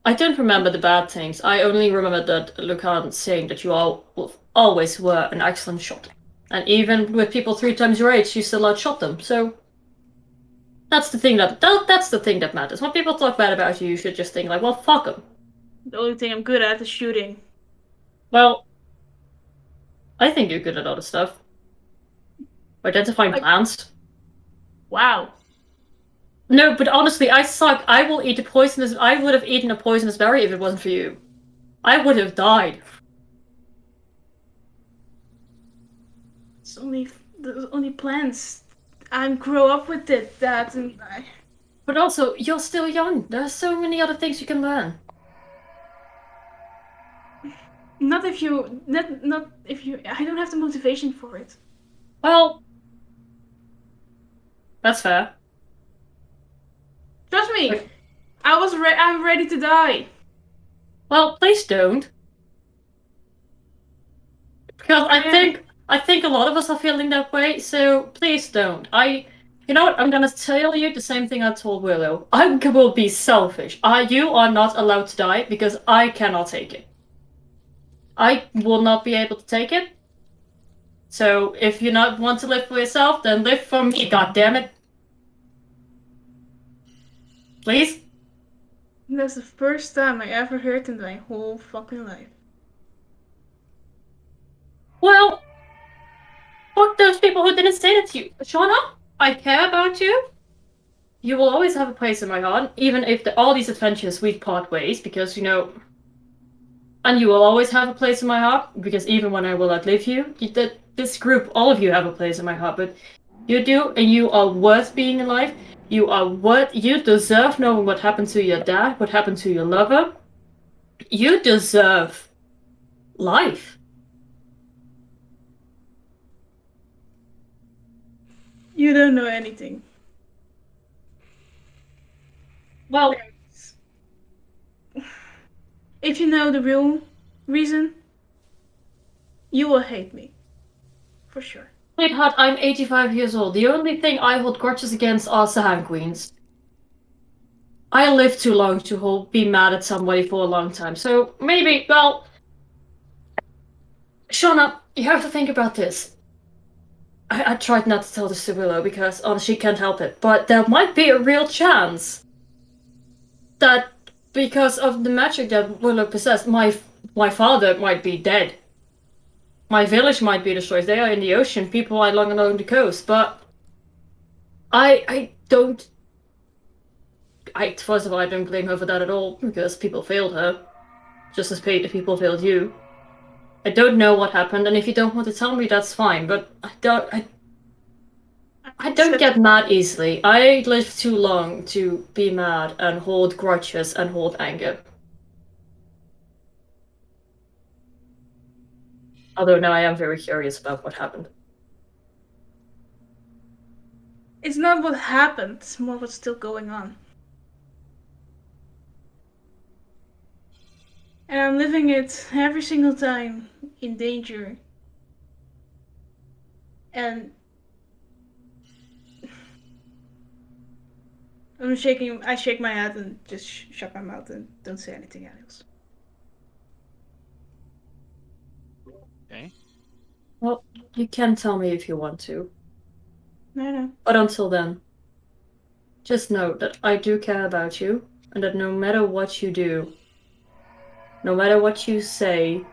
I don't remember the bad things. I only remember that Lucan saying that you all always were an excellent shot. And even with people 3 times your age, you still outshot them. So that's the thing that's the thing that matters. When people talk bad about you, you should just think like, well, fuck them. The only thing I'm good at is shooting. Well, I think you're good at other stuff. Identifying plants. Wow. No, but honestly, I suck. I will eat a poisonous. I would have eaten a poisonous berry if it wasn't for you. I would have died. It's only the only plants. I grow up with it. That and I. But also, you're still young. There are so many other things you can learn. Not if you. Not if you. I don't have the motivation for it. Well, that's fair. Trust me. But- I'm ready to die. Well, please don't. Because I think a lot of us are feeling that way, so please don't. You know what? I'm gonna tell you the same thing I told Willow. I will be selfish. You are not allowed to die because I cannot take it. I will not be able to take it. So if you not want to live for yourself, then live for me. God damn it! Please. That's the first time I ever heard in my whole fucking life. Well, fuck those people who didn't say that to you. Shauna, I care about you. You will always have a place in my heart, even if all these adventures we part ways, because, and you will always have a place in my heart, because even when I will outlive you, this group, all of you have a place in my heart, but you do, and you are worth being alive. You deserve knowing what happened to your dad, what happened to your lover. You deserve life. You don't know anything. Well, If you know the real reason, you will hate me. For sure. sweetheart, I'm 85 years old. The only thing I hold grudges against are Sahan Queens. I lived too long to be mad at somebody for a long time, so maybe, well... Shauna, you have to think about this. I tried not to tell this to Willow because she can't help it, but there might be a real chance that because of the magic that Willow possessed, my father might be dead. My village might be destroyed. They are in the ocean. People are along the coast, but I don't. First of all, I don't blame her for that at all because people failed her, just as people failed you. I don't know what happened, and if you don't want to tell me, that's fine. But I don't get mad easily. I lived too long to be mad and hold grudges and hold anger. Although now I am very curious about what happened. It's not what happened, it's more what's still going on. And I'm living it every single time in danger. And I shake my head and just shut my mouth and don't say anything else. Okay. Well, You can tell me if you want to. No. But until then, just know that I do care about you, and that no matter what you do, no matter what you say,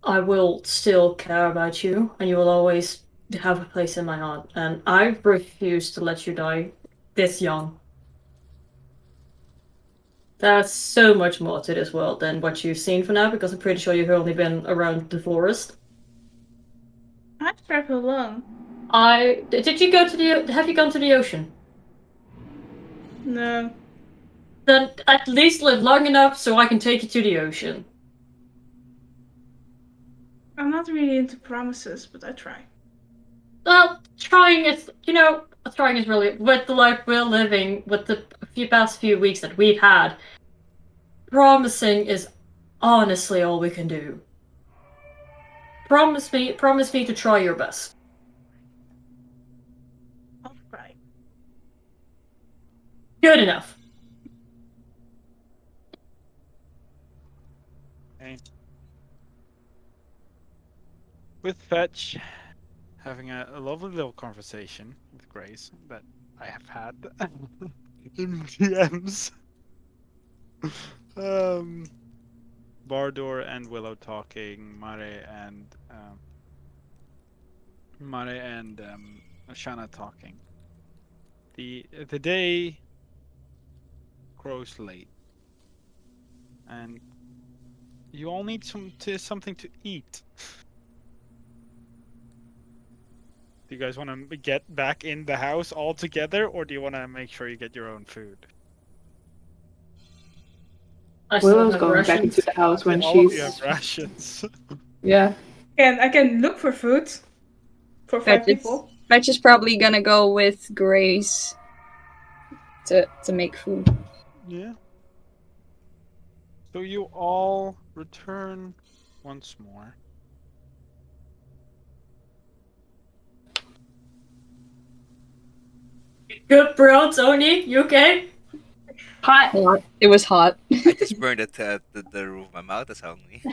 I will still care about you, and you will always have a place in my heart. And I refuse to let you die this young. There's so much more to this world than what you've seen for now, because I'm pretty sure you've only been around the forest. I've traveled alone. Did you go to the? Have you gone to the ocean? No. Then at least live long enough so I can take you to the ocean. I'm not really into promises, but I try. Well, trying is really, with the life we're living, with the past few weeks that we've had. Promising is honestly all we can do. Promise me to try your best. I'll try. Good enough. Okay. With Fetch having a lovely little conversation with Grace that I have had in DMs. Bardor and Willow talking, Mare and Shana talking. The day grows late, and you all need something to eat. Do you guys want to get back in the house all together, or do you want to make sure you get your own food? I still Willow's have going back rations. into the house when All of you she's. have rations. Yeah. And I can look for food for 5 people. Fetch is probably gonna go with Grace to make food. Yeah. So you all return once more. Good, bro, Tony. You okay? Hot. It was hot. I just burned at the roof of my mouth. That's hungry.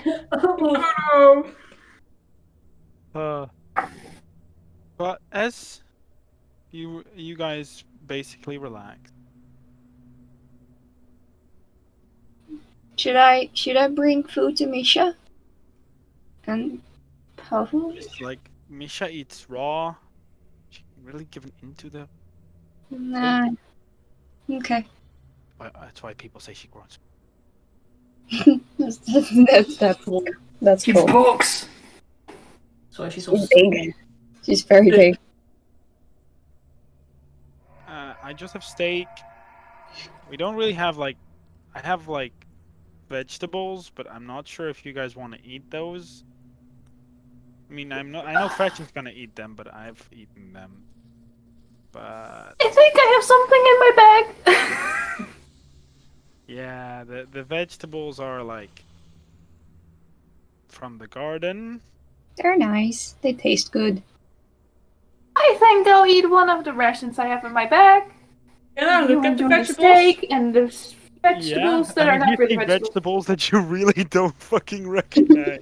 Oh But as you guys basically relax. Should I bring food to Misha? And Pavel? It's like Misha eats raw. She really given into the. Nah. Okay. That's why people say she grows. That's She's cool. books. So she's so She's big. She's very big. I just have steak. We don't really have I have vegetables, but I'm not sure if you guys want to eat those. I mean, I know Fetchin's gonna eat them, but I've eaten them. But I think I have something in my bag. yeah, the vegetables are from the garden. They're nice. They taste good. I think I'll eat one of the rations I have in my bag. Can I You look at the enjoy vegetables? steak and the vegetables Yeah, that I are mean, you not really see vegetables. vegetables that you really don't fucking recognize.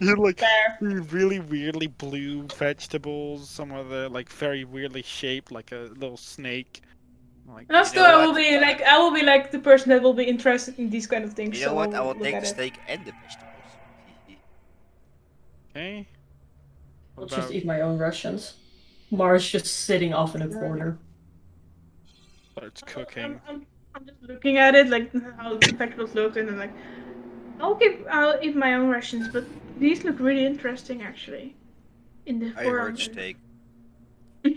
You're Fair. really weirdly blue vegetables. Some of the very weirdly shaped, like a little snake. No, still, I what? will be like the person that will be interested in these kind of things. You know so what? I will look take at the it. steak and the vegetables. Okay. I'll What just about eat my own rations. Mars just sitting off in a corner. starts cooking? I'm just looking at it, like how the vegetables look, and then I'll eat my own rations, but these look really interesting actually. In the I forum. heard steak. I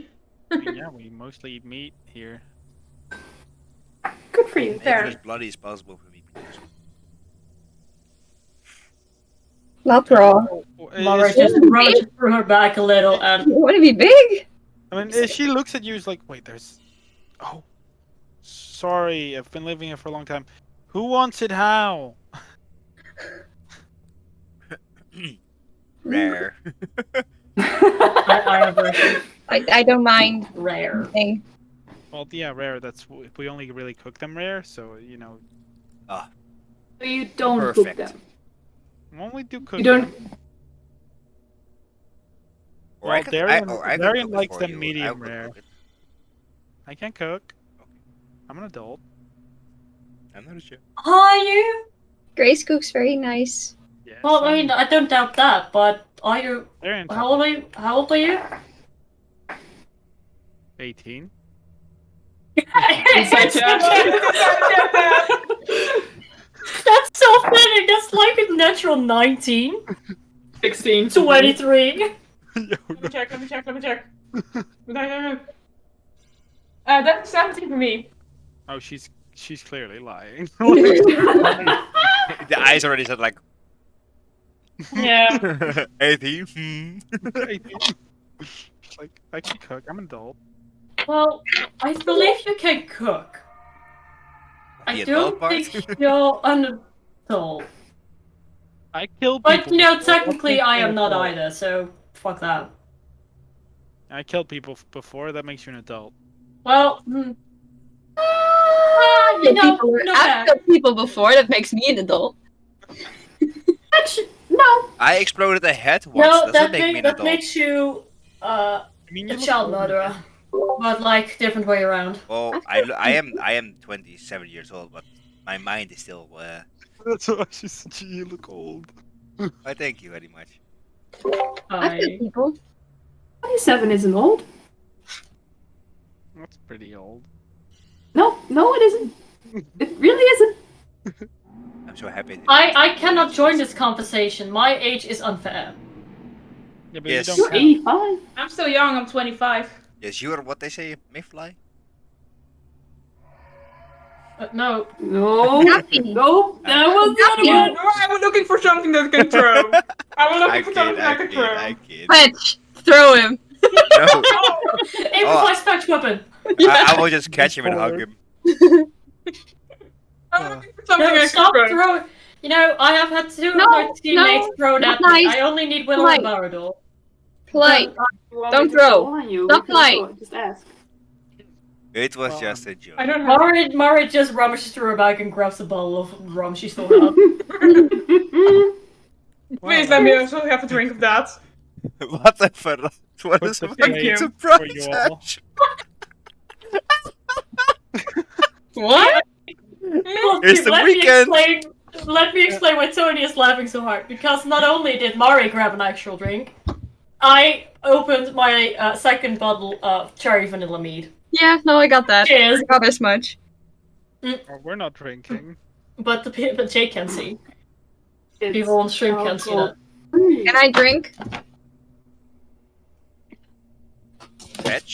mean, yeah, we mostly eat meat here. Good for you. Make it There. as bloody as possible for me, please. Not raw. Mara Is- just rushes through her back a little and You want to be big? I mean, she looks at you. Is like, wait, there's. Oh, sorry, I've been living here for a long time. Who wants it? How? Rare. I have rations. I don't mind. Rare. Thing. Well, yeah, rare. We only really cook them rare, so Ah, You don't Perfect. cook them. when we do cook You don't. them, Or I Well, could, Darian, or I could Darian cook it likes for them you. I medium could rare. cook it. I can cook. Okay. I'm an adult. I'm not a chef. Are you? Grace cooks very nice. Yes. Well, I mean, I don't doubt that, but are you? Darian's How old are you? How old are you? 18. Inside joke. That's so funny. That's like a natural 19. 16. 23. Yo, Let me check. No. That's 17 for me. oh, she's clearly lying. The eyes already said like Yeah. 18. 18. Like, I can cook. I'm an adult. Well, I believe you can cook. I The adult don't think part? you're an adult. I kill people. But you know, before. What technically makes I me an am not adult? either, so fuck that. I killed people before. That makes you an adult. Well, you Kill know, people, not I've bad. killed people before. That makes me an adult. No. I exploded a head once. No, Does that make me an that adult? makes you I mean, a you look child older. murderer, but like different way around. Well, I am 27 years old, but my mind is still. That's why she said you look old. I thank you very much. I've killed people. 27 isn't old. That's pretty old. No, it isn't. It really isn't. I'm so happy. I cannot join this conversation. My age is unfair. Yeah, but Yes. you You're don't count. 85. I'm still young. I'm 25. Yes, you are what they say, mayfly. No, No. Happy. Nope. That was the other Happy. one. I was looking for something that can throw. I was looking for something that can throw. I kid. Fetch. Throw him. No, improvised fetch weapon. I will just catch him and hug him. I was looking for something No, I can stop throw. throwing. You know, I have had two of No, my teammates no, thrown not at me. nice. I only need Willow Like- and Barador. Polite. You want Don't me to throw. fall on you? Stop We can lying. go- Just ask. It was just a joke. I don't have. Mari just rummages through her bag and grabs a bottle of rum she still had. Please let me also have a drink of that. Whatever. What Put is the a Thank fucking you. surprise? For you all. Ash? What? It's the weekend. Let me explain why Tony is laughing so hard. Because not only did Mari grab an actual drink, I opened my second bottle of cherry vanilla mead. Yeah, no, I got that. Cheers. I got as much. Oh, we're not drinking. But Jake can see. It's People on stream can't see that. alcohol-free. Can I drink? Fetch.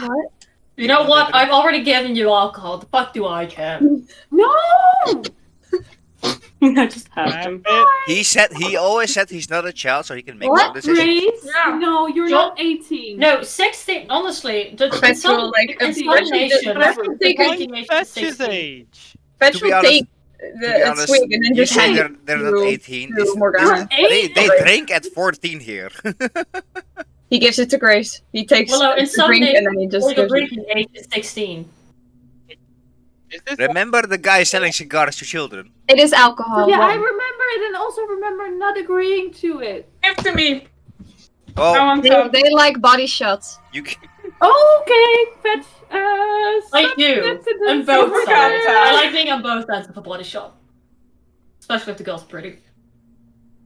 What? You know what? I've already given you alcohol. The fuck do I care? No! I just have Have to. it. He always said he's not a child, so he can make What? no decisions. Grace? Yeah. No, you're John- not 18. No, 16. Honestly, the Fetch some, will, like, in Fetch some will- nations, Fetch will the take a- drinking age is Fetch his 16. age. Fetch To be will honest- take To be the honest, swig and then you just say hand they're it not to- 18. to This- Morgana. they drink at 14 here. He gives it to Grace. He takes Well, no, in the some drink nations, and then he just legal gives it. drinking age is 16. Is this Remember the guy selling cigars to children? It is alcohol. Yeah, I Rum. remember it and also remember not agreeing to it. Give it to me. I Oh, want They, some. they like body shots. you can, Okay, fetch. I do. On both sides. I like being on both ends of a body shot. Especially if the girl's pretty.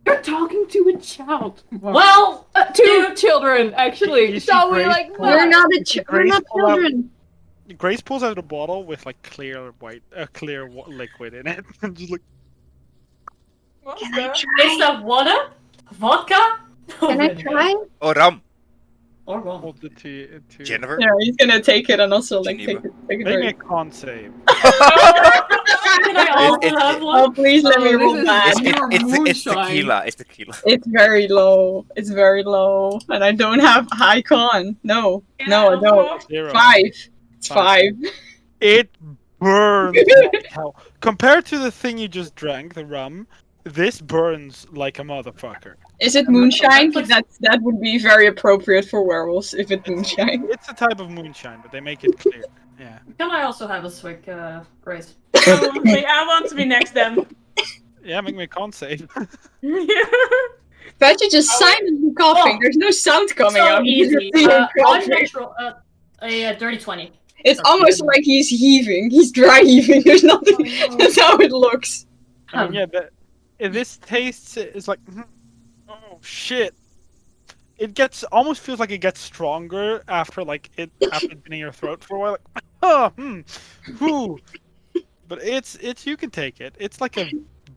You're talking to a child. Well, Two children, actually. You see So we're Grace like, pull We're out- not see we're Grace not pull out- children. Grace pulls out a bottle with like clear liquid in it, and just like What's Can I that? try? is that water? Vodka? Can I try? oh, rum. Or rum. hold it to Jennifer. Yeah, he's gonna take it and also like Geneva. take it. Make me a con save. Can I also It- have one? Oh, please let me Oh, this roll is- that. It's tequila. It's tequila. It's very low. It's very low, and I don't have high con. No, no, I don't. 0. 5. It's 5. It burns like hell. Compared to the thing you just drank, the rum, this burns like a motherfucker. Is it moonshine? 'Cause that would be very appropriate for werewolves if it's moonshine. It's a type of moonshine, but they make it clear. Yeah. Can I also have a swig, Grace? I want to be next then. Yeah, make me a con save. Fetch is just silently coughing. Oh. There's no sound coming So out. You just easy. see him coughing. Unnatural. A dirty 20. It's Okay. almost like he's heaving. He's dry heaving. There's nothing. Oh, no. That's how it looks. I mean, yeah, this tastes is like, oh shit. It almost feels like it gets stronger after after it's been in your throat for a while. Like, oh, whew. But it's you can take it. It's like a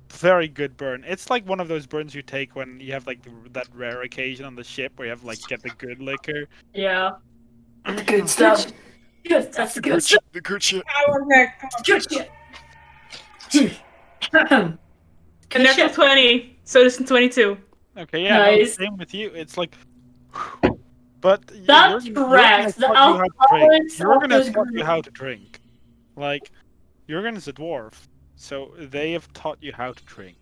very good burn. It's like one of those burns you take when you have like that rare occasion on the ship where you have like get the good liquor. Yeah. Good stuff. Good. That's the good stuff. The good shit. Power neck. Good shit. Good Natural shit. 20. So this is 22. Okay, yeah, no, Nice. same with you. It's like, but That you're gonna tracks. The taught you how to drink. alcoholics You're of gonna this taught you group. how to drink. Like, Jurgen's a dwarf, so they have taught you how to drink.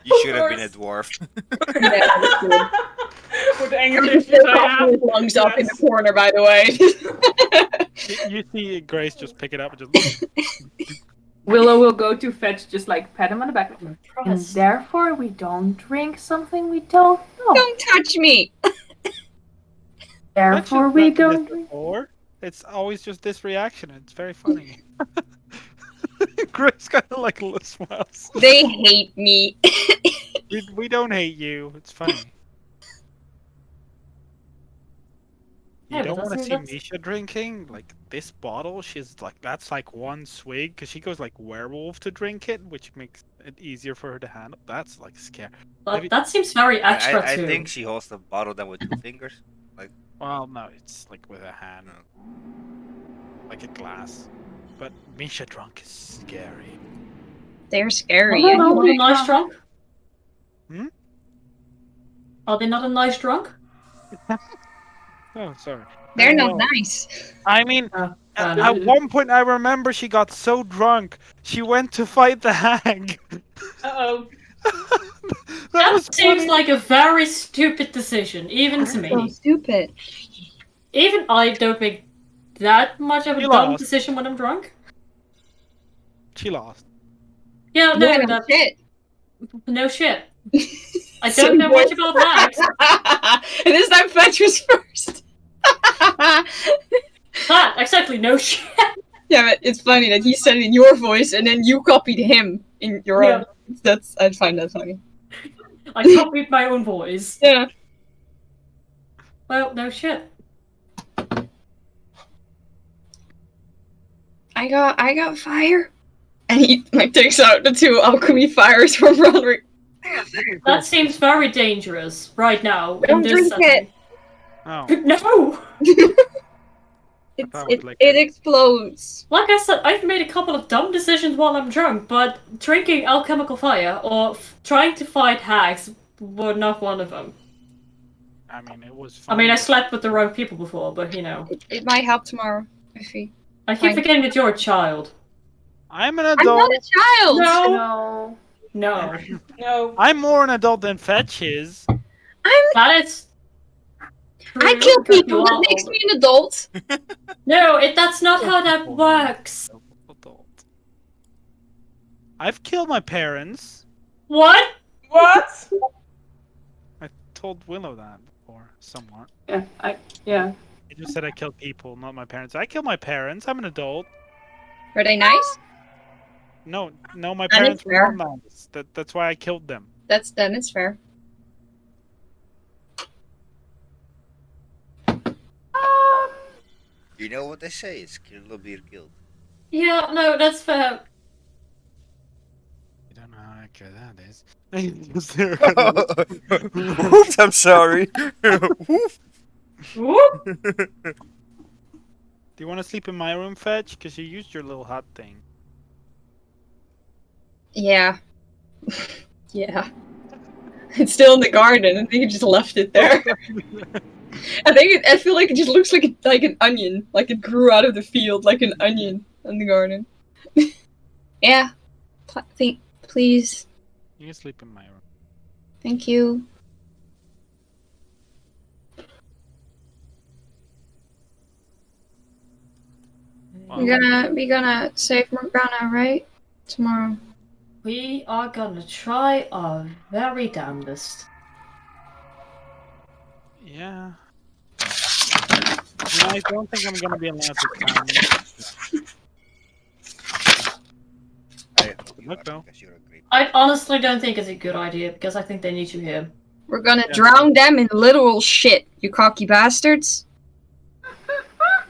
You should have been a dwarf. Yeah, that's good. With the anger He's issues still I coughing have. his lungs up in the Yes. corner, by the way. You see Grace just pick it up and just. Willow will go to Fetch, just like pat him on the back. And Christ. therefore, we don't drink something we don't know. Don't touch me. Therefore, we don't drink. Or it's always just this reaction. It's very funny. Grace kind of like smiles. They hate me. We don't hate you. It's funny. You Yeah, but don't want to doesn't see that- Misha drinking? Like, this bottle, she's like, that's like one swig, because she goes like werewolf to drink it, which makes it easier for her to handle. That's like scary. But that seems very extra I too. think she holds the bottle down with 2 fingers. Well, no, it's like with a hand, like a glass. But Misha drunk is scary. They're scary. Well, Are they not a anyway. nice drunk? Hmm? Are they not a nice drunk? Oh, sorry. They're not Well, nice. I mean, Oh, at one point I remember she got so drunk, she went to fight the hag. Uh-oh. that was seems funny. like a very stupid decision, even to So me. stupid. Even I don't make that much of a You dumb lost. decision when I'm drunk. She lost. Yeah, no, Yeah, no that, shit. no shit. I Same don't know voice. much about hags. And this time Fetch was first. That, exactly, no shit. Yeah, but it's funny that he said it in your voice and then you copied him in your Yeah. own. I find that funny. I copied my own voice. Yeah. Well, no shit. I got fire. And he like takes out the 2 alchemy fires from Roderick. That seems very dangerous right now. Don't in this drink it. Oh, No! thought it was like It a- explodes. Like I said, I've made a couple of dumb decisions while I'm drunk, but drinking alchemical fire or trying to fight hags were not one of them. I mean, it was I funny. mean, I slept with the wrong people before, but you know. It might help tomorrow if he. I keep Fine. forgetting that you're a child. I'm an I'm adult. not a child. No! No. No. No. I'm more an adult than Fetch is. That is. I true, kill because people. you That are makes older. me an adult. No, that's not how that works. Adult. I've killed my parents. What? What? I told Willow that before, somewhat. Yeah. I just said I killed people, not my parents. I killed my parents. I'm an adult. Were they nice? No, my That is parents were fair. not nice. That's why I killed them. Then it's fair. You know what they say, it's kill or be killed. Yeah, no, that's fair. You don't know how accurate that is. Just there, kind of like- Oops, I'm sorry. Woof. Whoop. Do you want to sleep in my room, Fetch? Because you used your little hut thing. Yeah. Yeah. It's still in the garden. I think you just left it there. I feel like it just looks like an onion. Like it grew out of the field like an onion in the garden. Yeah. Please. You can sleep in my room. Thank you. Wow. We gonna save Morgana, right? Tomorrow. We are gonna try our very damnedest. Yeah. And I don't think I'm gonna be allowed to come. I hope Good you luck, are though. because you're a great. I honestly don't think it's a good idea because I think they need you here. We're gonna Yeah. drown them in literal shit, you cocky bastards.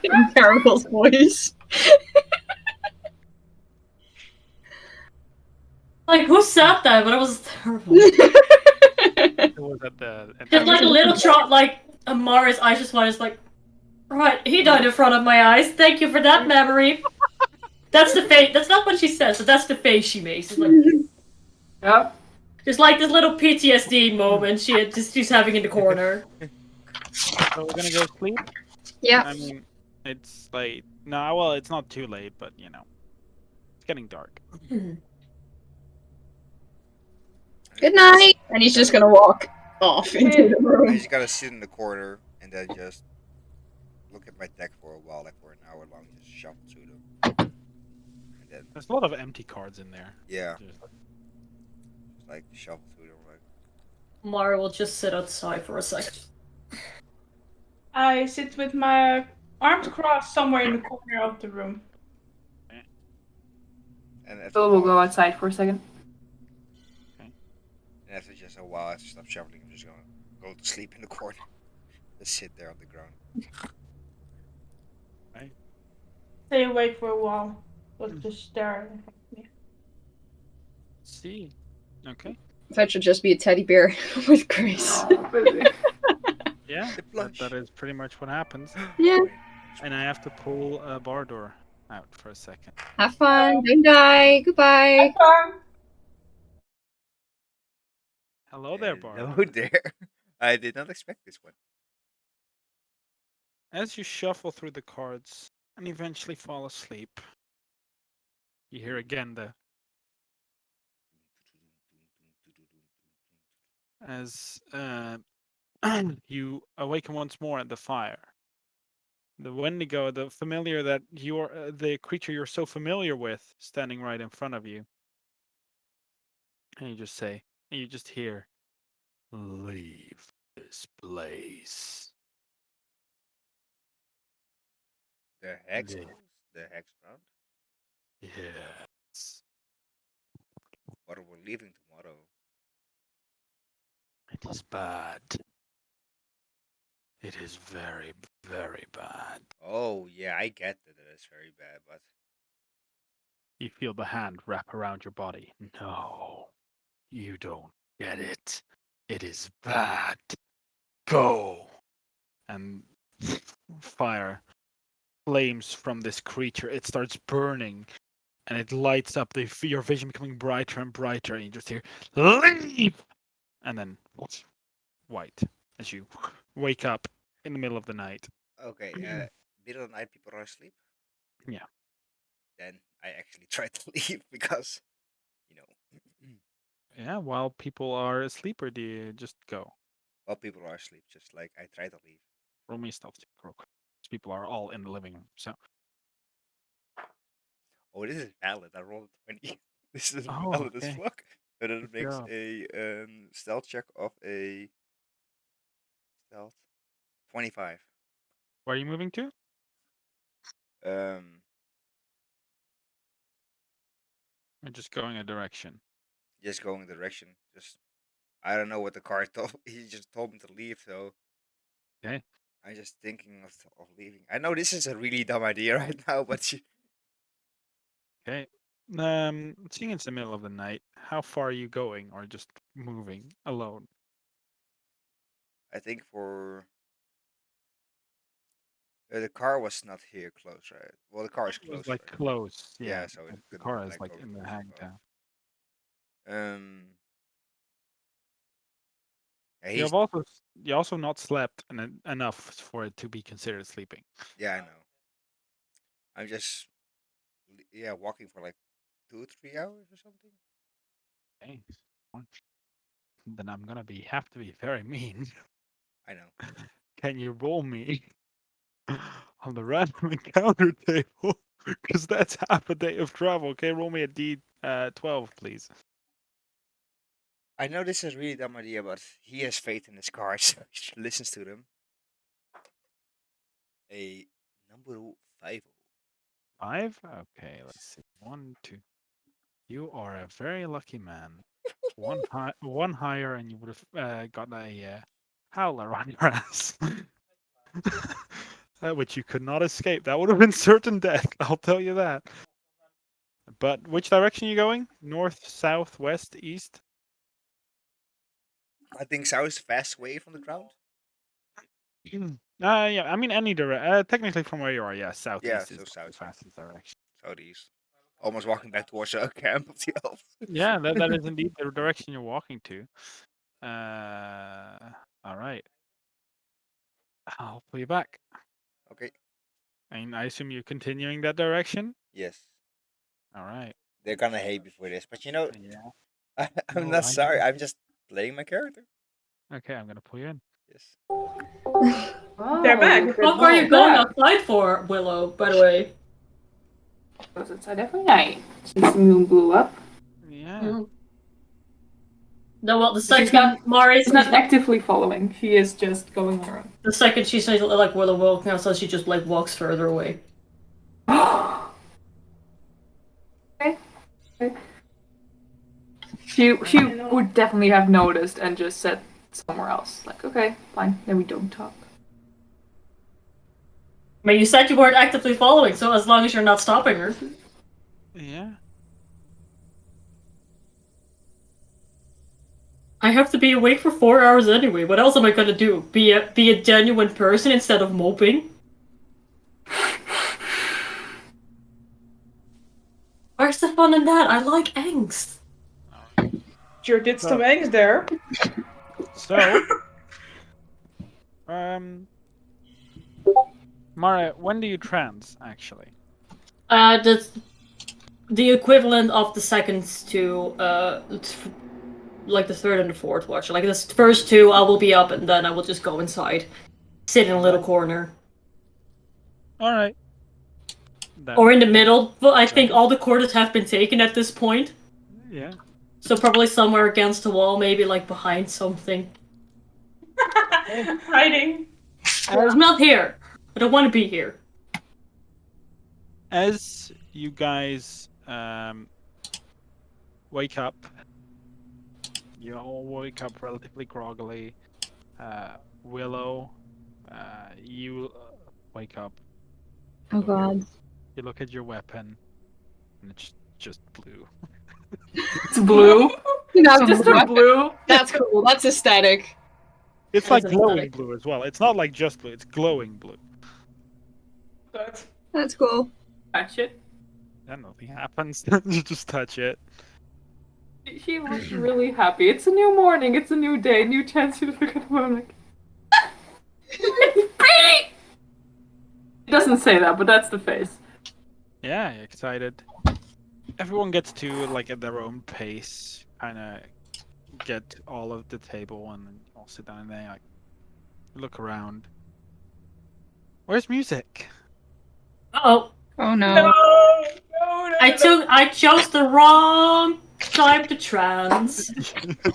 In Carol's voice. Like, who said that? But it was terrible. It was at the. Just like a little shot, like Amara's eyes just wide, just like, right, he died in front of my eyes. Thank you for that memory. That's the face. That's not what she says, but that's the face she makes. It's like, Yep. just like this little PTSD moment she's having in the corner. So we're gonna go sleep. Yeah. I mean, it's late. No, well, it's not too late, but you know, it's getting dark. Good night. And he's just gonna walk off into the I room. just gotta sit in the corner and then just look at my deck for a while, like for an hour long, just shuffle through them. And then, There's a lot of empty cards in there. yeah, Just like- just like shuffle through them. Like, Amara will just sit outside for a second. I sit with my arms crossed somewhere in the corner of the room. and after, So we'll go outside for a second. and after just a while, after stop shuffling, I'm just gonna go to sleep in the corner. Just sit there on the ground. Stay awake for a while. But just stare. See. Okay. That should just be a teddy bear with Grace. Yeah. The That plush. is pretty much what happens. Yeah. And I have to pull a bar door out for a second. Have fun. Don't die. Goodbye. Hello there, bar Hello door. there. I did not expect this one. As you shuffle through the cards and eventually fall asleep, you hear again the as you awaken once more at the fire. The Wendigo, the familiar that you're the creature you're so familiar with, standing right in front of you. And you just say, and you just hear, "Leave this place." The hex Yeah. house? The hex ground? Yes. But we're leaving tomorrow. It is bad. It is very, very bad. Oh, yeah, I get that it's very bad, but You feel the hand wrap around your body. No, you don't get it. It is bad. Go. And fire flames from this creature. It starts burning and it lights up your vision becoming brighter and brighter. And you just hear, "Leave!" And then white as you wake up in the middle of the night. okay, middle of the night people are asleep. Yeah. Then I actually try to leave because, you know, Yeah, while people are asleep, or do you just go? while people are asleep, just like I try to leave. Roll me a stealth check, real quick. People are all in the living room, so. Oh, this is valid. I rolled a 20. This is Oh, valid as okay. fuck. And then it Good makes job. a stealth check of a stealth 25. Where are you moving to? Um, Or just going a direction? just going the direction. Just I don't know what the car told. He just told me to leave, so Okay. I'm just thinking of leaving. I know this is a really dumb idea right now, but Okay. Seeing it's the middle of the night, how far are you going, or just moving alone? I think for the car was not here close, right? Well, the car is It was close, like right? close, Yeah, yeah. so it but the could car be is like over in the close as hang well. town. Yeah, You he's have also you also not slept enough for it to be considered sleeping. yeah, I know. I'm just walking for like 2 or 3 hours or something. Okay. Then I'm gonna have to be very mean. I know. Can you roll me on the random encounter table? Because that's half a day of travel. Okay, roll me a D 12, please. I know this is a really dumb idea, but he has faith in his cards, so he listens to them. A number 5. 5? Okay, let's see. 1, 2. You are a very lucky man. One higher, and you would have got a howler on your ass. Which you could not escape. That would have been certain death, I'll tell you that. But which direction are you going? North, south, west, east? I think south is fast away from the ground. Yeah, I mean any direction. Technically from where you are, yeah, southeast so is the south, yeah. fastest direction. Southeast. Almost walking back towards the camp of the elves. Yeah, that is indeed the direction you're walking to. All right. I'll pull you back. Okay. And I assume you're continuing that direction? Yes. All right. They're gonna hate me for this, but you know, Yeah. I'm No, not I sorry. know. I'm just playing my character. Okay, I'm gonna pull you in. Yes. Oh, They're back. look What at fuck are you all going that. outside for, Willow, by the way? Goes outside every night since the moon blew up. Yeah. Mm. No, well, the She's second not- Mari's She's not actively following. She is just going on her own. the second she says like Willow walking outside, she just like walks further away. Okay. She would definitely have noticed and just said somewhere else. Like, okay, fine, then we don't talk. I mean, you said you weren't actively following, so as long as you're not stopping her. Yeah. I have to be awake for 4 hours anyway. What else am I gonna do? Be a genuine person instead of moping? Where's the fun in that? I like angst. Sure did some eggs there. So, Mara, when do you trans actually? That's the equivalent of the seconds to like the third and the fourth watch. Like the first two, I will be up, and then I will just go inside, sit in a little corner, All right. or in the middle. But I think all the quarters have been taken at this point, Yeah. so probably somewhere against the wall, maybe like behind something. Hiding. I'm not here. I don't want to be here. As you guys wake up, you all wake up relatively groggily. Willow, you wake up. Oh god. You look at your weapon, and it's just blue. It's blue. Not Just a blue. That's cool. That's aesthetic. It's That like is glowing aesthetic. blue as well. It's not like just blue. It's glowing blue. But That's cool. Touch it. Then nothing happens. You just touch it. She looks really happy. It's a new morning. It's a new day. New chance to look at the moon. Like, it's pretty. It doesn't say that, but that's the face. Yeah, you're excited. Everyone gets to like at their own pace, kind of get all of the table, and then all sit down and they like look around. Where's music? Oh, Oh no. no. I chose the wrong time to trans.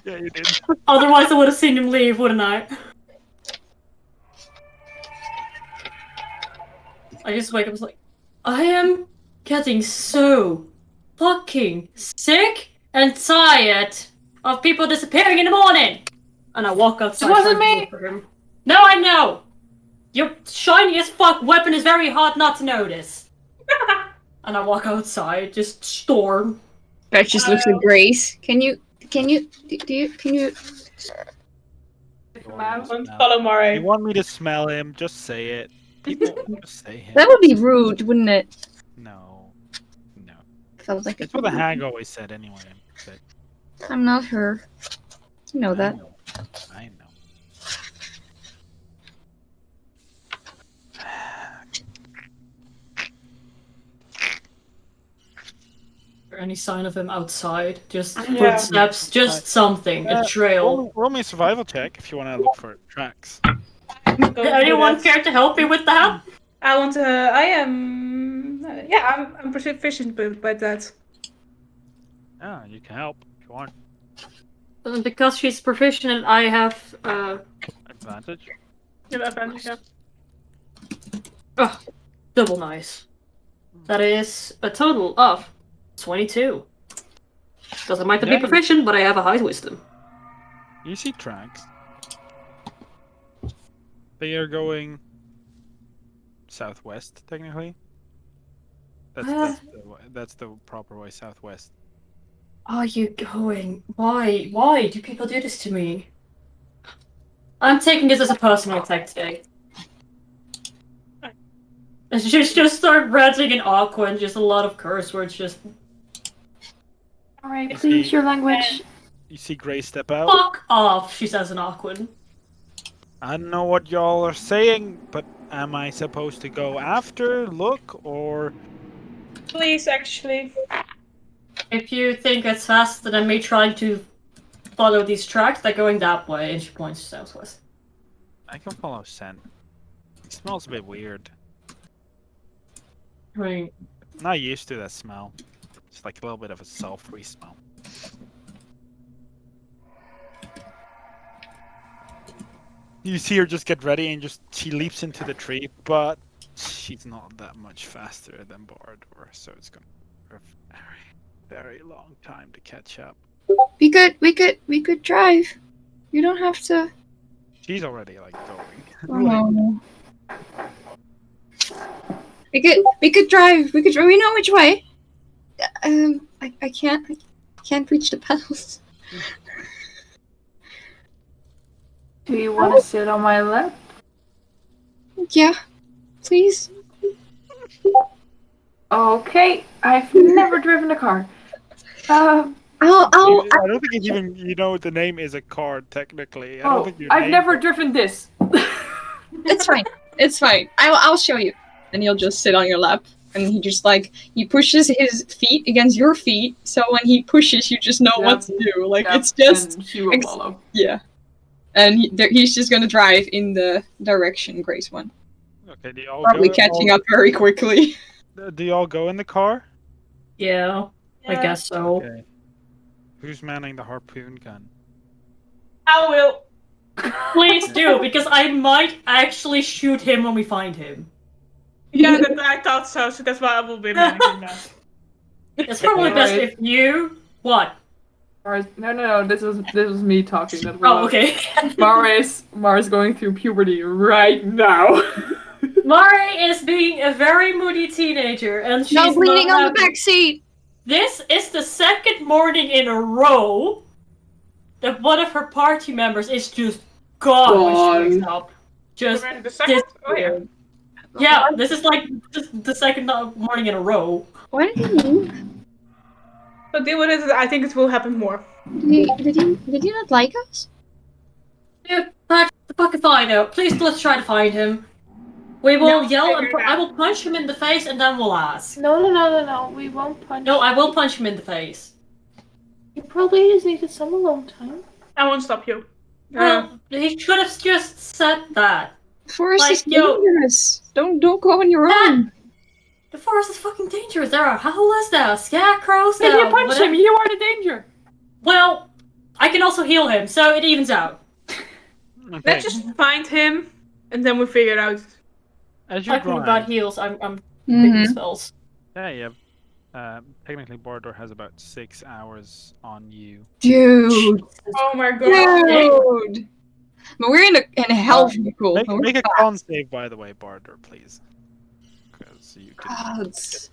Yeah, you did. Otherwise, I would have seen him leave, wouldn't I? I just wake up and was like, I am getting so fucking sick and tired of people disappearing in the morning. And I walk outside. It wasn't trying to me. look for him. No, I know. Your shiny as fuck weapon is very hard not to notice. And I walk outside, just storm. That just looks like Grace. Can you Follow You Mare. want me to smell him? Just say it. People just say him. That would be rude, wouldn't it? No. No. Sounds like It's what the hag always said anyway. But I'm not her. You know that. I know. Any sign of him outside? Just Yeah. footsteps, just something, a trail. Roll me a survival check if you want to look for tracks. Anyone care to help me with that? I want to. I am. Yeah, I'm proficient with that. Yeah, you can help if you want. Because she's proficient, I have Advantage. You have advantage, yeah. double nice. That is a total of 22. Doesn't matter to Yeah, be proficient, but I have a high wisdom. You see tracks. They are going southwest, technically. That's the proper way, southwest. Are you going? Why? Why do people do this to me? I'm taking this as a personal attack today. And she just start ranting in Aqua and just a lot of curse words. Just Alright, You please, see- your language. You see Gray step out. fuck off, she says in Aquan. I don't know what y'all are saying, but am I supposed to go after, look, or Please, actually. If you think it's faster than me trying to follow these tracks, they're going that way, and she points southwest. I can follow scent. It smells a bit weird. Right. I'm not used to that smell. It's like a little bit of a sulfury smell. You see her just get ready and she leaps into the tree, but she's not that much faster than Bardor, so it's gonna take a very long time to catch up. We could drive. You don't have to. She's already like going. We could drive. We know which way. I can't reach the pedals. Do you want to sit on my lap? Yeah, please. Okay, I've never driven a car. I'll. I don't think it's even, the name is a card, technically. I don't think your I've name never was- driven this. It's fine. It's fine. I'll show you. And he'll just sit on your lap. And he just he pushes his feet against your feet. So when he pushes, you just know what to do. It's just. And she will follow. Yeah. And he's just gonna drive in the direction Grace went. Okay, do y'all Probably go? catching up very quickly. Do y'all go in the car? Yeah, I guess so. Okay. Who's manning the harpoon gun? I will. Please do, because I might actually shoot him when we find him. Yeah, I thought so, so that's why I will be managing that. It's probably best if you. What? No, this was me talking. That Oh, okay. Mara's going through puberty right now. Mari is being a very moody teenager, and she's No bleeding not on the happy. back seat. This is the second morning in a row that one of her party members is just gone when she wakes up. Just The second? Oh, yeah. yeah, this is like the second morning in a row. Why did he leave? So deal with it. I think it will happen more. Did he not like us? Dude, fucking fine out. Please, let's try to find him. We will No, yell and figure it I out. will punch him in the face, and then we'll ask. No. We won't punch. No, I will punch him in the face. You probably just needed some alone time. I won't stop you. Well, he should have just said that. The forest Like, is yo- dangerous. Don't go on your own. The forest is fucking dangerous. There are howlers, there are scarecrows, If there you are punch whatever- him, you are the danger. Well, I can also heal him, so it evens out. Okay. Let's just find him, and then we figure it out. As you Talking drive, about heals, I'm Mhm. picking spells. yeah, you have, technically Bardor has about 6 hours on you. Dude. Oh my god. Dude. But we're in a hell vehicle. Make a con save, by the way, Bardor, please. Because you can. Gods.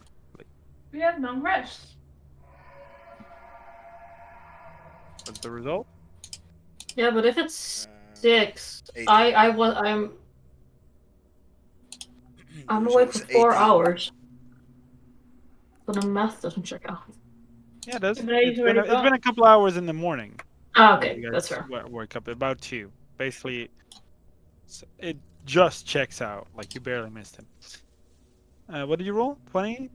We have no rest. What's the result? Yeah, but if it's 6, 18. I'm The awake result for is 4 18. hours. But the math doesn't check out. Yeah, it does. And then he's already It's been a couple hours in the morning. Ah, where okay, you that's guys fair. Wake up about 2. Basically, it just checks out. Like you barely missed him. What did you roll? 20?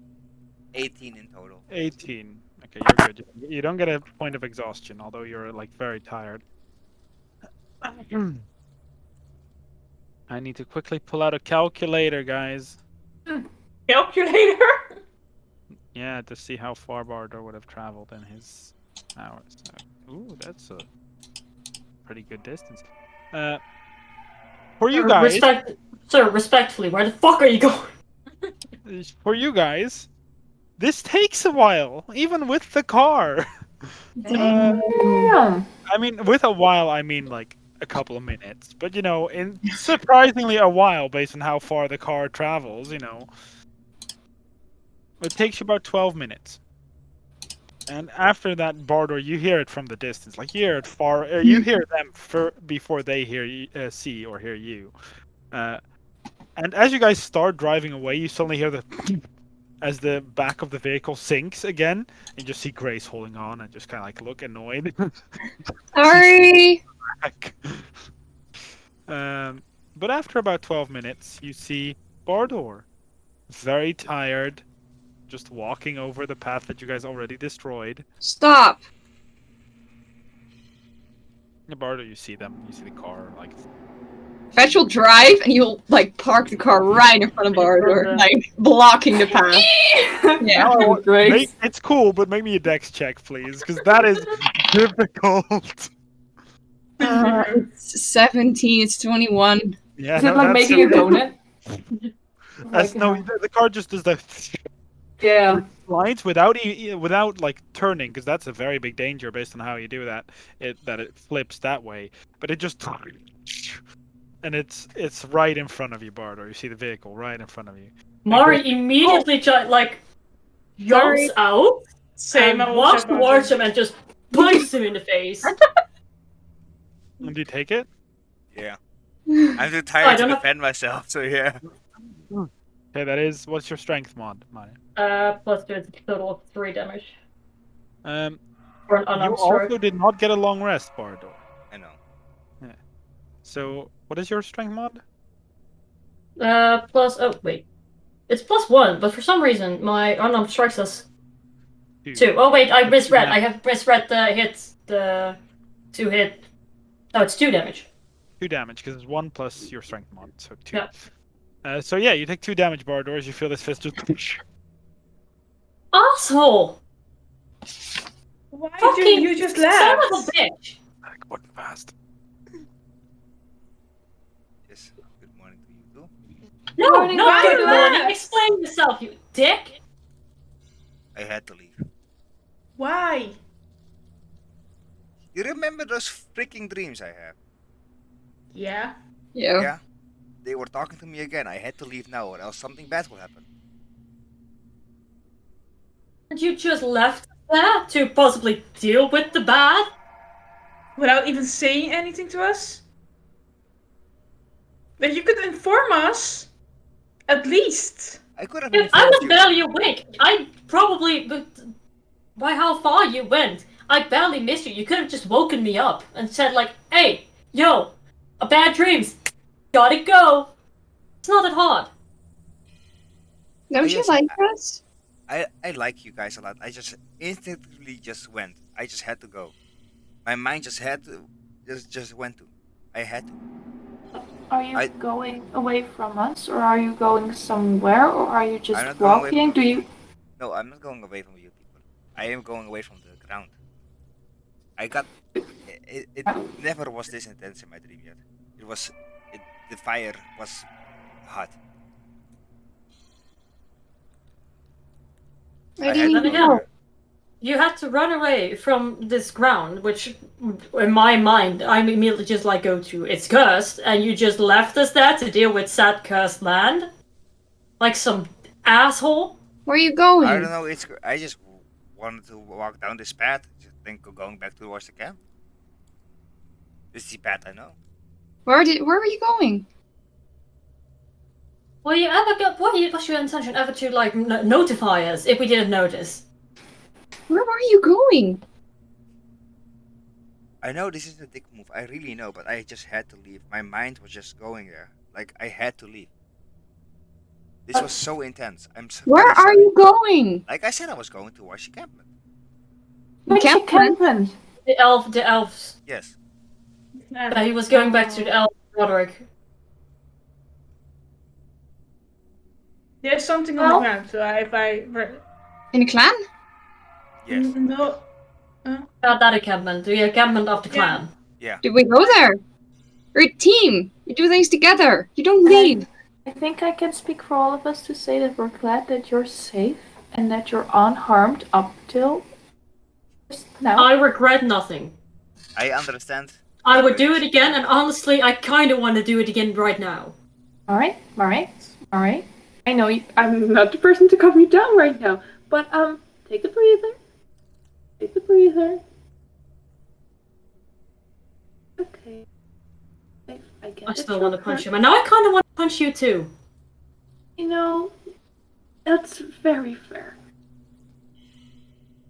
18 in total. 18. Okay, you're good. You don't get a point of exhaustion, although you're like very tired. I need to quickly pull out a calculator, guys. Calculator? Yeah, to see how far Bardor would have traveled in his hours. So, ooh, that's a pretty good distance. For you guys, Sir, respectfully, where the fuck are you going? this takes a while, even with the car. Damn. I mean, with a while, I mean like a couple of minutes, but in surprisingly a while based on how far the car travels. It takes you about 12 minutes. And after that, Bardor, you hear it from the distance. Like you hear it far. You hear them before they hear you, see or hear you. And as you guys start driving away, you suddenly hear as the back of the vehicle sinks again, and you just see Grace holding on and just kind of like look annoyed. Sorry. But after about 12 minutes, you see Bardor, very tired, just walking over the path that you guys already destroyed. Stop. Yeah, Bardor, you see them. You see the car, like... Fetch will drive, and you'll like park the car right in front of Bardor, like blocking the path. Yeah. Now I want- Grace. it's cool, but make me a dex check, please, because that is difficult. It's 17. It's 21. Yeah, Is it like that's making a donut? That's Like, the car just does that Yeah. lines without like turning, because that's a very big danger based on how you do that. It flips that way, but it just and it's right in front of you, Bardor. You see the vehicle right in front of you. Mari immediately jumps out Same. and I walks also towards him and just punches him in the face. And do you take it? Yeah. I'm too tired to don't have- defend myself, so yeah. Okay, that is. What's your strength mod, Mari? Plus there's a total of 3 damage. For an You unarmed stroke. also did not get a long rest, Bardor. I know. So, what is your strength mod? Plus, oh wait. It's +1, but for some reason my unarmed strike says 2. Oh wait, I misread. I have misread the hit, the 2 hit. Oh, it's 2 damage. 2 damage, because it's 1 plus your strength mod, so 2. Yeah. So yeah, you take 2 damage, Bardor, as you feel this fist just... Asshole! Why Fucking did you just son laugh? of a bitch! What fast? Yes. Good morning to you too. No, Morning, not why good morning. laugh? Explain yourself, you dick. I had to leave. Why? You remember those freaking dreams I have? Yeah. Yeah. Yeah. They were talking to me again. I had to leave now, or else something bad will happen. And you just left there to possibly deal with the bad? Without even saying anything to us? That you could inform us? At least. I could have I informed was you. barely awake. I probably, by how far you went, I barely missed you. You could have just woken me up and said like, hey, yo, a bad dreams. Gotta go. It's not that hard. Don't you Yes, like us? I like you guys a lot. I just instinctively just went. I just had to go. My mind just had to, just went to. I had to. Are you going away from us, or are you going somewhere, or are you I'm just not going away walking? from Do you? No, I'm not going away from you people. I am going away from the ground. I got. It never was this intense in my dream yet. It was. The fire was hot. I I didn't had to even go know. there. You had to run away from this ground, which, in my mind, I'm immediately just like, go to, it's cursed, and you just left us there to deal with sad cursed land? Like some asshole? Where are you going? I don't know. I just wanted to walk down this path. Just think of going back towards the camp. This is the path I know. Where were you going? Well, you ever got, was your intention ever to, like, notify us if we didn't notice? Where were you going? I know this is a dick move. I really know, but I just had to leave. My mind was just going there. Like I had to leave. This was so intense. I'm so Where very are sorry. you going? Like I said, I was going towards the encampment. Which Encampment? encampment? The elves. Yes. He was going back to the elf Roderick. There's something on the ground, so if I... In a clan? Yes. No. Not that encampment, the encampment of the Yeah. clan. Yeah. Do we go there? We're a team. You do things together. You don't And leave. I think I can speak for all of us to say that we're glad that you're safe and that you're unharmed up till just now. I regret nothing. I understand. I would but do it again, and honestly, I kind of want to do it again right now. All right. I know I'm not the person to calm you down right now, but take a breather. Take a breather. Okay. I get I that still you're want to punch hurt. him, and now I kind of want to punch you too. You know, that's very fair.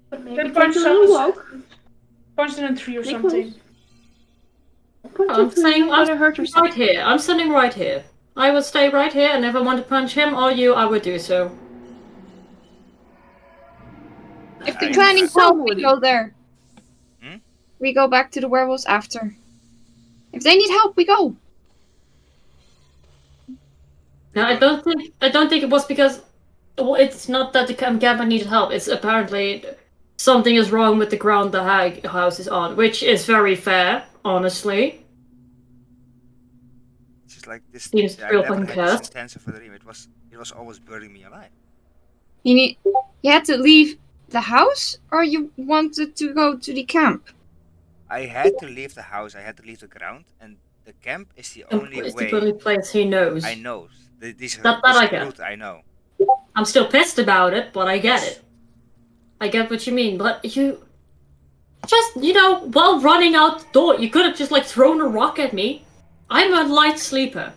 But maybe Then take punch a little someone. walk. Punch in a tree or Stay something. close. Punch I'm a tree, saying you're I'm gonna hurt yourself. right here. I'm standing right here. I will stay right here, and if I want to punch him or you, I would do so. If the I- clan needs so help, we would go you. there. Hmm? We go back to the werewolves after. If they need help, we go. No, I don't think it was because. Well, it's not that the camper needed help. It's apparently something is wrong with the ground the house is on, which is very fair, honestly. It's just like this. Seems I real never fucking had this cursed. intense of a dream. It was always burning me alive. You had to leave the house, or you wanted to go to the camp? I had to leave the house. I had to leave the ground, and the camp is the only It's the way only place he knows. I know. This That this I get. route I know. I'm still pissed about it, but I get Yes. it. I get what you mean, but you just, while running out the door, you could have just like thrown a rock at me. I'm a light sleeper.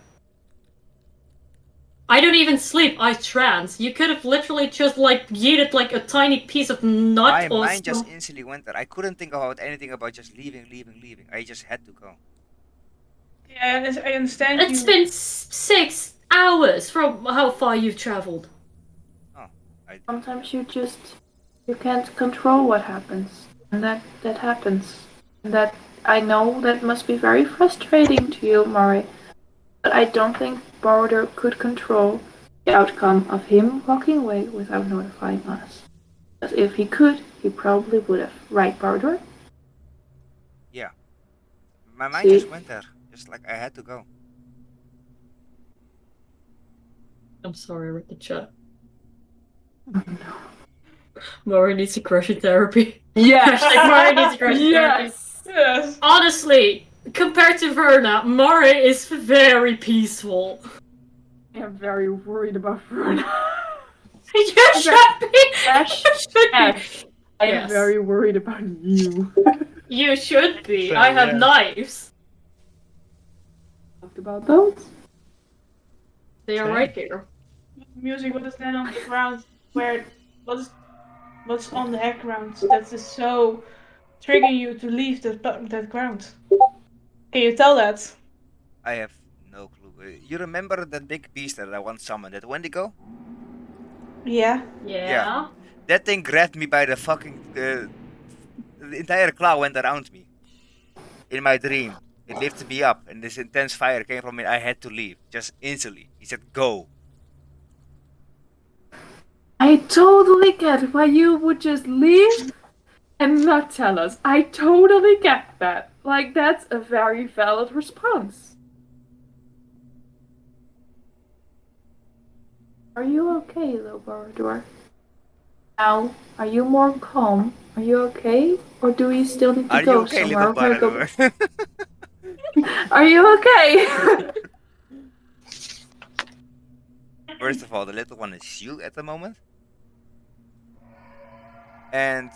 I don't even sleep, I trance. You could have literally just like yeeted like a tiny piece of nut My or mind just some... instantly went there. I couldn't think about anything about just leaving. I just had to go. Yeah, I understand It's you. been 6 hours from how far you've traveled. Sometimes you can't control what happens. And that happens. And that I know that must be very frustrating to you, Mari. But I don't think Border could control the outcome of him walking away without notifying us. Because if he could, he probably would have. Right, Border? Yeah. My mind See? just went there. Just like I had to go. I'm sorry, I read the chat. Maury needs aggression therapy. Yes! Hashtag Maury needs aggression therapy. Yes. Honestly, compared to Verna, Maury is very peaceful. I'm very worried about Verona. You should be. Ash, You should be. Ash, I am Yes. very worried about you. You should be. So, I have yeah. knives. Talked about those? They are Same. right here. Music, what is then on the ground? What's on the background that is so triggering you to leave that ground? Can you tell that? I have no clue. You remember that big beast that I once summoned, that Wendigo? Yeah. Yeah. That thing grabbed me by the fucking... the entire claw went around me. In my dream. It lifted me up, and this intense fire came from me. I had to leave. Just instantly. He said, go. I totally get why you would just leave and not tell us. I totally get that. Like, that's a very valid response. Are you okay, little Borodor? Now, are you more calm? Are you okay? Or do we still need to Are go you okay, somewhere? little We're gonna Barador? Are you okay? First of all, the little one is shielded at the moment. And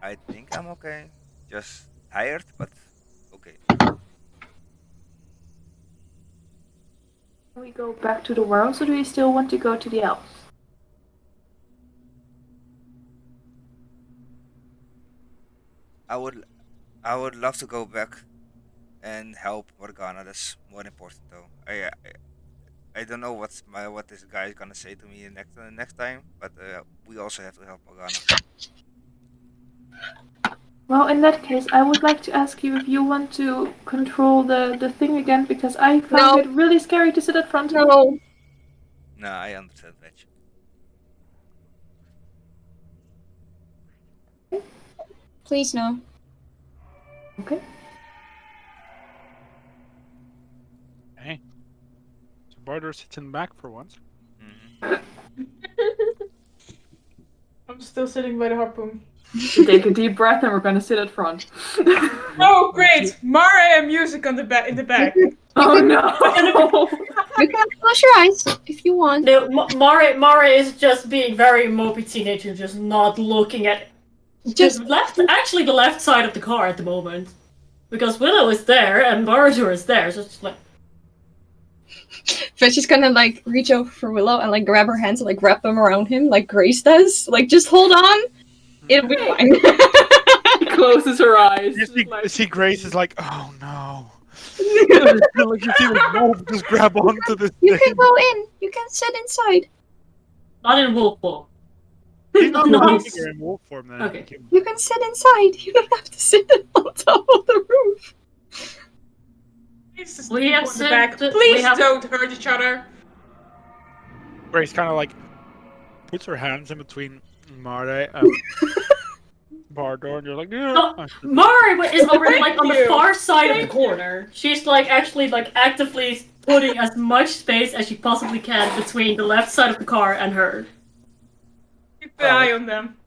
I think I'm okay. Just tired, but okay. Can we go back to the world, or do we still want to go to the elves? I would love to go back and help Morgana. That's more important though. I don't know what this guy is gonna say to me next time, but we also have to help Morgana. Well, in that case, I would like to ask you if you want to control the thing again, because I found No. it really scary to sit at front. No. No, I understand, Reg. Please no. Okay. Barter sits in the back for once. Mhm. I'm still sitting by the harpoon. Take a deep breath and we're gonna sit at front. Oh, great! Mara and music on the back in the back. Oh no! You can close your eyes if you want. No, Mara is just being very mopey teenager, just not looking at Just actually the left side of the car at the moment. Because Willow is there and Barter is there, so it's like Fetch is gonna like reach over for Willow and like grab her hands and like wrap them around him like Grace does. Like just hold on. It'll be fine. Closes her eyes. You see Grace is like, oh no. Like you see the wolf just grab onto this You can thing. go in. You can sit inside. not in wolf form. He's not Nice. bigger in wolf form than Okay. human. You can sit inside. You don't have to sit on top of the roof. Please just We have people in the said back. that Please we have- don't hurt each other. Grace kind of like puts her hands in between Mare and Bardor, and you're like, yeah. No, Mara is already like on the you. far side of Thank the corner. She's like actually like actively putting as much space as she possibly can between the left side of the car and her. Keep an eye on them.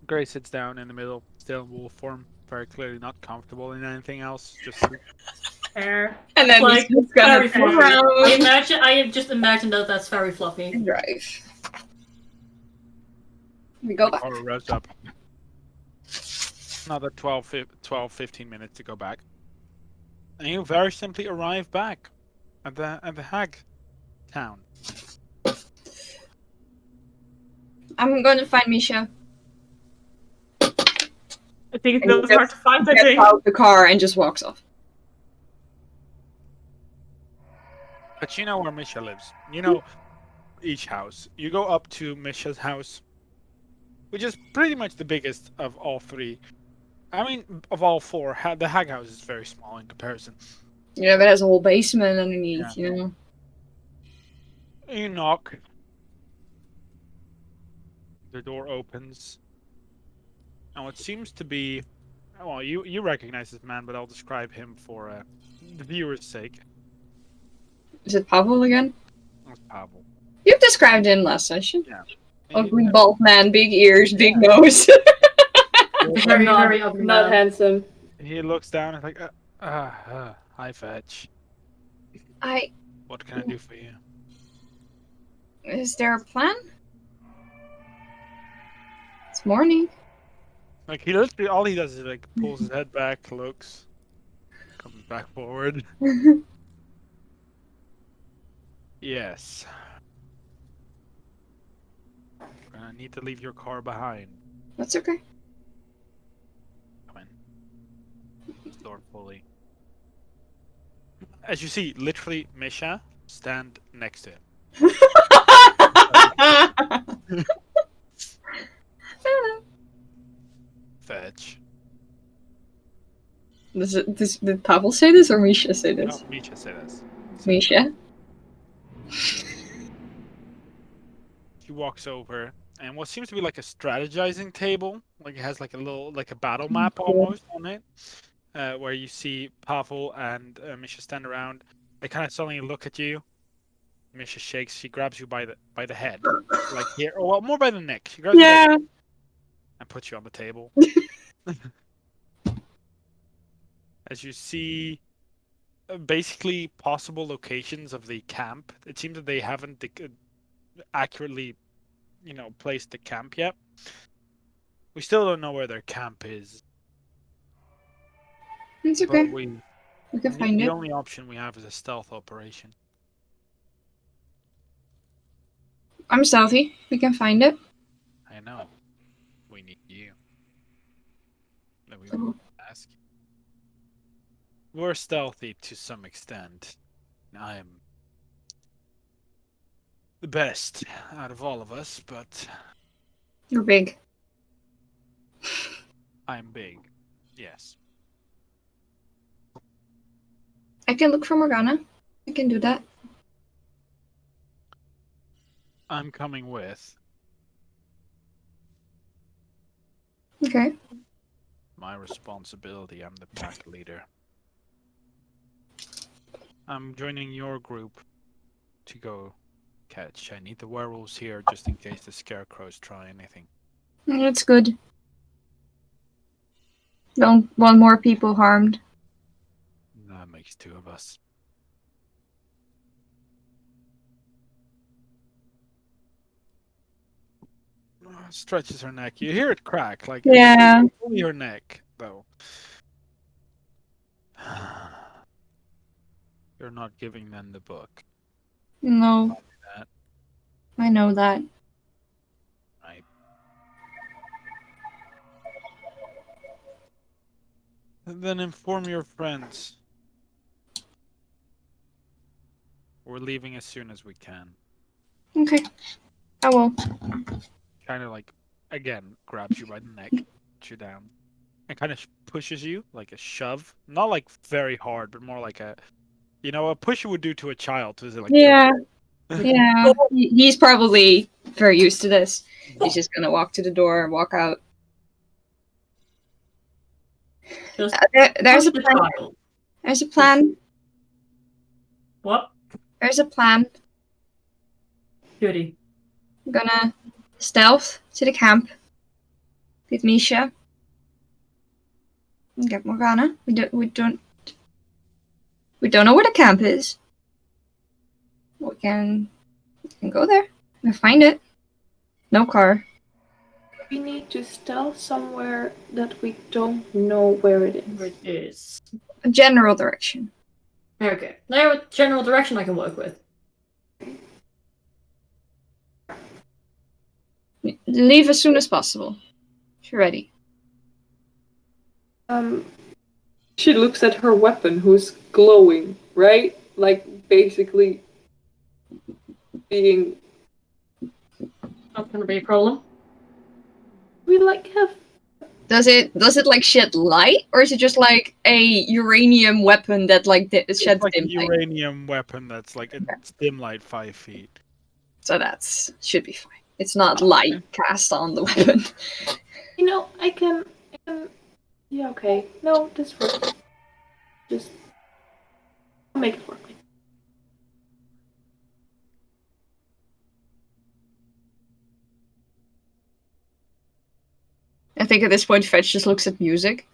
Grace sits down in the middle, still in wolf form, very clearly not comfortable in anything else. Just Fair. And then Like, he's just gonna very turn fluffy. around I just imagine that's very fluffy. and drive. We go back. auto revs up. Another 15 minutes to go back. And you very simply arrive back at the hag town. I'm gonna find Misha. I think And it's hard to find, I Gets think. out of the car and just walks off. But you know where Misha lives. You know each house. You go up to Misha's house, which is pretty much the biggest of all three. I mean, of all four. The hag house is very small in comparison. Yeah, but it has a whole basement underneath, you know. You knock. The door opens. And what seems to be... Well, you recognize this man, but I'll describe him for the viewer's sake. Is it Pavel again? It's Pavel. You've described him last session. Yeah. Ugly bald man, big ears, big nose. Very, very ugly Not man. handsome. He looks down and is like, hi, Fetch. What can I do for you? Is there a plan? It's morning. Like, he literally, all he does is, like, pulls his head back, looks, comes back forward. Yes. I need to leave your car behind. That's okay. Come in. Door fully. As you see, literally, Misha stand next to him. Fetch. Did Pavel say this or Misha say No, this? Misha say this. Misha? He walks over, and what seems to be like a strategizing table, like it has like a little, like a battle map almost on it, where you see Pavel and Misha stand around. They kind of suddenly look at you. Misha shakes. She grabs you by the head, like here, or well, more by the neck. She grabs you by the neck and puts you on the table. As you see, basically possible locations of the camp. It seems that they haven't accurately, placed the camp yet. We still don't know where their camp is. It's But okay. we can find the it. only option we have is a stealth operation. I'm stealthy. We can find it. I know. We need you. That we will ask you. We're stealthy to some extent. I am the best out of all of us, but You're big. I'm big. Yes. I can look for Morgana. I can do that. I'm coming with. Okay. My responsibility. I'm the pack leader. I'm joining your group to go catch. I need the werewolves here just in case the scarecrows try anything. That's good. Don't want more people harmed. That makes 2 of us. Stretches her neck. You hear it crack, like Yeah. it's only her neck, though. You're not giving them the book. No. That. I know that. Right. And then inform your friends. We're leaving as soon as we can. Okay. I will. Kind of like, again, grabs you by the neck, puts you down, and kind of pushes you like a shove. Not like very hard, but more like a, a push you would do to a child. So like, Yeah. Yeah. He's probably very used to this. He's just gonna walk to the door and walk out. Just There's a push the plan. child. There's a plan. What? There's a plan. Goody. I'm gonna stealth to the camp with Misha and get Morgana. We don't know where the camp is. We can go there and find it. No car. We need to stealth somewhere that we don't know where it is. Which is A general direction. okay. Now, general direction I can work with. Leave as soon as possible. If you're ready. She looks at her weapon, who's glowing, right? Like basically being. Not gonna be a problem. We like have. Does it like shed light, or is it just like a uranium weapon that like sheds like a dim light? uranium weapon that's like it's dim light 5 feet. So that's should be fine. It's not light cast on the weapon. You know, I can. Yeah, okay. No, this works. Just. I'll make it work. I think at this point Fetch just looks at music.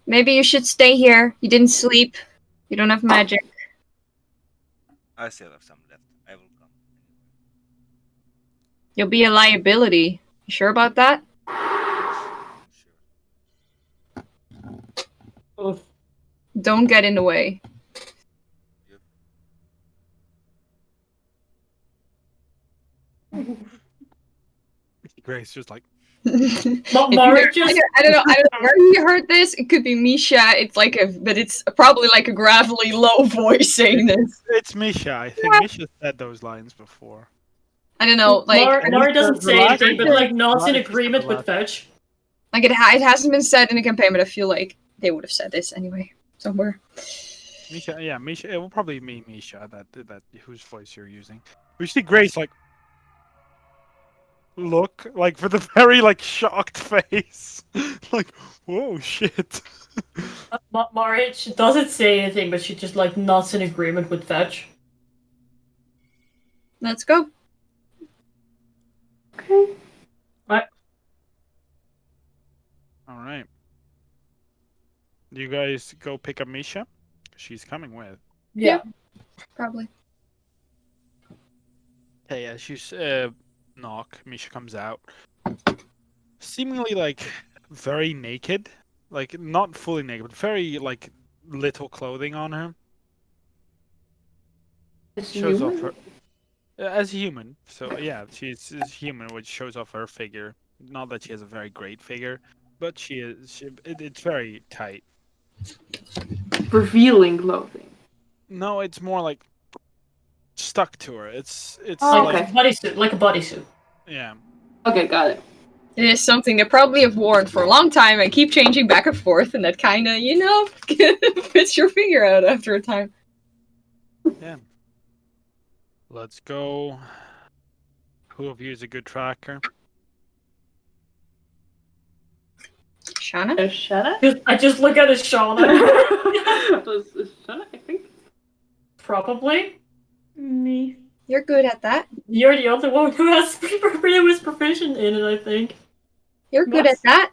Maybe you should stay here. You didn't sleep. You don't have magic. I still have some left. I will come. You'll be a liability. You sure about that? Sure. Oof. Don't get in the way. Grace just like Mari just I don't know where you heard this. It could be Misha. But it's probably like a gravelly, low voice saying this. it's Misha. I think Misha said those lines before. I don't know. Like Mari doesn't say relax anything, but your- like nods in relax your agreement with relax. Fetch. Like it hasn't been said in the campaign, but I feel like they would have said this anyway somewhere. Misha, yeah, Misha. It will probably be Misha that whose voice you're using. We see Grace like look like with a very like shocked face, like whoa shit. Mari she doesn't say anything, but she just like nods in agreement with Fetch. Let's go. Okay. All right. You guys go pick up Misha. She's coming with. Yeah. Probably. Okay, as you knock, Misha comes out, seemingly like very naked, like not fully naked, but very like little clothing on her. Is Shows off human? her as a human. So yeah, she's human, which shows off her figure. Not that she has a very great figure, but it's very tight. Revealing clothing. No, it's more like stuck to her. It's Oh, like okay. Bodysuit, like a bodysuit. yeah. Okay, got it. It is something they probably have worn for a long time and keep changing back and forth, and that kind of, fits your figure out after a time. Yeah. Let's go. Who of you is a good tracker? Shana? Is Shanna? I just look at Shauna. Is Shanna, I think. Probably. Me. You're good at that. You're the only one who was proficient in it, I think. You're good What? at that.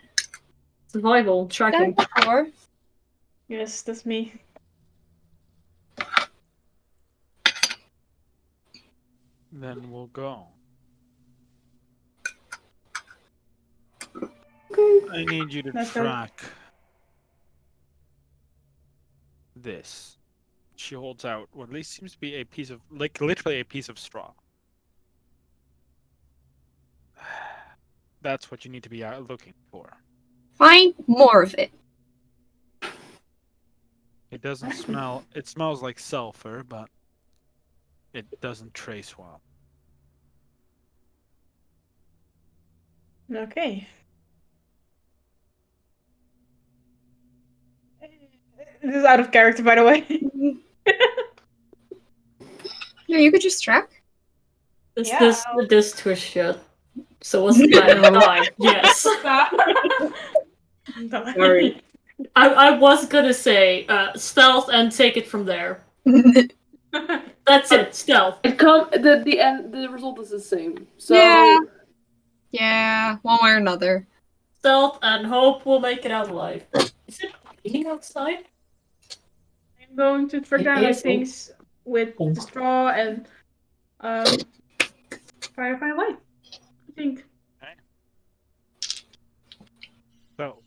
Survival, tracking. Sure. Yes, that's me. Then we'll go. I need you to Let's go. track this. She holds out what at least seems to be a piece of, like, literally a piece of straw. That's what you need to be out looking for. Find more of it. It doesn't smell. It smells like sulfur, but it doesn't trace well. Okay. This is out of character, by the way. No, you could just track. This twist shot. So what's the plan? Die. Yes. Sorry. I was gonna say stealth and take it from there. That's it. Stealth. The end. The result is the same. So Yeah. Yeah, one way or another. Stealth and hope we'll make it out alive. Is it raining outside? I'm going to track It down is. things with Oh. the straw and try to find a way. I think. So,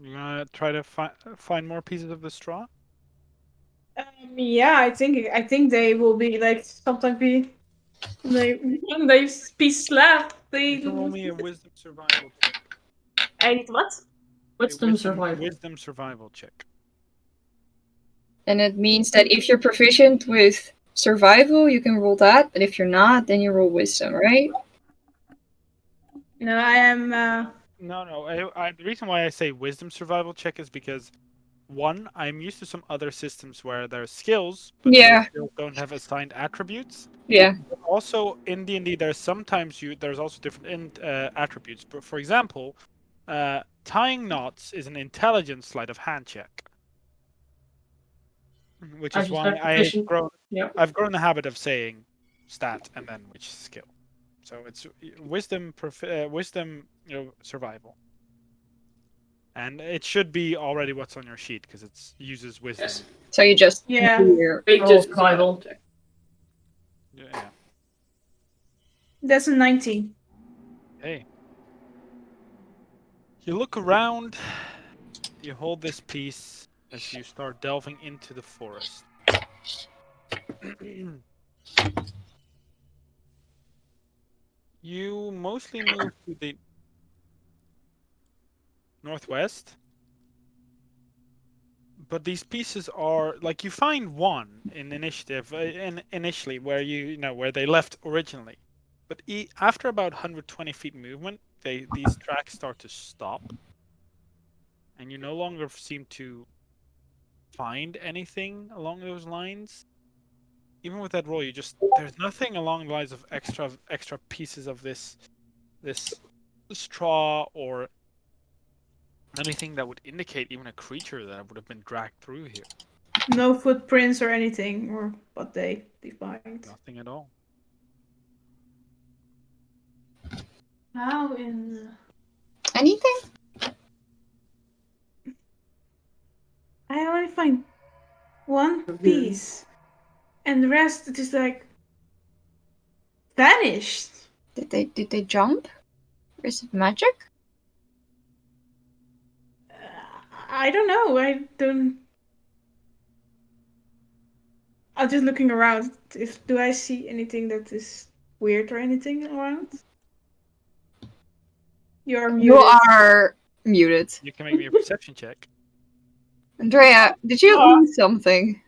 you gonna try to find more pieces of the straw? Yeah, I think they will be like sometimes be when they be slapped. You can roll me a wisdom survival check. I need what? Wisdom survival. Wisdom survival check. And it means that if you're proficient with survival, you can roll that, but if you're not, then you roll wisdom, right? No, I am. No. The reason why I say wisdom survival check is because, one, I'm used to some other systems where there's skills, but Yeah. those skills don't have assigned attributes. Yeah. Also, in D&D, there's also different attributes. But for example, tying knots is an intelligence sleight of hand check, which I is just why have proficient. I've grown the habit of saying stat and then which skill. So it's wisdom, survival, and it should be already what's on your sheet because it uses wisdom. Yes. So you just Yeah. Roll survival. Yeah. That's a 19. Hey. You look around. You hold this piece as you start delving into the forest. You mostly move to the northwest, but these pieces are like you find one in initiative initially where where they left originally, but after about 120 feet movement, these tracks start to stop, and you no longer seem to find anything along those lines. Even with that roll, there's nothing along the lines of extra pieces of this straw or anything that would indicate even a creature that would have been dragged through here. No footprints or anything, or what they find. Nothing at all. How in? anything? I only find one piece, and the rest it is like vanished. Did they jump? Or is it magic? I don't know. I don't. I'm just looking around. Do I see anything that is weird or anything around? You're muted. You are muted. You can make me a perception check. Andrea, did you lose something?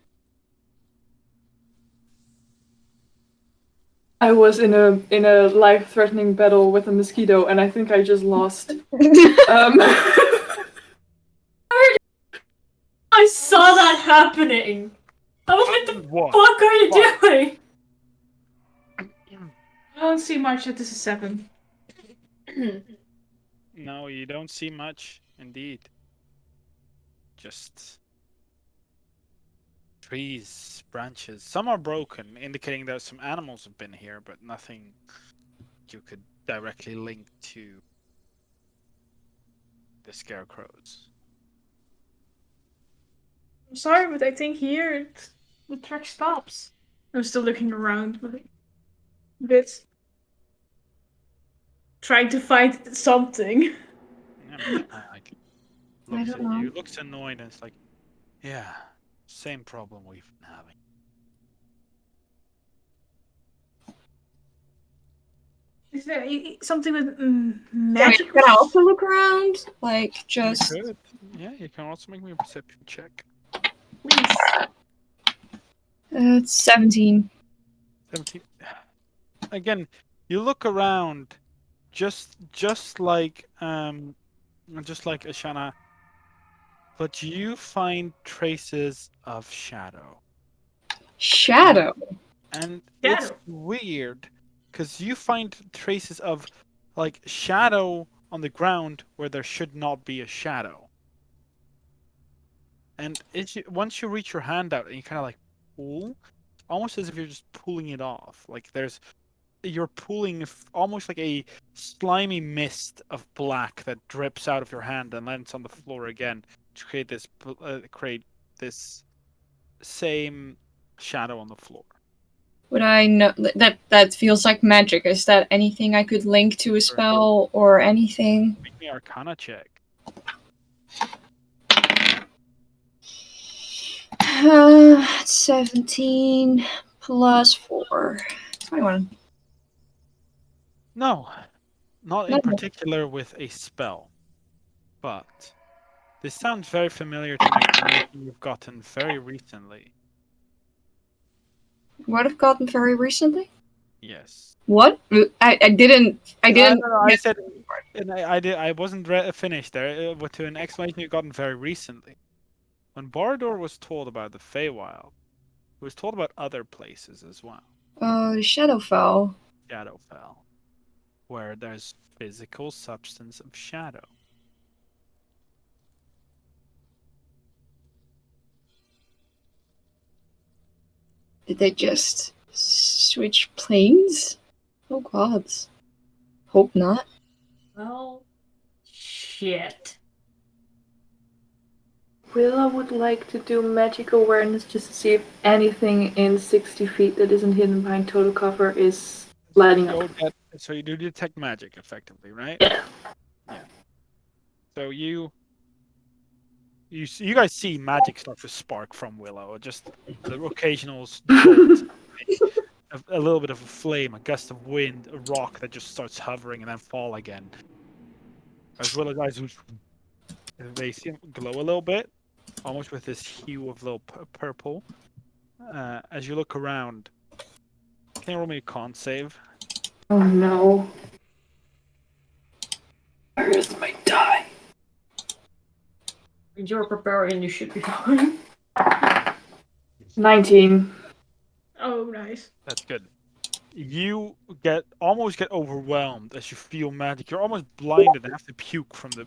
I was in a life-threatening battle with a mosquito, and I think I just lost. I saw that happening. I was like, the fuck are you doing? I don't see much. That is a 7. No, you don't see much, indeed. Just trees, branches. Some are broken, indicating that some animals have been here, but nothing you could directly link to the scarecrows. I'm sorry, but I think here the track stops. I'm still looking around, but a bit trying to find something. I mean, like, looks don't at you, know. looks annoyed, and it's like, yeah, same problem we've been having. Is there something with Can magical? I also look around? Like, just. You could. Yeah, you can also make me a perception check. Please. It's 17. 17. Again, you look around, just like Ashana, but you find traces of shadow. Shadow. And it's weird because you find traces of like shadow on the ground where there should not be a shadow. And once you reach your hand out and you kind of like pull, almost as if you're just pulling it off. Like you're pulling almost like a slimy mist of black that drips out of your hand and lands on the floor again to create this same shadow on the floor. Would I know that feels like magic? Is that anything I could link to a spell or anything? Make me Arcana check. 17 plus 4. 21. No, not in No. particular with a spell, but this sounds very familiar to an explanation you've gotten very recently. What I've gotten very recently? Yes. What? I didn't. No, I said, and I wasn't finished there. But to an explanation you've gotten very recently. When Bardor was told about the Feywild, he was told about other places as well. The Shadowfell. Shadowfell, where there's physical substance of shadow. Did they just switch planes? Oh god. Hope not. Well, shit. Willow would like to do magic awareness just to see if anything in 60 feet that isn't hidden behind total cover is lighting up. So you do detect magic effectively, right? Yeah. Yeah. So you guys see magic start to spark from Willow, just the occasional jolt, a little bit of a flame, a gust of wind, a rock that just starts hovering and then fall again. As well as eyes who they seem glow a little bit, almost with this hue of little purple. As you look around, can you roll me a con save? Oh no. Where is my die? You're a barbarian, you should be fine. 19. Oh, nice. That's good. You almost get overwhelmed as you feel magic. You're almost blinded and have to puke from the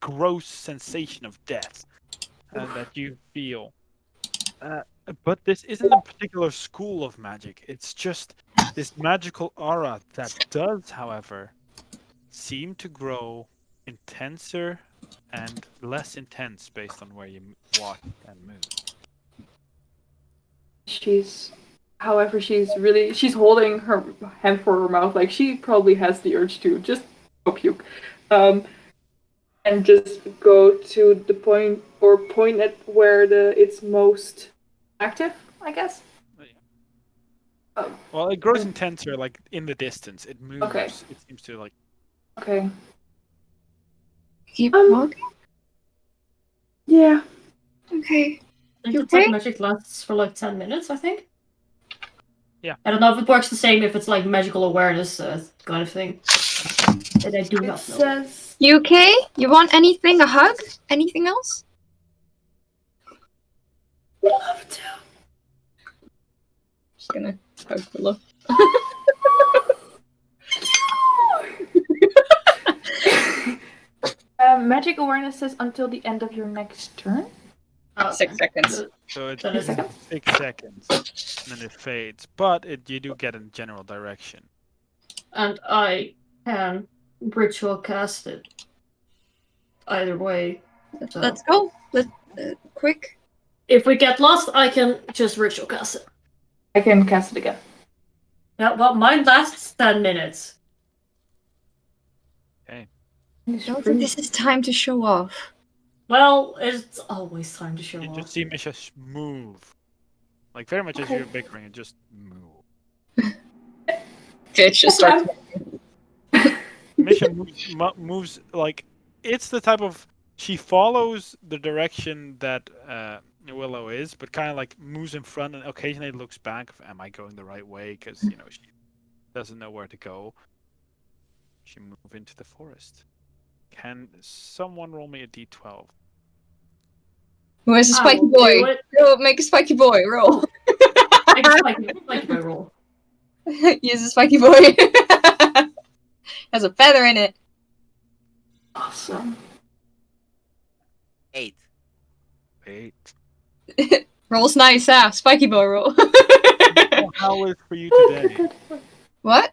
gross sensation of death that you feel. But this isn't a particular school of magic. It's just this magical aura that does, however, seem to grow intenser and less intense based on where you walk and move. She's holding her hand for her mouth, like she probably has the urge to just go puke. And just go to the point at where it's most active, I guess. Well, it grows intenser, like in the distance. It moves. Okay. It seems to like. Okay. Keep walking? Yeah. Okay. The You detect okay? magic lasts for like 10 minutes, I think. Yeah. I don't know if it works the same if it's like magical awareness kind of thing. That I do It not know. says You okay? You want anything? A hug? Anything else? love to. Just gonna hug Willow. Magic awareness says until the end of your next turn. Okay. 6 seconds. So it's That is- 6 seconds, and then it fades. But you do get a general direction. And I can ritual cast it. Either way. So Let's go. Quick. if we get lost, I can just ritual cast it. I can cast it again. Yeah, well, mine lasts 10 minutes. I don't think this is time to show off. Well, it's always time to show You off. just see Misha move. Like, very much as Okay. you're bickering, and just move. Bitch just starts. Misha moves like it's the type of she follows the direction that Willow is, but kind of like moves in front and occasionally looks back. Am I going the right way? Because she doesn't know where to go. She move into the forest. Can someone roll me a d12? Who is a I spiky will boy? do it. Roll, make a spiky boy. Roll. Make a spiky boy roll. Use a spiky boy. Has a feather in it. Awesome. 8. 8. Rolls nice, spiky boy roll. No howlers for you today. What?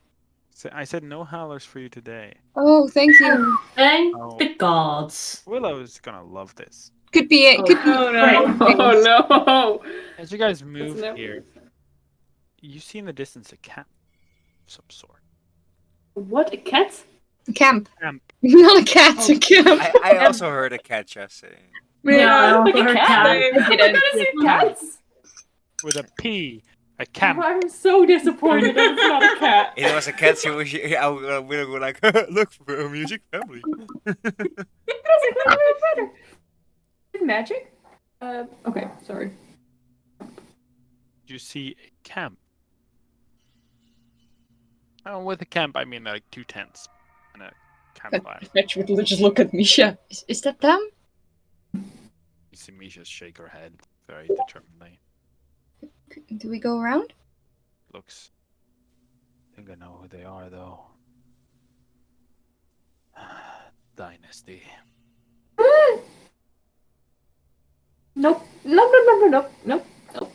I said no howlers for you today. Oh, thank you. Thank Oh. the gods. Willow's gonna love this. Could be it. Oh. Could be. Oh no! Oh no! As you guys move never- here, you see in the distance a camp of some sort. What, a cat? Camp. Camp. Not a cat. A camp. I also heard a cat just saying. Yeah, I like also a heard cat. cat. I'm gonna see cats. With a P. A Oh, camp. I'm so disappointed that it's not a cat. If it was a cat, I would go like, look for a music family. Magic? Okay, sorry. You see a camp. Oh, with a camp, I mean like 2 tents and a campfire. Fetch would just look at Misha. Is that them? You see Misha shake her head very determinedly. Do we go around? Looks. I think I know who they are, though. Dynasty. Nope. Nope.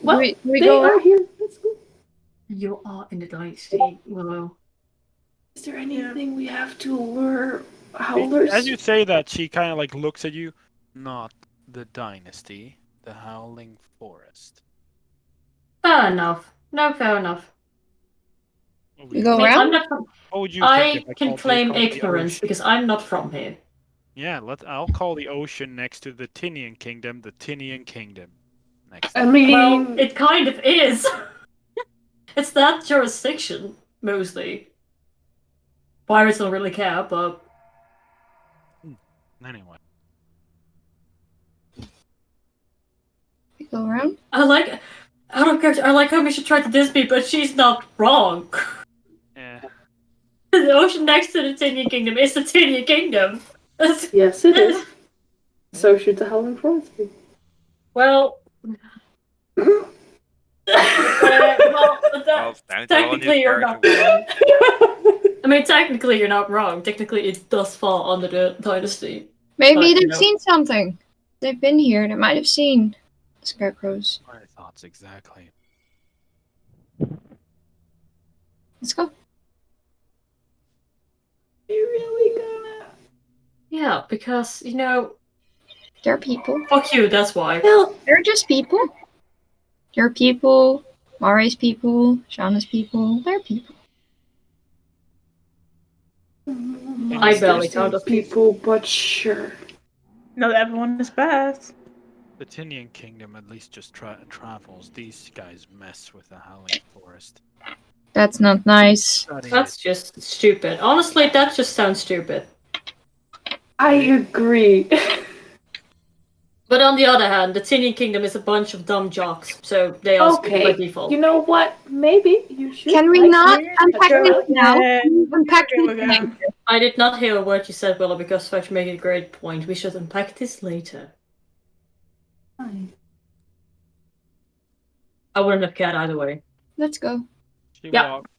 Well, do we they go are around? here. Let's go. You are in the dynasty, Willow. Is there anything we have to lure howlers? As you say that, she kind of like looks at you. Not the dynasty, the Howling Forest. Fair enough. No, fair enough. What We would go you- around? I'm not from, what would you I think if can called claim the ignorance ocean? because I'm not from here. Yeah, I'll call the ocean next to the Tinian Kingdom the Tinian Kingdom. Next. I mean, Well, it kind of is. It's that jurisdiction, mostly. Pirates don't really care, but Anyway. We go around? I like how Misha tried to diss me, but she's not wrong. Yeah. The ocean next to the Tinian Kingdom is the Tinian Kingdom. That's- yes, it is. So should the Howling Forest be. Well, well, Well, time to roll a new technically you're not character. wrong. I mean, technically you're not wrong. Technically it does fall under the dynasty. Maybe But, you they've know. seen something. They've been here. They might have seen scarecrows. My thoughts exactly. Let's go. You really gonna? Yeah, because, you know, They're people. fuck you, that's why. Well, They're just people. They're people. Mari's people. Shauna's people. They're people. I barely count as people, but sure. Not everyone is bad. The Tinian Kingdom at least just travels. These guys mess with the Howling Forest. That's not nice. Study That's just stupid. Honestly, that just sounds stupid. I agree. But on the other hand, the Tinian Kingdom is a bunch of dumb jocks, so they are stupid by Okay, default. you know what? Maybe you should. Can we like not me unpack a this now? Yeah. Unpack Okay, this we're now. going. I did not hear a word you said, Willow, because Fetch made a great point. We should unpack this later. Fine. I wouldn't have cared either way. Let's go. She Yeah. walked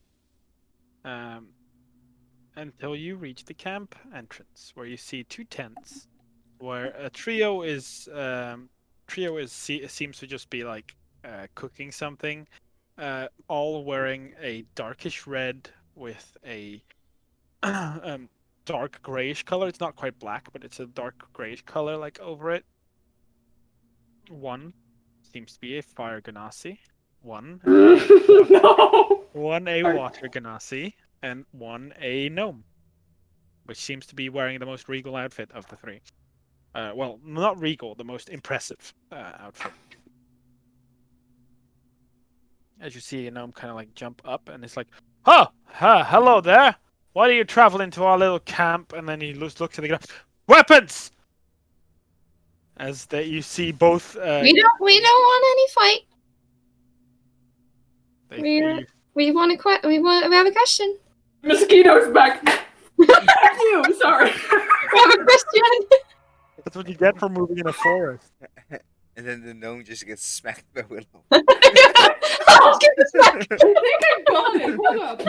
until you reach the camp entrance, where you see 2 tents, where a trio is trio seems to just be like cooking something, all wearing a darkish red with a dark grayish color. It's not quite black, but it's a dark grayish color like over it. One seems to be a fire ganassi. One No. a Sorry. water ganassi, and one a gnome, which seems to be wearing the most regal outfit of the three. Well, not regal, the most impressive outfit. As you see a gnome kind of like jump up, and it's like, hello there. Why do you travel into our little camp?" And then he looks at the ground. Weapons! As that you see both. We don't want any fight. They, We have a question. Mosquitoes back. Back you. Sorry. We have a question. that's what you get for moving in a forest. And then the gnome just gets smacked by Willow. I'll give this back. I think I got it. Hold up.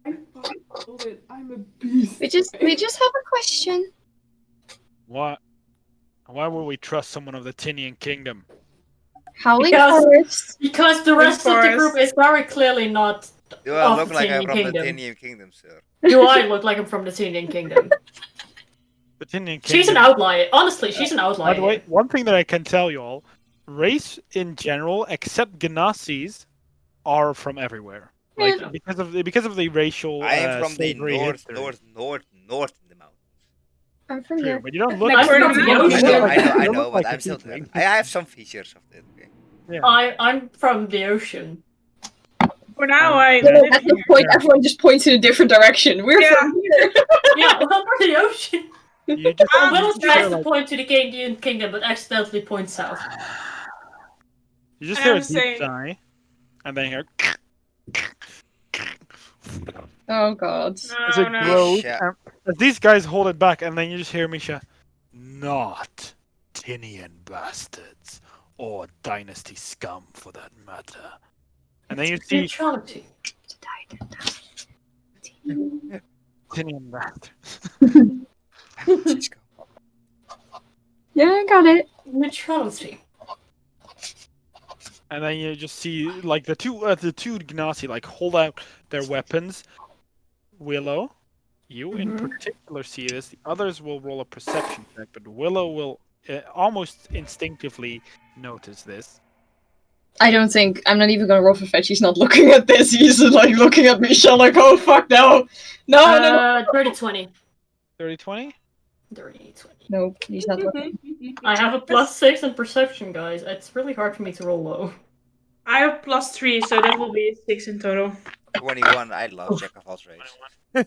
I fucking hold it. I'm a beast. We just have a question. Why would we trust someone of the Tinian Kingdom? Howling Because- forest. Because the rest of the group is very clearly not. Do I Of look the like I'm Tinian from Kingdom. the Tinian Kingdom, sir? Do I look like I'm from the Tinian Kingdom? The Tinian Kingdom. She's an outlier. Honestly, she's an outlier. By the way, one thing that I can tell you all, race in general, except Ganassis, are from everywhere. Like Yeah. because of the racial. I am from the slavery north history. north in the mountains. I'm from True, here. but you don't look. I'm from the I ocean. know, I You know, I don't know, look but like I'm a still tiefling. there. I have some features of it. Okay. Yeah. I'm from the ocean. For now, I No, live at this here. point, Yeah. everyone just points in a different direction. We're Yeah. from here. Yeah, I'm from the ocean. You just, Ah, you Will just tries hear, to like, point to the Canadian Kingdom, but accidentally points south. you just I hear a was deep saying- sigh, and then you hear. Oh god. As it No, no. grows, Misha. and as these guys hold it back, and then you just hear Misha, "Not Tinian bastards, or dynasty scum for that matter." And then you see Neutrality. Tinian bastards. Let's go. Yeah, I got it. Neutrality. And then you just see like the two Gnassi like hold out their weapons. Willow, you in particular see this. The others will roll a perception check, but Willow will almost instinctively notice this. I don't think I'm not even gonna roll for fetch. He's not looking at this. He's like looking at Misha like, oh fuck no. No. 30-20. 30-20? 30-20. No, he's not looking. I have a +6 in perception, guys. It's really hard for me to roll low. I have +3, so that will be 6 in total. 21. I love Jack of all trades.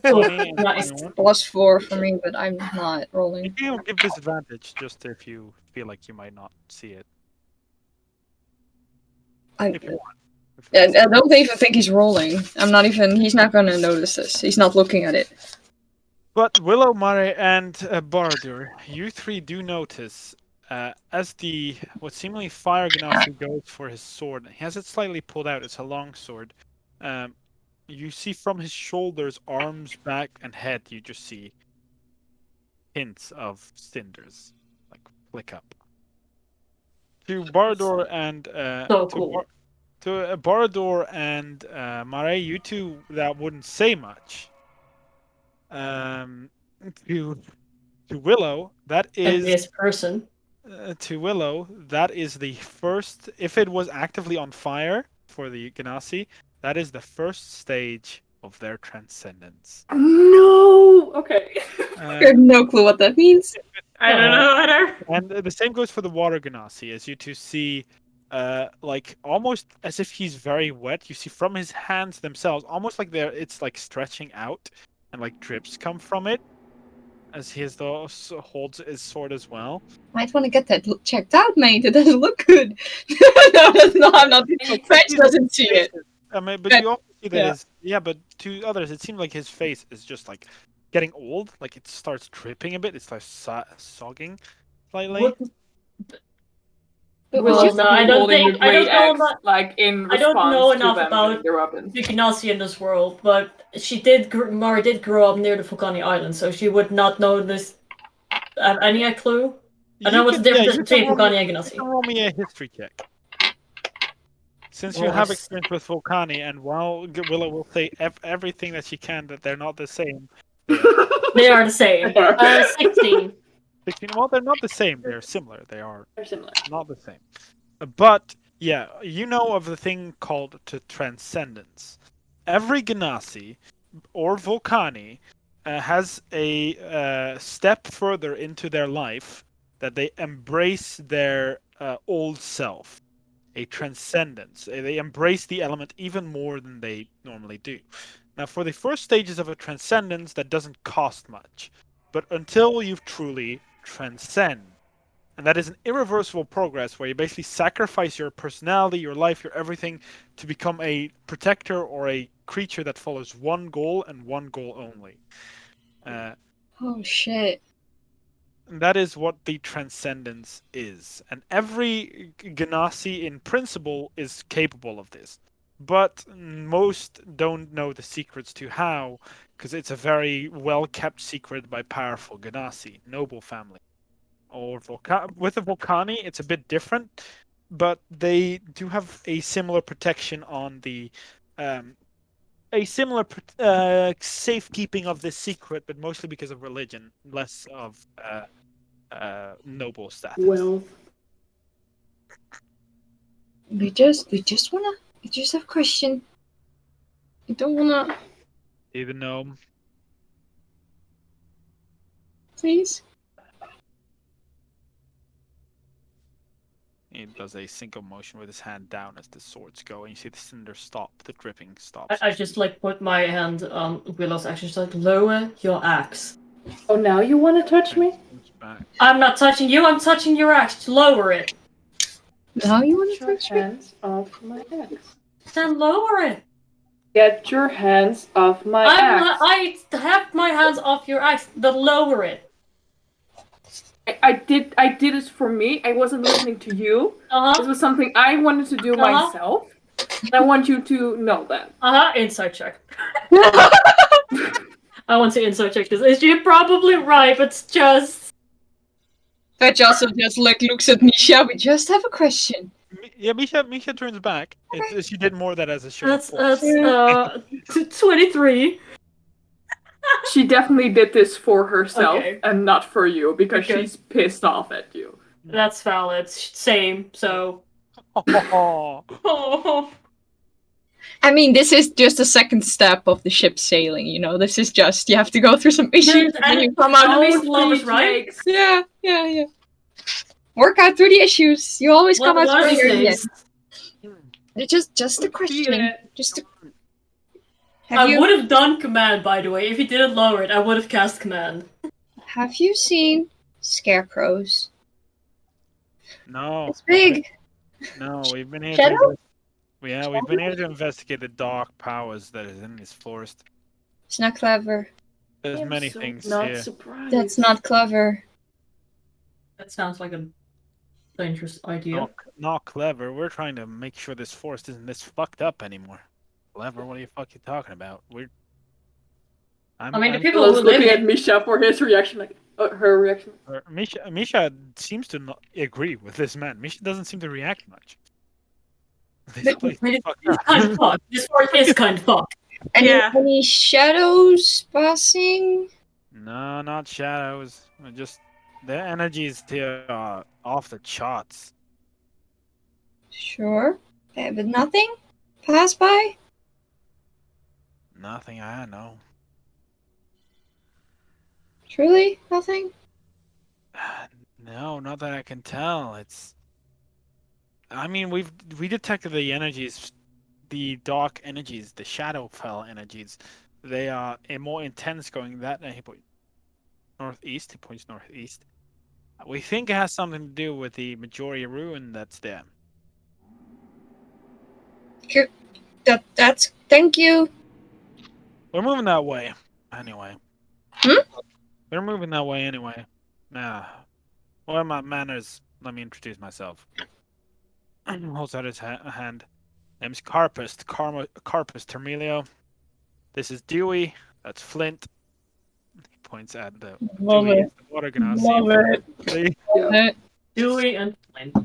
Oh, 20 and nice. 21. +4 for me, but I'm not rolling. You can give disadvantage just if you feel like you might not see it. If you want. And I don't even think he's rolling. He's not gonna notice this. He's not looking at it. But Willow, Mare, and Baradur, you three do notice as the what seemingly Fire Ganassi goes for his sword. He has it slightly pulled out. It's a long sword. You see from his shoulders, arms, back, and head. You just see hints of cinders, like flick up. To Baradur and So cool. to Baradur and Mare, you two that wouldn't say much. To Willow, that And is this person. to Willow, that is the first. If it was actively on fire for the Ganassi, that is the first stage of their transcendence. No. Okay. I have no clue what that means. I don't know either. And the same goes for the water Ganassi, as you two see, like almost as if he's very wet. You see from his hands themselves, almost like it's like stretching out, and like drips come from it, as he holds his sword as well. Might want to get that checked out, mate. It doesn't look good. No, that's not. I'm not. Fetch doesn't see it. I mean, but you also see that but to others, it seems like his face is just like getting old. Like it starts dripping a bit. It starts sogging slightly. What- But Well, was no, I don't think. I don't know about like in I don't know response enough to them about getting their weapons. the Ganassi in this world, but Mara did grow up near the Vulcani Island, so she would not know this. Have any clue? I know what's the difference you between can roll Vulcani and you Genasi. can roll me a history check. Since you Well, have I- experience with Vulcani, and while Willow will say everything that she can that they're not the same, they are. They are the same. 16. 16. Well, they're not the same. They're similar. They are They're similar. not the same. But yeah, you know of the thing called transcendence. Every Genasi or Vulcani has a step further into their life that they embrace their old self, a transcendence. They embrace the element even more than they normally do. Now, for the first stages of a transcendence, that doesn't cost much, but until you've truly transcend. And that is an irreversible progress where you basically sacrifice your personality, your life, your everything to become a protector or a creature that follows one goal and one goal only. Oh shit. And that is what the transcendence is. And every Genasi in principle is capable of this. But most don't know the secrets to how, because it's a very well kept secret by powerful Genasi, noble family. Or with the Vulcani, it's a bit different, but they do have a similar protection on the a similar safekeeping of this secret, but mostly because of religion, less of noble status. Wealth. We just have a question. We don't wanna, Even gnome. please. He does a single motion with his hand down as the swords go, and you see the cinder stop, the dripping stops. I just like put my hand on Willow's action, just like lower your axe. Oh, now you want to touch me? Back. I'm not touching you, I'm touching your axe. Lower it. Now you wanna Get your touch me? hands off my axe. Then lower it. Get your hands off my axe. I have my hands off your axe. Then lower it. I did this for me. I wasn't listening to you. This was something I wanted to do myself. And I want you to know that. Insight check. I want to insight check this. You're probably right, but it's just. Fetch also just like looks at Misha. We just have a question. Yeah, Misha turns back. She did more of that as a show. That's of force. 23. She definitely did this for herself Okay. and not for you because Okay. she's pissed off at you. That's valid. Same. So. Oh. Oh. I mean, this is just the second step of the ship sailing, you know? This is just, you have to go through some issues and then you come out. always Don't love us, be right? Jakes. Yeah. Work out through the issues. You always come out One of these stronger in the days. end. It's just a Feel question. it. I would have done command, by the way. If you didn't lower it, I would have cast command. Have you seen scarecrows? No. It's big. No, we've been here Shadow? to we've been here to investigate the dark powers that is in this forest. It's not clever. There's I'm many so things not here. surprised. That's not clever. That sounds like a dangerous idea. Not clever. We're trying to make sure this forest isn't this fucked up anymore. Clever? What are you fucking talking about? I mean, the people I was who live looking at in. Misha for his reaction, like her reaction. Misha seems to not agree with this man. Misha doesn't seem to react much. This But- place I mean, is fucked it's up. kind of fucked. This forest is kind of fucked. Any shadows passing? No, not shadows. Just the energies here are off the charts. Sure. But nothing? Pass by? Nothing I know. Truly? Nothing? No, not that I can tell. I mean, we detected the energies, the dark energies, the Shadowfell energies. They are more intense going that northeast. He points northeast. We think it has something to do with the Majoria ruin that's there. That's thank you. We're moving that way, anyway. Hmm? We're moving that way anyway. Nah. What are my manners? Let me introduce myself. Holds out his hand. Name's Carpus Termelio. This is Dewey. That's Flint. points at the Love Dewey it. is the water Ganassi. Love it. unfortunately. Dewey and Flint.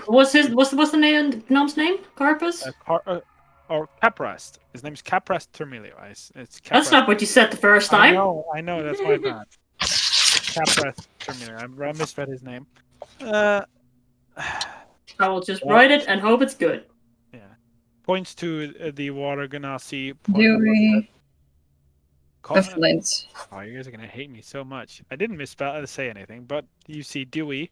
What's the name? Gnome's name? Carpus. Or Caprast. His name's Caprast Termilio. It's Caprast. That's not what you said the first time. I know. That's my bad. Caprast Termilio. I misread his name. I will just write it and hope it's good. Yeah. Points to the water Ganassi. Dewey. Call, Flint. oh, you guys are gonna hate me so much. I didn't say anything, but you see Dewey,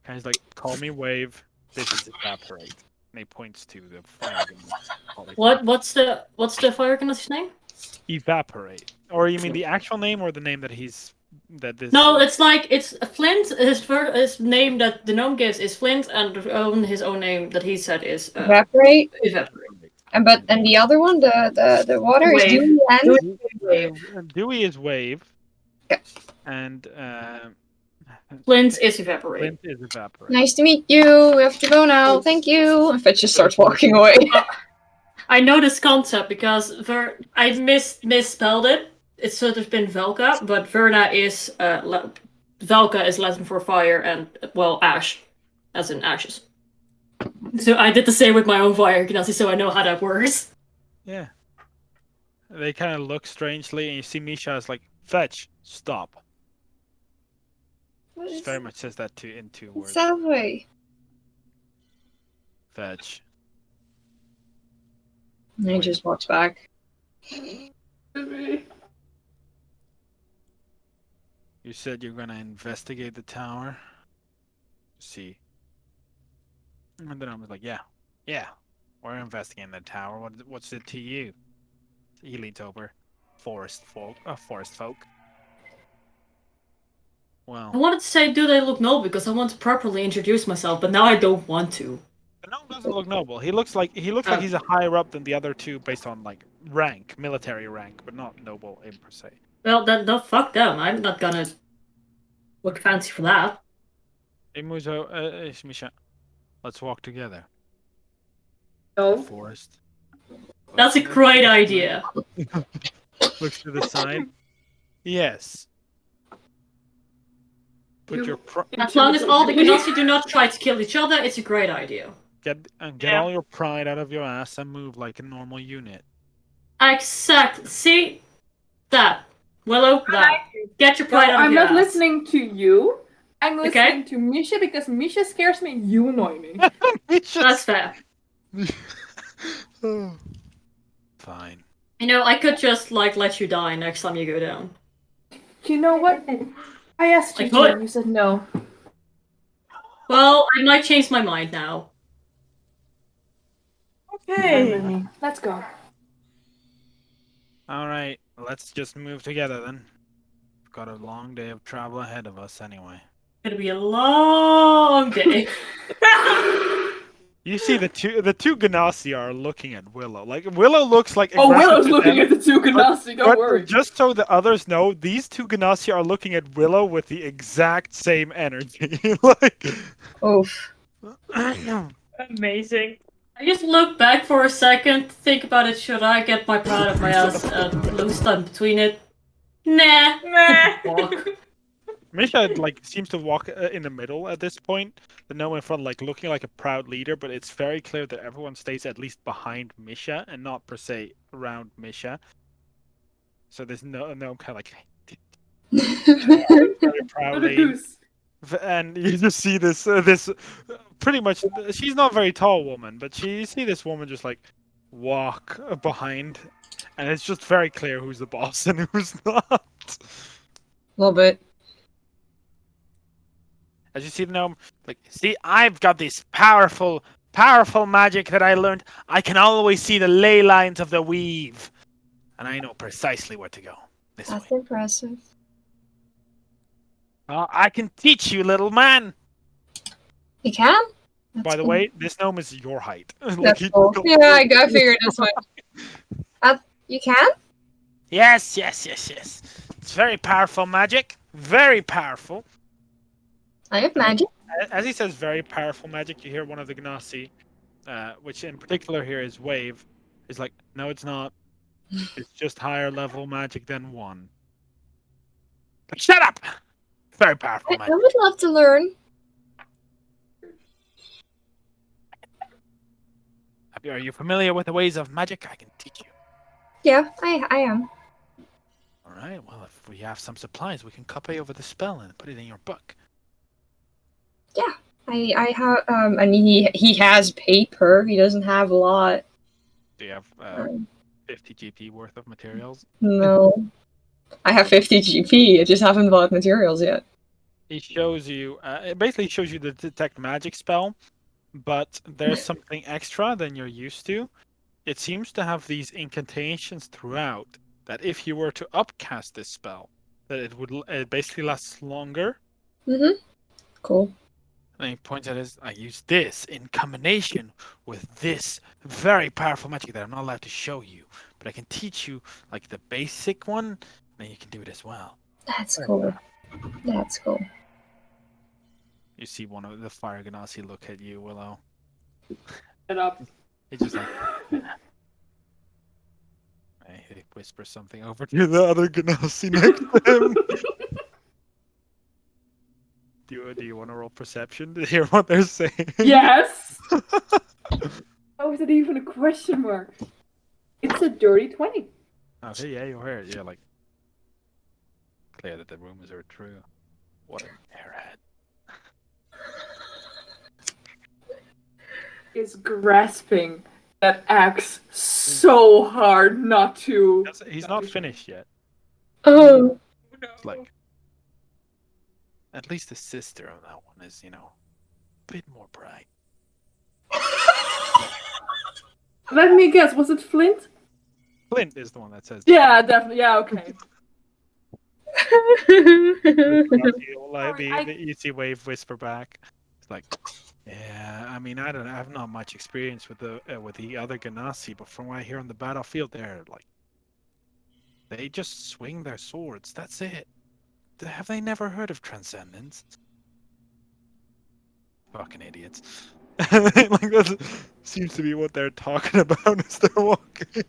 kind of like, call me wave. This is evaporate. And he points to the fire Ganassi. What's the fire Gnome's name? Evaporate. Or you mean the actual name or the name that he's this? No, it's Flint. His name that the gnome gives is Flint, and his own name that he said is Evaporate. Evaporate. And the other one, the water is Wave. Dewey and Wave. Dewey is wave. Yeah. And Flint is Evaporate. Flint is evaporate. nice to meet you. We have to go now. Thank you. And Fetch just starts walking away. I know this concept because I misspelled it. It should have been Velka, but Verna is Velka is Latin for fire and ash, as in ashes. So I did the same with my own fire Ganassi, so I know how that works. Yeah. They kind of look strangely, and you see Misha is like, "Fetch, stop." She very much says that in 2 words. It's that way. Fetch. And he just walks back. You said you're gonna investigate the tower. See. And then I was like, yeah, we're investigating the tower. What's it to you? He leans over. Forest folk. Well, I wanted to say, do they look noble? Because I want to properly introduce myself, but now I don't want to. the gnome doesn't look noble. He looks like he's a higher up than the other two based on like rank, military rank, but not noble in per se. Well, then no, fuck them. I'm not gonna look fancy for that. Hey Muzo, Misha, let's walk together. No. Forest. That's a great idea. Looks to the side. Yes. Put your As long as all the Ganassi do not try to kill each other, it's a great idea. get all your pride out of your ass and move like a normal unit. Exactly. See? That. Willow, that. Get your pride out of I'm your not ass. listening to you. I'm listening Okay. to Misha because Misha scares me. You annoy me. That's fair. Fine. You know, I could just, let you die next time you go down. You know what? I asked you I to, could. and you said no. Well, I might change my mind now. Fine with me. Let's go. All right, let's just move together then. We've got a long day of travel ahead of us anyway. It'll be a long day. You see the two Ganassi are looking at Willow. Like Willow looks like Oh, aggressive Willow's to looking them, at the two Ganassi. Don't but worry. just so the others know, these two Ganassi are looking at Willow with the exact same energy. Like, Oof. Amazing. I just look back for a second, think about it. Should I get my pride of my ass and lose time between it? Nah. Walk. Misha seems to walk in the middle at this point. The gnome in front, looking like a proud leader, but it's very clear that everyone stays at least behind Misha and not per se around Misha. So there's no gnome kind of very proudly. Goose. And you just see this pretty much, she's not a very tall woman, but you see this woman just walk behind, and it's just very clear who's the boss and who's not. Love it. As you see the gnome, see, I've got this powerful magic that I learned. I can always see the ley lines of the weave, and I know precisely where to go. This That's way. impressive. I can teach you, little man. You can? By That's the cool. way, this gnome is your height. That's cool. Yeah, I figured this way. You can? Yes. It's very powerful magic. Very powerful. I have magic. As he says very powerful magic, you hear one of the Gnassi, which in particular here is Wave, is like, no, it's not. It's just higher level magic than 1. Shut up! Very powerful I magic. would love to learn. Are you familiar with the ways of magic? I can teach you. Yeah, I am. All right. Well, if we have some supplies, we can copy over the spell and put it in your book. I have and he has paper. He doesn't have a lot. Do you have Um, 50 GP worth of materials? no. I have 50 GP. I just haven't bought materials yet. It shows you. It basically shows you the detect magic spell, but there's something extra than you're used to. It seems to have these incantations throughout. That if you were to upcast this spell, that it basically lasts longer. Mm-hmm. Cool. And he points out I use this in combination with this very powerful magic that I'm not allowed to show you, but I can teach you like the basic one, and you can do it as well. That's cool. That's cool. You see one of the fire ganassi look at you, Willow. Shut up. He's just like, he whispers something over to the other ganassi next to him. Do you want to roll perception to hear what they're saying? Yes. How is it even a question mark? It's a dirty 20. Okay, yeah, you heard it. Yeah, like clear that the rumors are true. What an airhead. Is grasping that axe so hard not to. He's not finished yet. Oh. It's like, at least the sister of that one is, a bit more bright. Let me guess, was it Flint? Flint is the one that says. Yeah, definitely. Yeah, okay. The easy wave whisper back. It's like, yeah, I mean, I have not much experience with the other ganassi, but from what I hear on the battlefield, they just swing their swords. That's it. Have they never heard of transcendence? Fucking idiots. Like that seems to be what they're talking about as they're walking.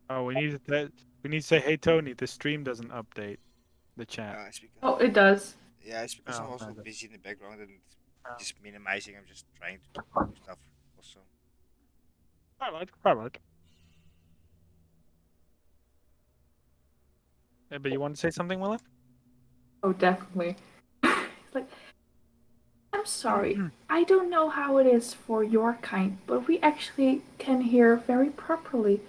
Oh, we need to say, hey Tony, the stream doesn't update the chat. It's because, Oh, it does. yeah, it's because Oh, I'm also okay. busy in the background and Oh. just minimizing. I'm just trying to do stuff also. Alright. Yeah, but you want to say something, Willa? Oh, definitely. Like, I'm sorry. I don't know how it is for your kind, but we actually can hear very properly.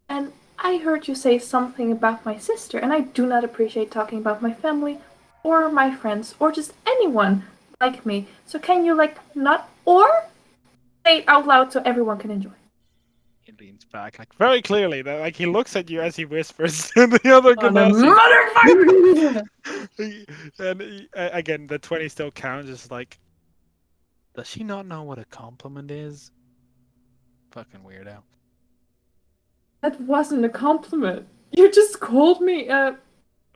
And I heard you say something about my sister, and I do not appreciate talking about my family or my friends or just anyone like me. So can you, not or say it out loud so everyone can enjoy? He leans back, very clearly. That, he looks at you as he whispers to the other ganassi. Motherfucker! And again, the 20 still counts. Just like, does she not know what a compliment is? Fucking weirdo. That wasn't a compliment. You just called me It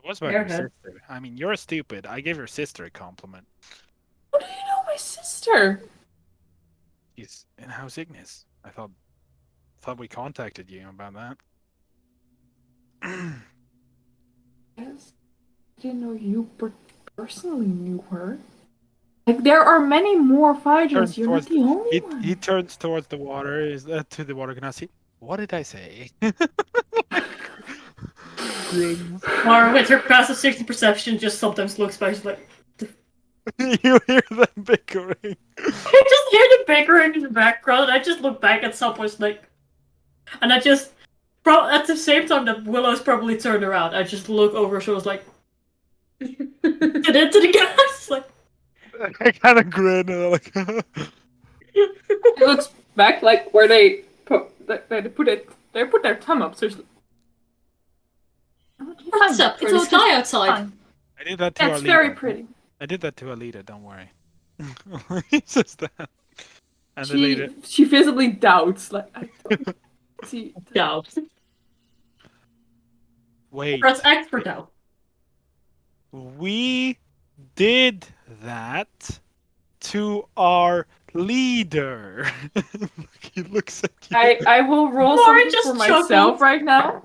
was about your Airhead. sister. I mean, you're stupid. I gave your sister a compliment. How do you know my sister? She's in House Ignis. I thought we contacted you about that. Yes. I didn't know you personally knew her. There are many more fighters. You're not the only one. He turns towards the water. To the water ganassi. What did I say? Mara, with her passive 60 perception, just sometimes looks back, she's like, You hear them bickering. I just hear the bickering in the background. I just look back at some point, like, and I just, at the same time that Willow's probably turned around, I just look over her shoulders, like, get into the gas, like. I kind of grin and I'm like. It looks back like where they put their thumb up. So What's up? Pretty sky outside. Fine. I did that to our That's leader. very pretty. I did that to Alita. Don't worry. He says that. And the leader. She visibly doubts. Like, I don't see. Doubt. Wait. Press X for doubt. We did that to our leader. He looks at you. I will roll Lauren something just for myself right now.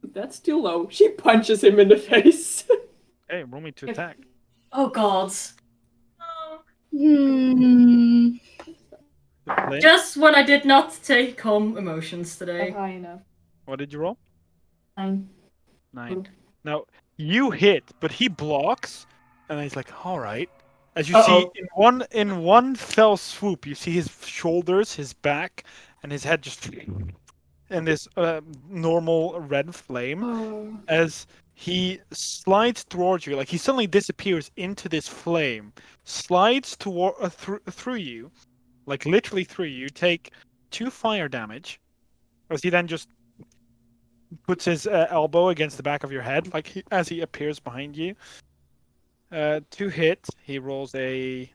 That's too low. She punches him in the face. Hey, roll me to attack. Oh god. Hmm. Flynn, Just when I did not take home emotions today. High enough. what did you roll? 9. 9. Now you hit, but he blocks, and he's like, "All right." As you see, in one fell swoop, you see his shoulders, his back, and his head just in this normal red flame. Oh. As he slides towards you, like he suddenly disappears into this flame, slides toward through you, like literally through you. Take 2 fire damage, as he then just puts his elbow against the back of your head, like as he appears behind you. 2 hit. He rolls a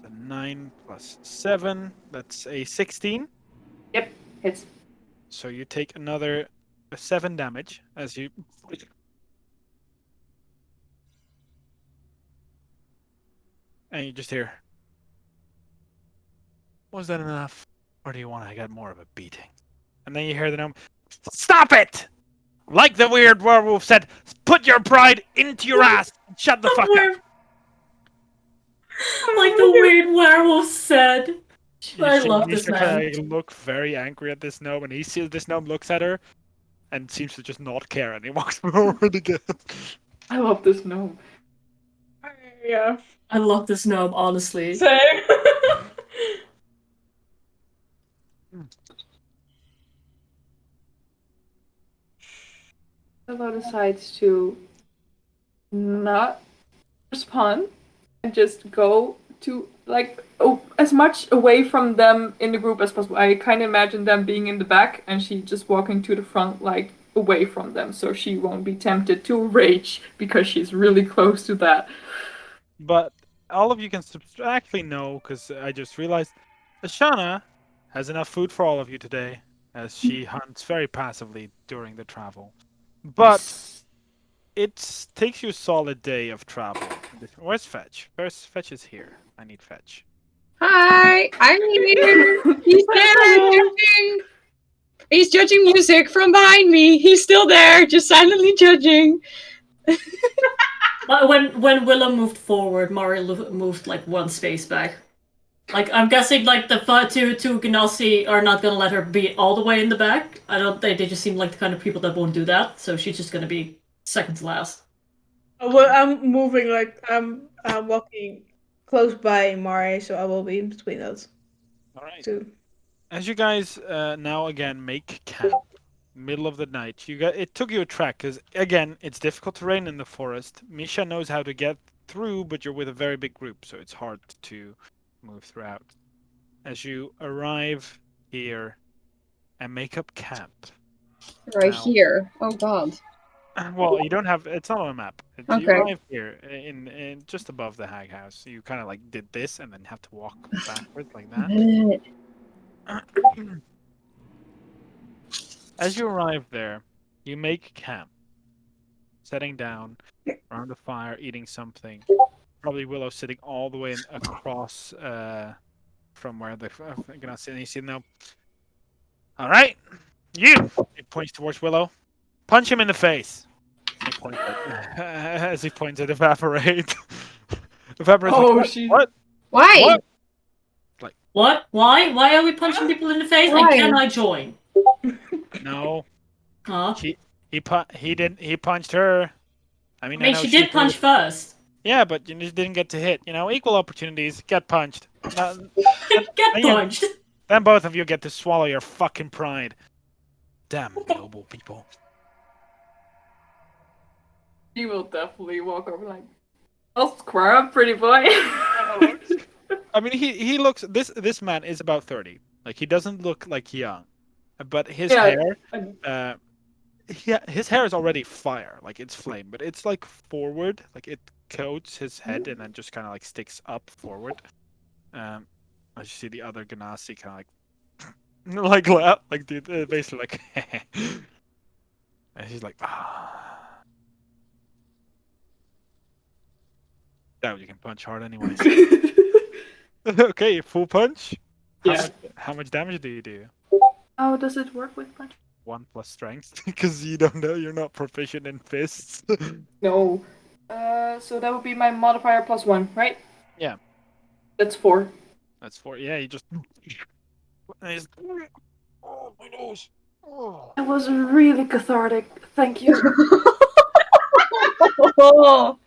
9 plus 7. That's a 16. Yep, hits. So you take another 7 damage as you. And you just hear. Was that enough? Or do you want to get more of a beating? And then you hear the gnome. Stop it! Like the weird werewolf said, put your pride into your ass and shut the fuck up. Like the weird werewolf said. I love She this kind man. of look very angry at this gnome, and he sees this gnome looks at her, and seems to just not care, and he walks forward again. I love this gnome. Yeah. I love this gnome, honestly. Same. Hello decides to not respond and just go to as much away from them in the group as possible. I kind of imagine them being in the back and she just walking to the front, like away from them, so she won't be tempted to rage because she's really close to that. But all of you can actually know, because I just realized Ashana has enough food for all of you today, as she hunts very passively during the travel. But it takes you a solid day of travel. Where's Fetch? Fetch is here. I need Fetch. Hi, I'm here. He's there judging. He's judging music from behind me. He's still there, just silently judging. But when Willow moved forward, Mari moved like 1 space back. Like I'm guessing like the two Ganassi are not gonna let her be all the way in the back. I don't think they just seem like the kind of people that won't do that. So she's just gonna be second to last. Well, I'm moving like I'm walking close by Mari, so I will be in between those All right. two. As you guys now again make camp, middle of the night, it took you a trek because again it's difficult terrain in the forest. Misha knows how to get through, but you're with a very big group, so it's hard to move throughout. As you arrive here and make up camp. Right Now- here. Oh god. Well, you don't have. It's not on a map. You Okay. arrive here in just above the hag house. You kind of like did this and then have to walk backwards like that. As you arrive there, you make camp, setting down around the fire, eating something. Probably Willow sitting all the way across from where the gonna sit. And you see now. All right, you. He points towards Willow. Punch him in the face. He points as he points at Evaporate. Evaporate's Oh, like, she- what? Why? What? What? Why? Why are we punching people in the face? Why? And can I join? No. Huh? He punched her. I mean, I mean, know she did punch first. Yeah, but you just didn't get to hit. You know, equal opportunities. Get punched. Get yeah. punched. Then both of you get to swallow your fucking pride. Damn noble people. She will definitely walk over like, "Oh, square up, pretty boy." I mean, he looks. This man is about 30. Like he doesn't look like young, but his hair. His hair is already fire. Like it's flame, but it's like forward. Like it coats his head and then just kind of like sticks up forward. As you see the other Ganassi kind of like dude, basically like, and he's like, ah. That you can punch hard anyway. Okay, full punch. Yeah. How much damage do you do? How does it work with punch? 1 plus strength, because you don't know, you're not proficient in fists. No. So that would be my modifier +1, right? Yeah. That's 4. That's 4. Yeah, you just. And he's- Oh, my nose. Oh. It was really cathartic. Thank you. Oh,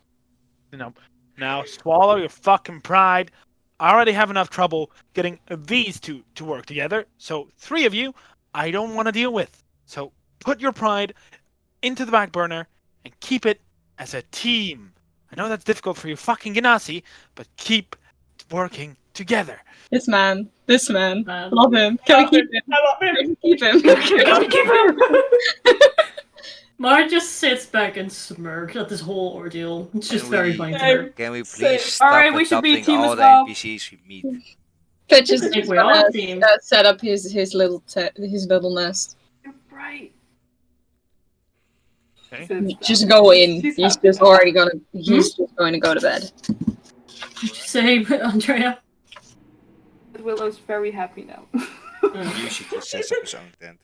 You know, now swallow your fucking pride. I already have enough trouble getting these two to work together, so 3 of you I don't want to deal with. So put your pride into the back burner and keep it as a team. I know that's difficult for you fucking Ganassi, but keep working together. this man. Man. Love him. Can we keep him? I love him. Can we keep him? Keep him! Mara just sits back and smirks at this whole ordeal. It's just Can very we- funny to her. Can we Same. please stop Alright, we should be a adopting team all as the well. NPCs we meet? Fetch is I think just we are gonna a team. set up his little his little nest. You're right. Okay. Just go in. She's He's happy just now. already gonna. He's just going to go to bed. Say, Andrea. Willow's very happy now. You should just set up his own tent.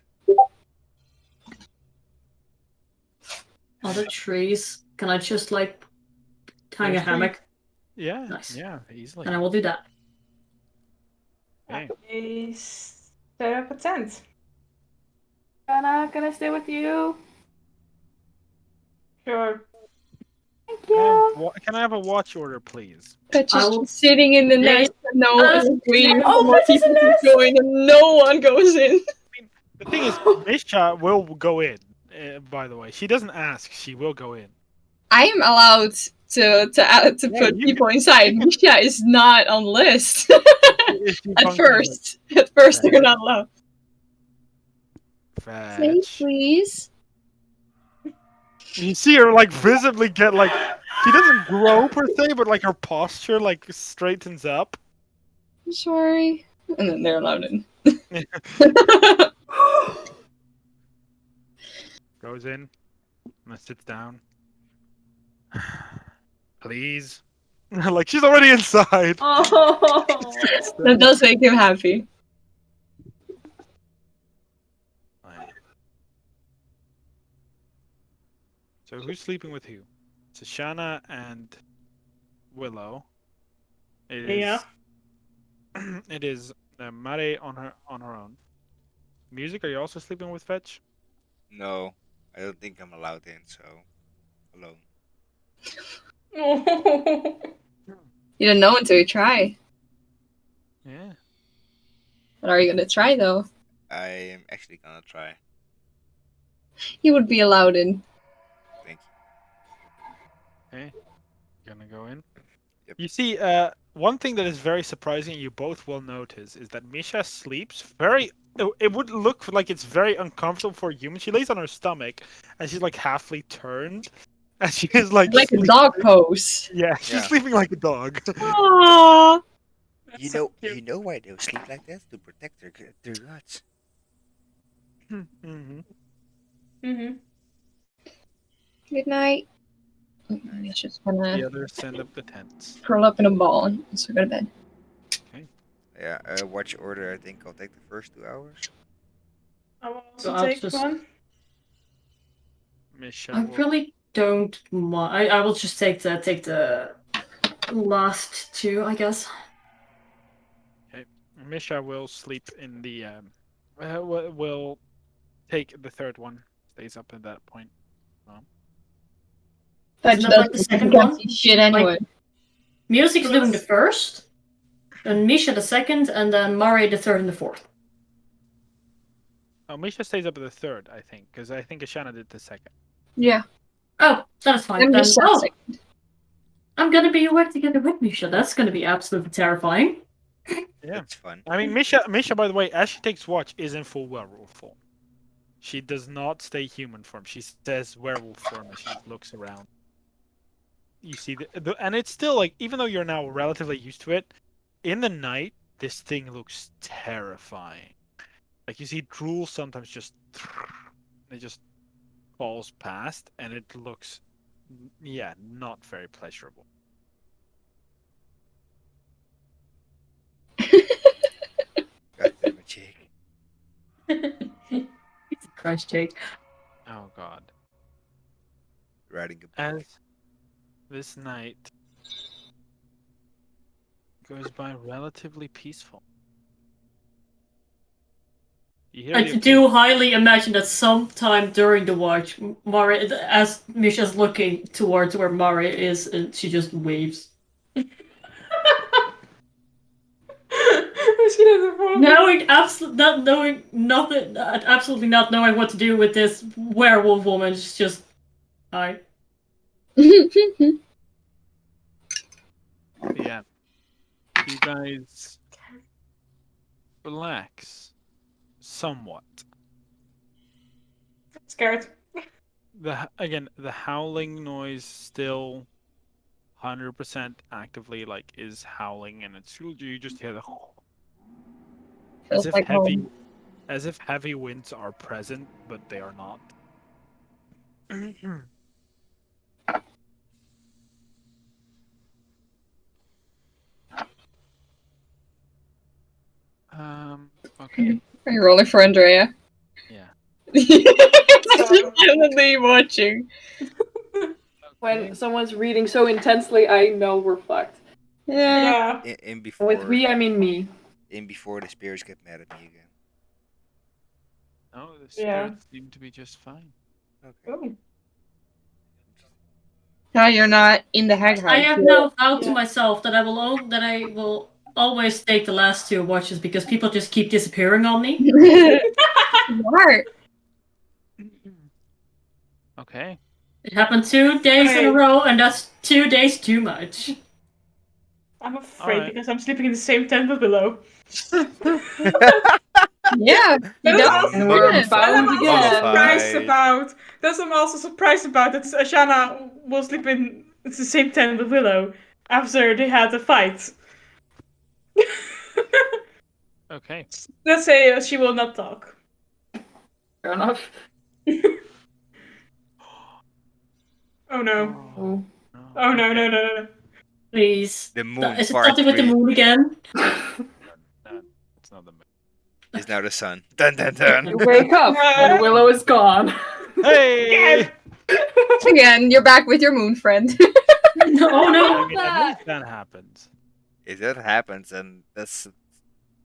Other trees. Can I just like hang a There's hammock? Yeah. Nice. Yeah, easily. And I will do that. Okay. Please set up a tent. Can I stay with you? Sure. Thank Can I you. can I have a watch order, please? Fetch I is will- just sitting in the Yeah, nest, and no one is waiting Oh, for more Fetch is people in to nest! join, and no one goes in. The thing is, Misha will go in. By the way, she doesn't ask; she will go in. I am allowed to Yeah, put you people can- inside. Misha is not on the list. If you At functions first, they're not allowed. like Say fetch. please. You see her like visibly get like she doesn't grow per se, but like her posture like straightens up. I'm sorry. And then they're allowed in. Goes in, and sits down. Please, like she's already inside. Oh. That does make him happy. So who's sleeping with who? It's Shana and Willow. It is. Yeah. It is Mare on her own. Music, are you also sleeping with Fetch? No, I don't think I'm allowed in, so alone. You don't know until you try. Yeah. What are you gonna try though? I am actually gonna try. You would be allowed in. Thank you. Okay. Gonna go in. Yep. You see, one thing that is very surprising, you both will notice, is that Misha sleeps very. It would look like it's very uncomfortable for a human. She lays on her stomach, and she's like halfly turned, and she is like. Like a dog pose. Yeah, she's Yeah. sleeping like a dog. Aww. You know why they sleep like that? To protect their guts. hmm Mm-hmm. Good night. I'm just gonna The others send up the tents. curl up in a ball and so go to bed. Yeah, watch order. I think I'll take the first 2 hours. I will So also I'll take just- one. Misha I will- really don't mind. I will just take the last 2, I guess. Misha will sleep in the. Will take the third one. Stays up at that point. Fetch Isn't that like the doesn't second can't one? see shit anyway. Music's doing the first, and Misha the second, and then Mari the third and the fourth. Oh, Misha stays up at the third, I think, because I think Ashana did the second. Yeah. Oh, that's fine. I'm Then, just oh, second. I'm gonna be awake together with Misha. That's gonna be absolutely terrifying. Yeah. That's fun. I mean, Misha, by the way, as she takes watch, is in full werewolf form. She does not stay human form. She says werewolf form as she looks around. You see, and it's still like, even though you're now relatively used to it, in the night, this thing looks terrifying. Like, you see drool sometimes just, it just falls past, and it looks, yeah, not very pleasurable. Christ, Jake. Oh God. Riding a As bike. this night goes by relatively peaceful. You hear I the do highly imagine that sometime during the watch, Mara, as Misha's looking towards where Mara is, and she just waves. Misschien is het voor Knowing not knowing nothing, absolutely not knowing what to do with this werewolf woman, it's just hi. Yeah. You guys relax somewhat. scared. The howling noise still 100% actively like is howling, and it's you just hear the Feels as if like heavy home. as if heavy winds are present, but they are not. Okay. Are you rolling for Andrea? Yeah. Definitely watching. When someone's reading so intensely, I know we're fucked. Yeah. Yeah. In With before, we, I mean me. before the spirits get mad at me again. No, the Yeah. spirits seem to be just fine. Okay. Oh. Now you're not in the hag I house. have You're- now vowed to Yeah. myself that I will always take the last two watches because people just keep disappearing on me. Smart. Okay. It happened 2 days in a Hey. row, and that's 2 days too much. I'm afraid Alright. because I'm sleeping in the same tent with Willow. Yeah. You That's don't also And we're understand. bound I'm also again. surprised Mummified. about. That's I'm also surprised about that Ashana will sleep in the same tent with Willow after they had a fight. Okay. Let's say she will not talk. Fair enough. Oh no. Oh. Oh no, Okay. no, no, no. Please. The moon Is it part something with the 3 moon again? No, it's not the moon. is now the sun. Dun dun dun. You wake up and Willow is gone. Hey! Again! Again, you're back with your moon friend. Oh no! I mean, at least that happens. If that happens, then that's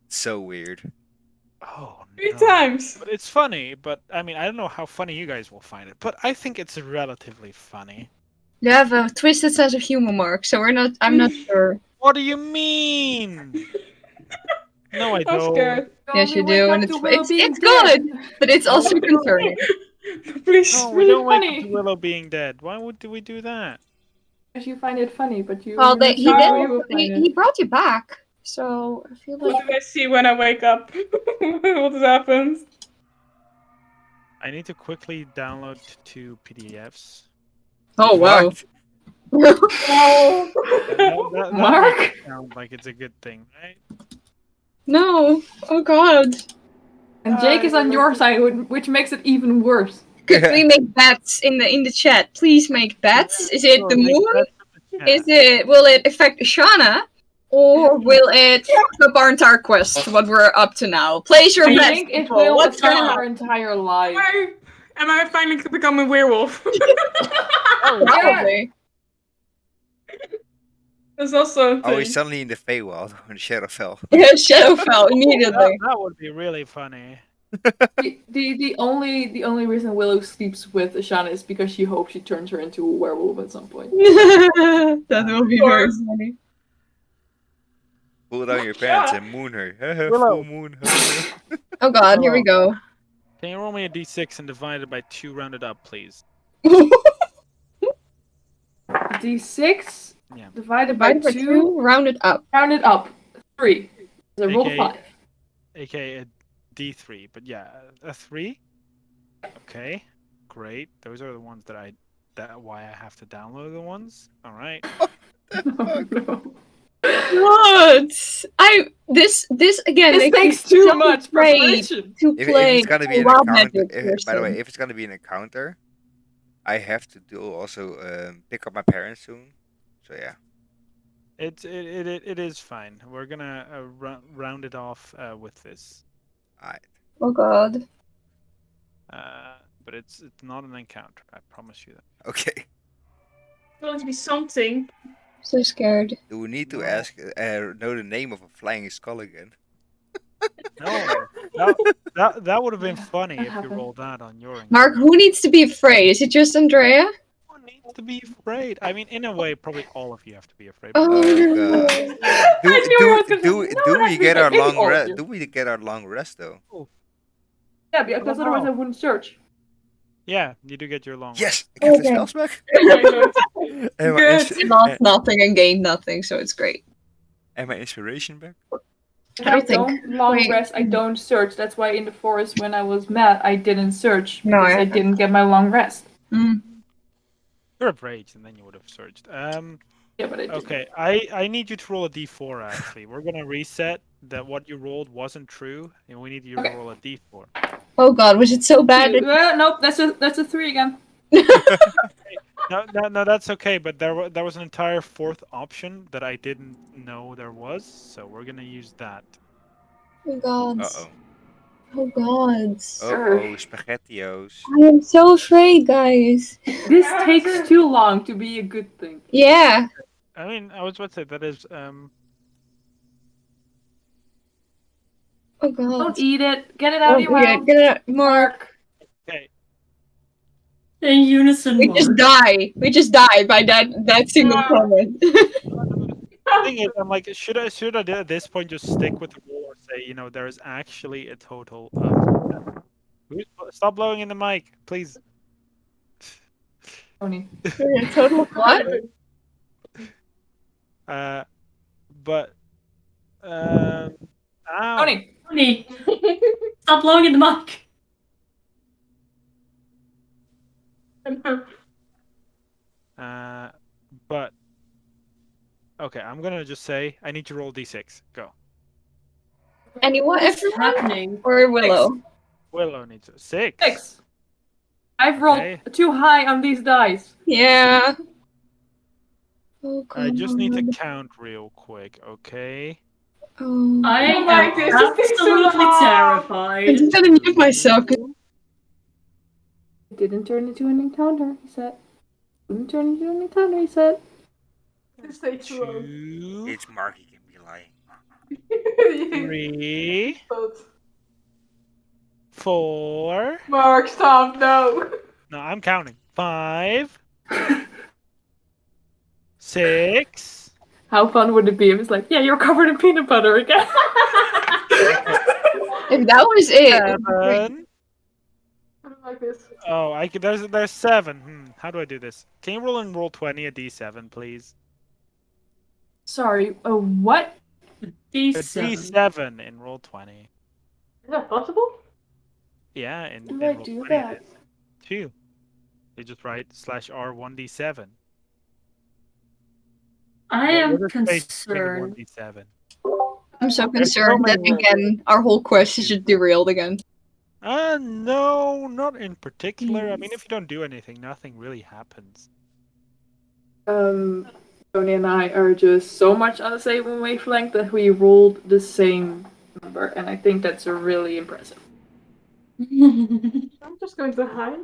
so weird. Oh, 3 no. times. But it's funny, but I mean, I don't know how funny you guys will find it, but I think it's relatively funny. You have a twisted sense of humor, Mark, so I'm not sure. What do you mean? No, I I'm don't. scared. Yes, you We wake do, up and to it's Willow it's, being it's dead. good, but it's No, also we don't. concerning. Please. No, we really don't wake up funny. to Willow being dead. Why would we do that? Because you find it funny, but you. Well, you're not he sure did. how you will find He it. brought you back, so I feel like What do I see when I wake up? What has happened? I need to quickly download 2 PDFs. oh wow. What? Oh. That Mark? makes it sound like it's a good thing, right? No, oh god. And Jake is on your side, which makes it even worse. Could we make bets in the chat? Please make bets. Is it Sure, the make moon? bets in the Is chat. it will it affect Ashana? Or will it fuck up our entire quest, what we're up to now? Place your I bets, think it people. will What's affect gonna our happen? entire life. Am I finally become a werewolf? Oh, Probably. That's also a Oh, he's thing. suddenly in the Feywild when the shadow fell. Yeah, Shadow fell immediately. that would be really funny. The only reason Willow sleeps with Ashana is because she hopes she turns her into a werewolf at some point. That will be very funny. Pull down your pants Yeah. and moon her. Willow. Full moon. Oh god, here we go. Can you roll me a d6 and divide it by 2 rounded up, please? D6 Yeah. divided by Divided by 2, 2, rounded up. rounded up. 3. So roll a AKA 5. AKA a d3, but yeah, a 3? Okay, great. Those are the ones why I have to download the ones. All right. Oh, no. What? This again. This makes me takes too so much afraid preparation. to If play it's gonna be a an wild encounter, magic by the way, person. if it's gonna be an encounter, I have to pick up my parents soon. So yeah. It is fine. We're gonna round it off with this. Alright. Oh god. But it's not an encounter. I promise you that. Okay. It's going to be something. So scared. Do we need to No. ask know the name of a flying skull again? No, that would have been funny That if you happened. rolled that on your encounter. Mark, who needs to be afraid? Is it just Andrea? Who needs to be afraid? I mean, in a way, probably all of you have to be afraid. Oh, Oh no. god. I knew you was gonna say, no, Do not we get really, our maybe long all of rest? you. Do we get our long rest though? Yeah, because otherwise I wouldn't search. Yeah, you do get your long Yes, rest. I get the Okay. spells back. And my Good. ins- Lost nothing and gained nothing, so it's great. and my inspiration back. If I I don't think- don't long wait. rest, I don't search. That's why in the forest when I was mad, I didn't search No, because I I didn't get my long rest. Mm. You're a rage, and then you would have searched. Yeah, but I didn't. Okay, I need you to roll a d4. Actually, we're gonna reset that what you rolled wasn't true, and we need you to Okay. roll a d4. Oh god, was it so bad? Nope, that's a 3 again. No, that's okay. But there was an entire fourth option that I didn't know there was, so we're gonna use that. Oh god. Uh-oh. Oh god. Uh-oh, spaghettios. I am so afraid, guys. This takes too long to be a good thing. Yeah. I mean, I was about to say that is Oh god. Don't eat it. Get it out of your mouth. Get it out, Mark. okay. In unison, We Mark. just die. We just die by that single comment. The thing is, I'm like, should I at this point just stick with the rule or say, you know, there is actually a total of. Stop blowing in the mic, please. Tony. A total of what? But ow. Tony. Tony, stop blowing in the mic. But okay, I'm gonna just say I need to roll d6. Go. Anyone? What's Everyone? happening? Or Willow? Willow needs 6. 6. I've rolled Okay. too high on these dice. Yeah. Oh god. I just need to count real quick, okay? Oh. I don't like this. am This is too absolutely long. terrified. I just gotta mute myself. It didn't turn into an encounter, he said. Didn't turn into an encounter, he said. This takes too long. 2, It's Mark, he can be lying. 3, But 4. Mark, stop, no. No, I'm counting. 5, 6. How fun would it be if it's like, yeah, you're covered in peanut butter again? If that was it. 7. I don't like this. Oh, I could. There's 7. How do I do this? Can you roll 20 a d7, please? Sorry, what? A D7. d7 in roll 20. Is that possible? Yeah, in Do in I roll do 20 that? it is 2. You just write /r1d7. I am What is space between the concerned. 1d7? I'm so There's so concerned that many again our whole quest is just derailed again. No, not in particular. I mean, if you don't do anything, nothing really happens. Tony and I are just so much on the same wavelength that we rolled the same number, and I think that's really impressive. I'm just going to hide.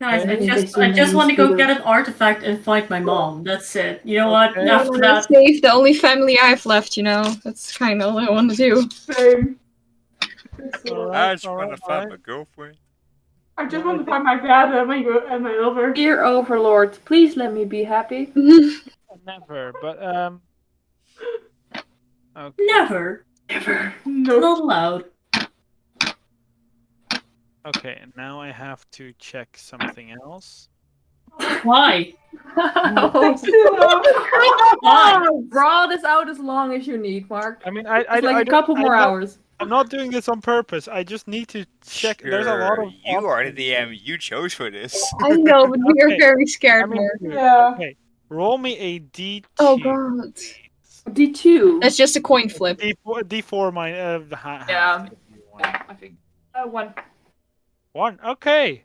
Guys, Okay. I just want to go get an artifact and fight my mom. That's it. You know what? Okay. After that, Save the only family I have left, you know? That's kind of all I want to do. Same. I just want to find my girlfriend. I just want to find my dad and my lover. Dear Overlord, please let me be happy. Never, but okay. never. Never. No. Not allowed. Okay, and now I have to check something else. Why? Oh. Why? Draw this out as long as you need, Mark. I mean, It's like a couple more hours. I'm not doing this on purpose. I just need to check. There's a lot Sure, of. you are the options DM. here. You chose for this. I know, but we are Okay. very I scared, mean, Mark. Yeah. okay. Roll me a d2. Oh god. D2. That's just a coin flip. D4 minus Yeah. half. If you want. Yeah, I think. 1. 1. Okay.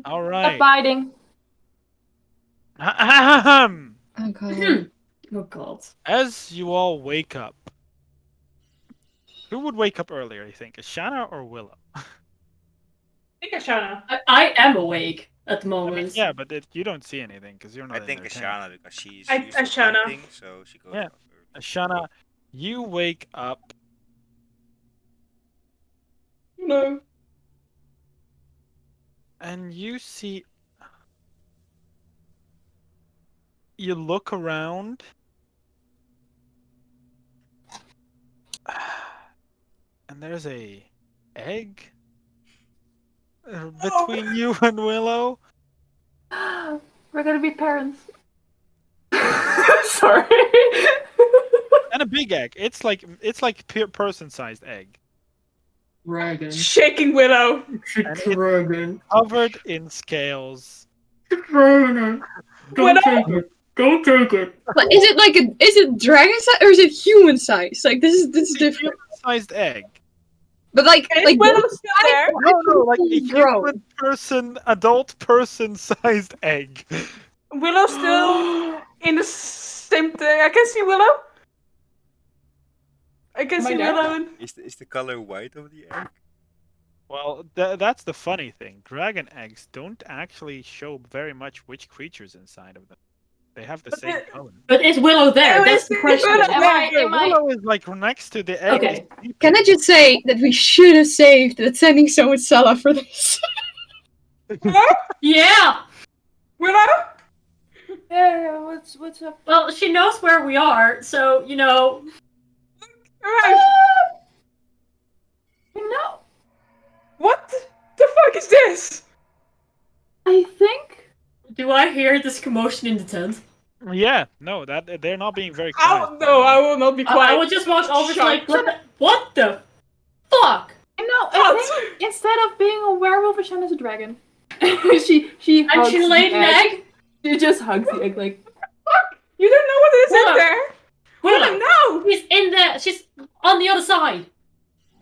All Stop right. biting. Ahem. Oh god. Oh god. As you all wake up, Who would wake up earlier, you think? Ashana or Willow? I think Ashana. I am awake at the I mean, moment. yeah, but you don't see anything because you're not I in think their tent. Ashana because she's I- used to Ashana. hunting, so she goes Yeah. off early. Ashana, you wake up No. and you see. You look around. And there's a egg between you and Willow. We're gonna be parents. Sorry. And a big egg. It's like person-sized egg. Dragon. Shaking Willow. And Dragon. Covered in scales. Dragon. Willow? take it. Don't take it. But is it dragon size or is it human size? Like this is different. Human-sized egg. But like Is Willow still there? No, like a Grown. human person, adult person-sized egg. Willow still in the same thing. I can see Willow. I can Am I see there? Willow. And... Is the color white of the egg? Well, that's the funny thing. Dragon eggs don't actually show very much which creature's inside of them. They have the But same the- color. But is Willow there? Oh, That's is the it question. Willow Am there? I? Am I? Willow is like next to the egg. Okay. Can I just say that we should have saved the sending so much Salah for this? Yeah. Willow? Yeah, what's up? Well, she knows where we are, so you know. Alright. No, What the fuck is this? I think Do I hear this commotion in the tent? Yeah, no, that they're not being very quiet. Oh no, I will not be quiet. I would just walk over to Shut like, what the fuck? no. I What? think instead of being a werewolf, Ashana's a dragon. she And hugs she the laid an egg? She just hugs the egg like. You don't know what is in Willow. there. Willow, Willow, no. she's in there. She's on the other side.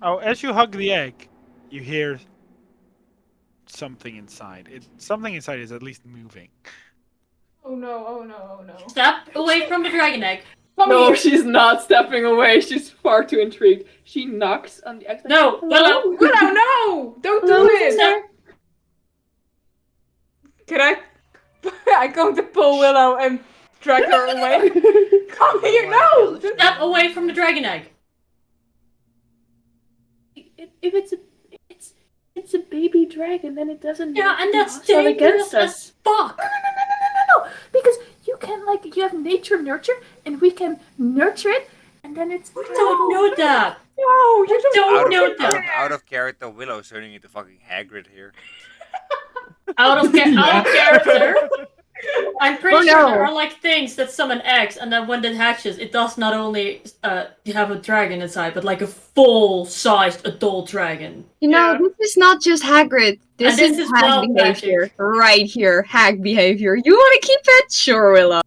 Oh, as you hug the egg, you hear something inside. Something inside is at least moving. Oh no, oh no, oh no. Step away from the dragon egg. Come No, here. she's not stepping away. She's far too intrigued. She knocks on the egg. like, No, Willow. "Hello?" Willow, no! Don't do Hello, this! sister? Can I? I'm going to pull Willow and drag her away. Come here, no! Step away from the dragon egg. If it's a baby dragon, then it doesn't. Yeah, and that's also dangerous against as us. fuck. No, because you can you have nature nurture, and we can nurture it, and then it's. We don't know that. No, you don't Out know of, that. out of character, Willow's turning into fucking Hagrid here. Out of character. I'm pretty Oh, sure no. there are like things that summon eggs, and then when it hatches, it does not only you have a dragon inside, but like a full-sized adult dragon. You know, Yeah. this is not just Hagrid. This, And this is is hag wild behavior. magic. Right here, hag behavior. You want to keep it? Sure, Willow.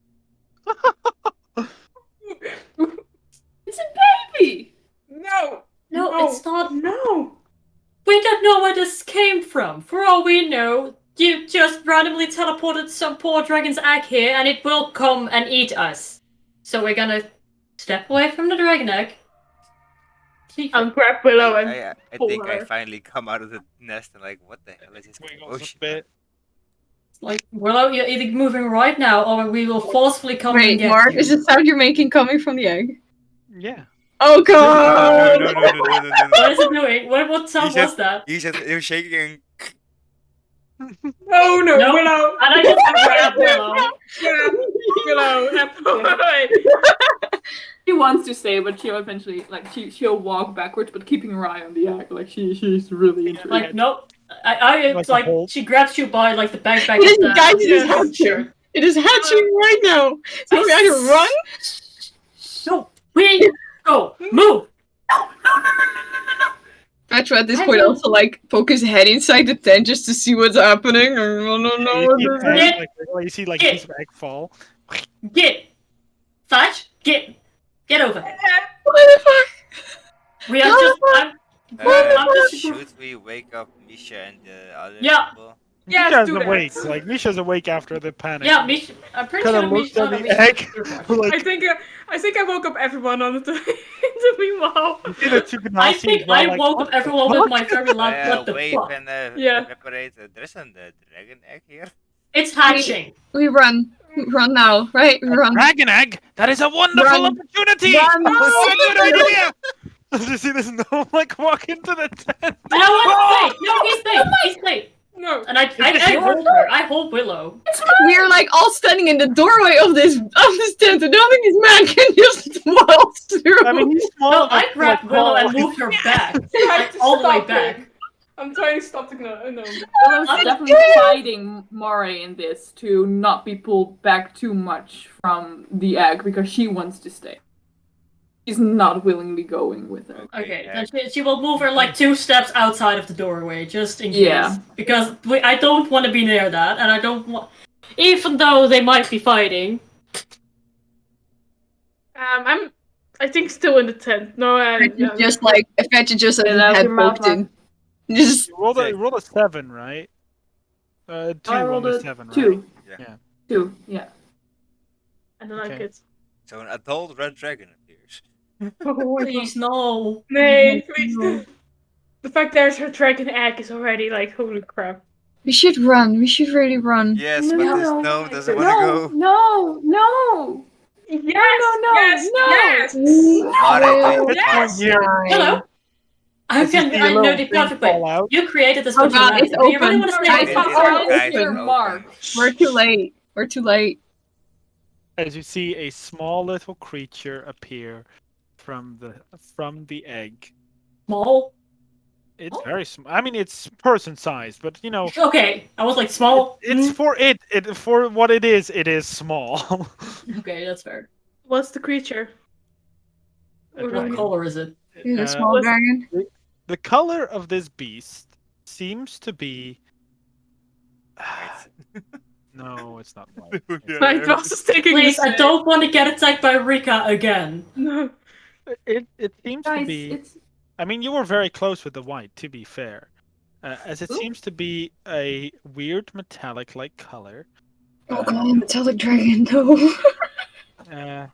It's a baby. No! No, it's not. No! We don't know where this came from. For all we know, you just randomly teleported some poor dragon's egg here, and it will come and eat us. So we're gonna step away from the dragon egg. I'll grab Willow and I pull think I her. finally come out of the nest and like, what the hell is this Wiggles a commotion? bit. Like, Willow, you're either moving right now, or we will forcefully come and Wait, get Mark, you. is the sound you're making coming from the egg? Yeah. Oh No, god! no, no, no, no, no, no, no, What no. is it doing? What sound You was that? He said it was shaking No, no, No. Willow! And I just grabbed Willow. Grab Willow and pull her away. She wants to stay, but she'll eventually she'll walk backwards, but keeping her eye on the egg. Like she's really intrigued. Like, nope. It's Like a like hole. she grabs you by like the backpack It is, of the guys, it is the hatching. shirt. It is hatching right now. So we either run. No, we go, move. Petra at this I point will- also like poke his head inside the tent just to see what's happening. No, You see like Yeah. a piece of egg fall. Get, Fudge, get over. What the fuck? We are just. I'm just. should we wake up Misha and the other Yeah. people? Yes, Misha's do that. awake. Like Misha's awake after the panic. Yeah, Misha, I'm pretty Kinda sure looked Misha. at no, the Misha- egg, Misha- like I think I woke up everyone on the in the meanwhile. you see the two I Nazis think well, I like, woke what up the everyone with fuck? my very loud what the Wave fuck. and Yeah. evaporate. There's a dragon egg here. It's hatching. We run. We run now, right? We A run. dragon egg? That is a wonderful Run. opportunity! Run. What a good idea! Did you see this gnome like walk into the tent? You know what? Wait, no, he's safe. He's safe. No. And I hold her. I hold Willow. We are like all standing in the doorway of this tent, and nothing this man can just waltz through. I mean, he's small. No, enough I to, grabbed like, Willow crawl and away. moved her back, Trying like to all the way stop back. him. I'm trying to stop the gnome. Willow's I'm definitely fighting Moray in this to not be pulled back too much from the egg because she wants to stay. She's not willingly going with her. Okay, egg. then she will move her like 2 steps outside of the doorway, just in case. Yeah. Because I don't want to be near that, and I don't want. Even though they might be fighting. I think still in the tent. No, Just like Fetch just Yeah, has that's head your mouth, poked in. Just You rolled a 7, right? 2 I on rolled the a 7, right? 2. Yeah. 2, yeah. I don't like Okay. it. So an adult red dragon appears. Please, no. Nee, please. The fact there's her dragon egg is already like, holy crap. we should run. We should really run. Yes, No, but this no, gnome doesn't No, want to go. no! Yes, no, yes, no. yes. Mare, It's Yes. one year. Hello? I As you see a know little the thing perfect way. fall out. You created this Oh with your God, magic. it's Do you really open. want to Sorry, stay I It- outside? it- thought guys, it's it's your open. mark. We're too late. We're too late. As you see a small little creature appear from the egg. Small? It's Oh. very small. I mean, it's person sized, but you know, Okay, I was like small. it's for it for what it is. It is small. Okay, that's fair. What's the creature? A What What dragon. color is it? He's a Uh, small dragon. The color of this beast seems to be. No, it's not white. My boss is taking Please, I this. don't want to get attacked by Rika again. No. It seems to Guys, be. it's I mean, you were very close with the white, to be fair. As it Ooh. seems to be a weird metallic-like color. Oh God, metallic dragon. No.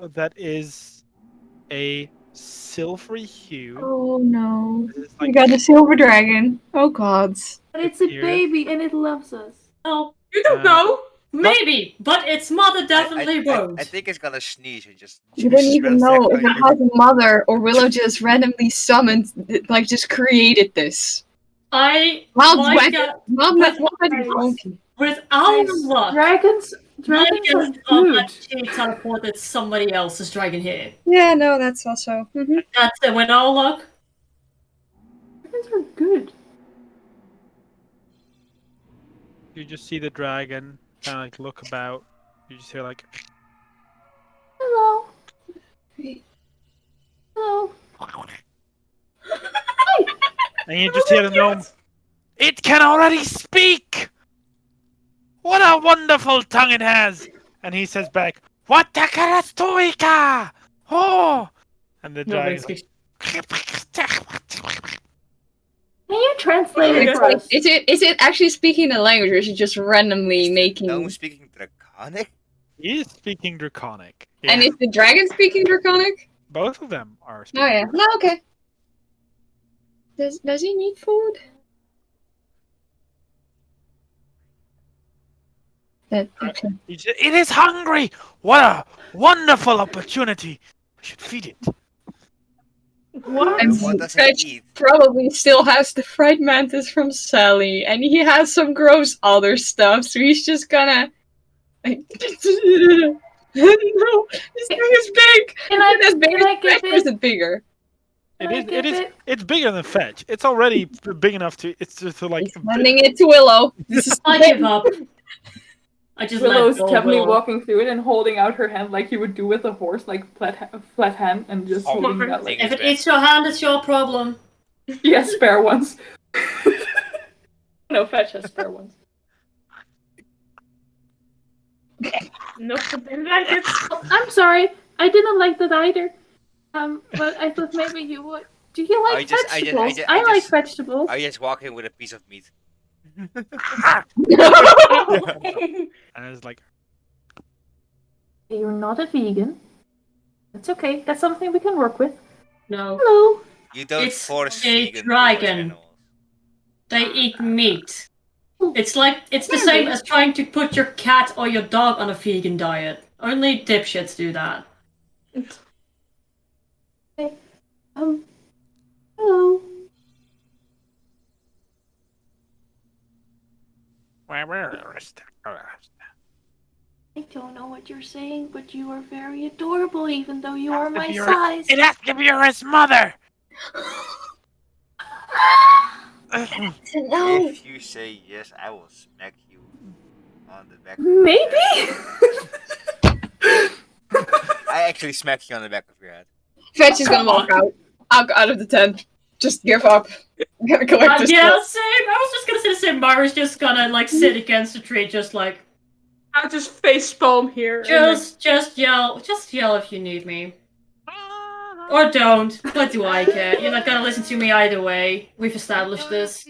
That is a silvery hue. Oh no. It is We like got the silver dragon. Oh God. but it's a Here. baby and it loves us. Oh, You don't Uh, know. maybe, but its mother definitely won't. I think it's gonna sneeze and just. You don't just even run know back if on it you. has a mother or Willow just randomly summoned, like just created this. Wild dragon. Monkey. Without Guys, luck, Dragons my are guess of good. that she teleported somebody else's dragon here. Yeah, no, that's also. Mhm. That's it. With all luck, Dragons are good. you just see the dragon kind of like look about. You just hear like. Hello. Hello. And you just hear the gnome. It can already speak! What a wonderful tongue it has! And he says back, What the karastuika? Oh! And the nobody dragon. speaks. Can you translate Oh, it yeah. for us? Is it actually speaking a language, or is it just randomly Is the making? gnome speaking draconic? He is speaking Draconic. And is the dragon speaking Draconic? Both of them are Oh speaking. yeah. No, okay. Does he need food? Okay. He said, It is hungry! What a wonderful opportunity! We should feed it. What? And What does Fetch it eat? probably still has the fried mantis from Sally, and he has some gross other stuff, so he's just gonna. Like, no, this thing is big. Can I- Is it as big can I as give Fetch, or is it- it bigger? It's bigger than Fetch. It's already big enough to. It's just to like. He's handing it to Willow. This is I give up. I just Willow's let go. definitely Willow. walking through it and holding out her hand like you would do with a horse, like flat hand, and just Oh, holding that like If it eats your hand, it's your problem. yeah, spare ones. No, Fetch has spare ones. Nope, I didn't like it. I'm sorry, I didn't like that either. But I thought maybe you would. Do you like I just- I vegetables? just- I I like just- vegetables. I just walk in with a piece of meat. And it's like, You're not a vegan. That's okay. That's something we can work with. No, Hello. You don't It's force a vegan towards dragon. animals. they eat meat. Oh, It's the same as trying to put your cat or your dog on a vegan diet. Only dipshits do that. Hello. I don't know what you're saying, but you are very adorable, even though you are my size. it has to be your his mother. No. If you say yes, I will smack you on the back. Maybe. I actually smack you on the back of your head. Fetch is gonna walk out of the tent. Just give up. I'm gonna collect this. Yeah, same. I was just gonna say the same. Mara's just gonna like sit against the tree, just like I'll just face palm here. just yell if you need me. Or don't. What do I care? You're not gonna listen to me either way. We've established this.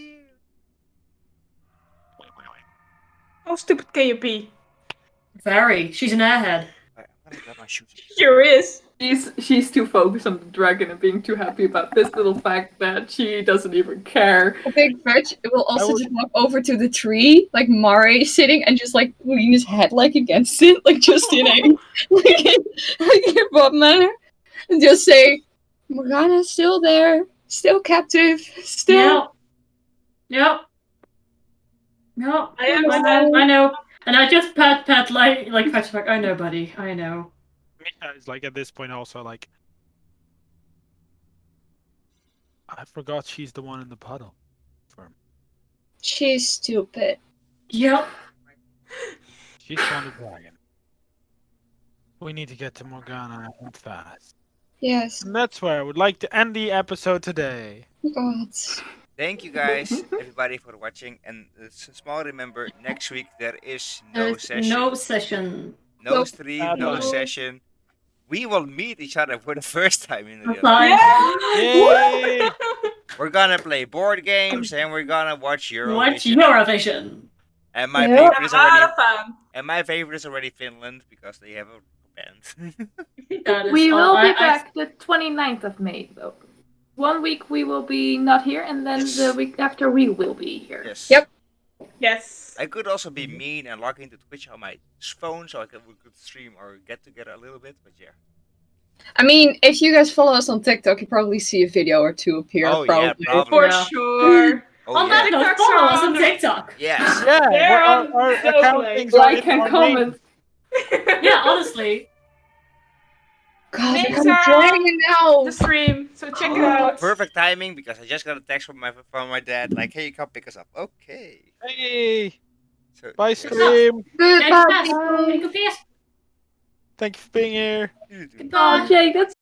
How stupid can you be? Very. She's an airhead. I'm gonna grab my shoes. Sure is. She's too focused on the dragon and being too happy about this little fact that she doesn't even care. I think Fetch will also would- just walk over to the tree, like Mare is sitting, and just like lean his head like against it, like just in a like in Bob manner, and just say, "Morgana's still there, still captive, still." Yep. No, I understand. I know. And I just pat like Fetch like, I know, buddy, I know. Mika is like at this point also like, I forgot she's the one in the puddle. She's stupid. Yep. She's found a dragon. We need to get to Morgana and fast. Yes. And that's where I would like to end the episode today. God. Thank you guys, everybody, for watching. And small remember, next week there is no There's session, no session. no Nope. stream, no No. session. We will meet each other for the first time in real Bye. life. Yay! We're gonna play board games and we're gonna watch Watch Eurovision. Eurovision. And my Yep. favorite is A lot already of fun. and my favorite is already Finland because they have a band. That is We all will be I- back the 29th of May, though. 1 week we will be not here, and then Yes. the week after we will be here. Yes. Yep. Yes. I could also be mean and log into Twitch on my phone so we could stream or get together a little bit, but yeah. I mean, if you guys follow us on TikTok, you probably see a video or two appear. Oh, yeah, probably. probably. For Yeah. sure. Oh On that yeah. note, TikToks follow are us on on the- TikTok. Yes. Yeah, They're our on account Snowflake. things are Like in and our comment. Yeah, honestly. God, we're Names kind of are dragging now. the stream, so check it out. Perfect timing because I just got a text from my dad like, "Hey, come pick us up." Okay. Hey, So bye yes. stream. Goodbye, Thank people. you, Thank you for being here. Oh, Jake, that's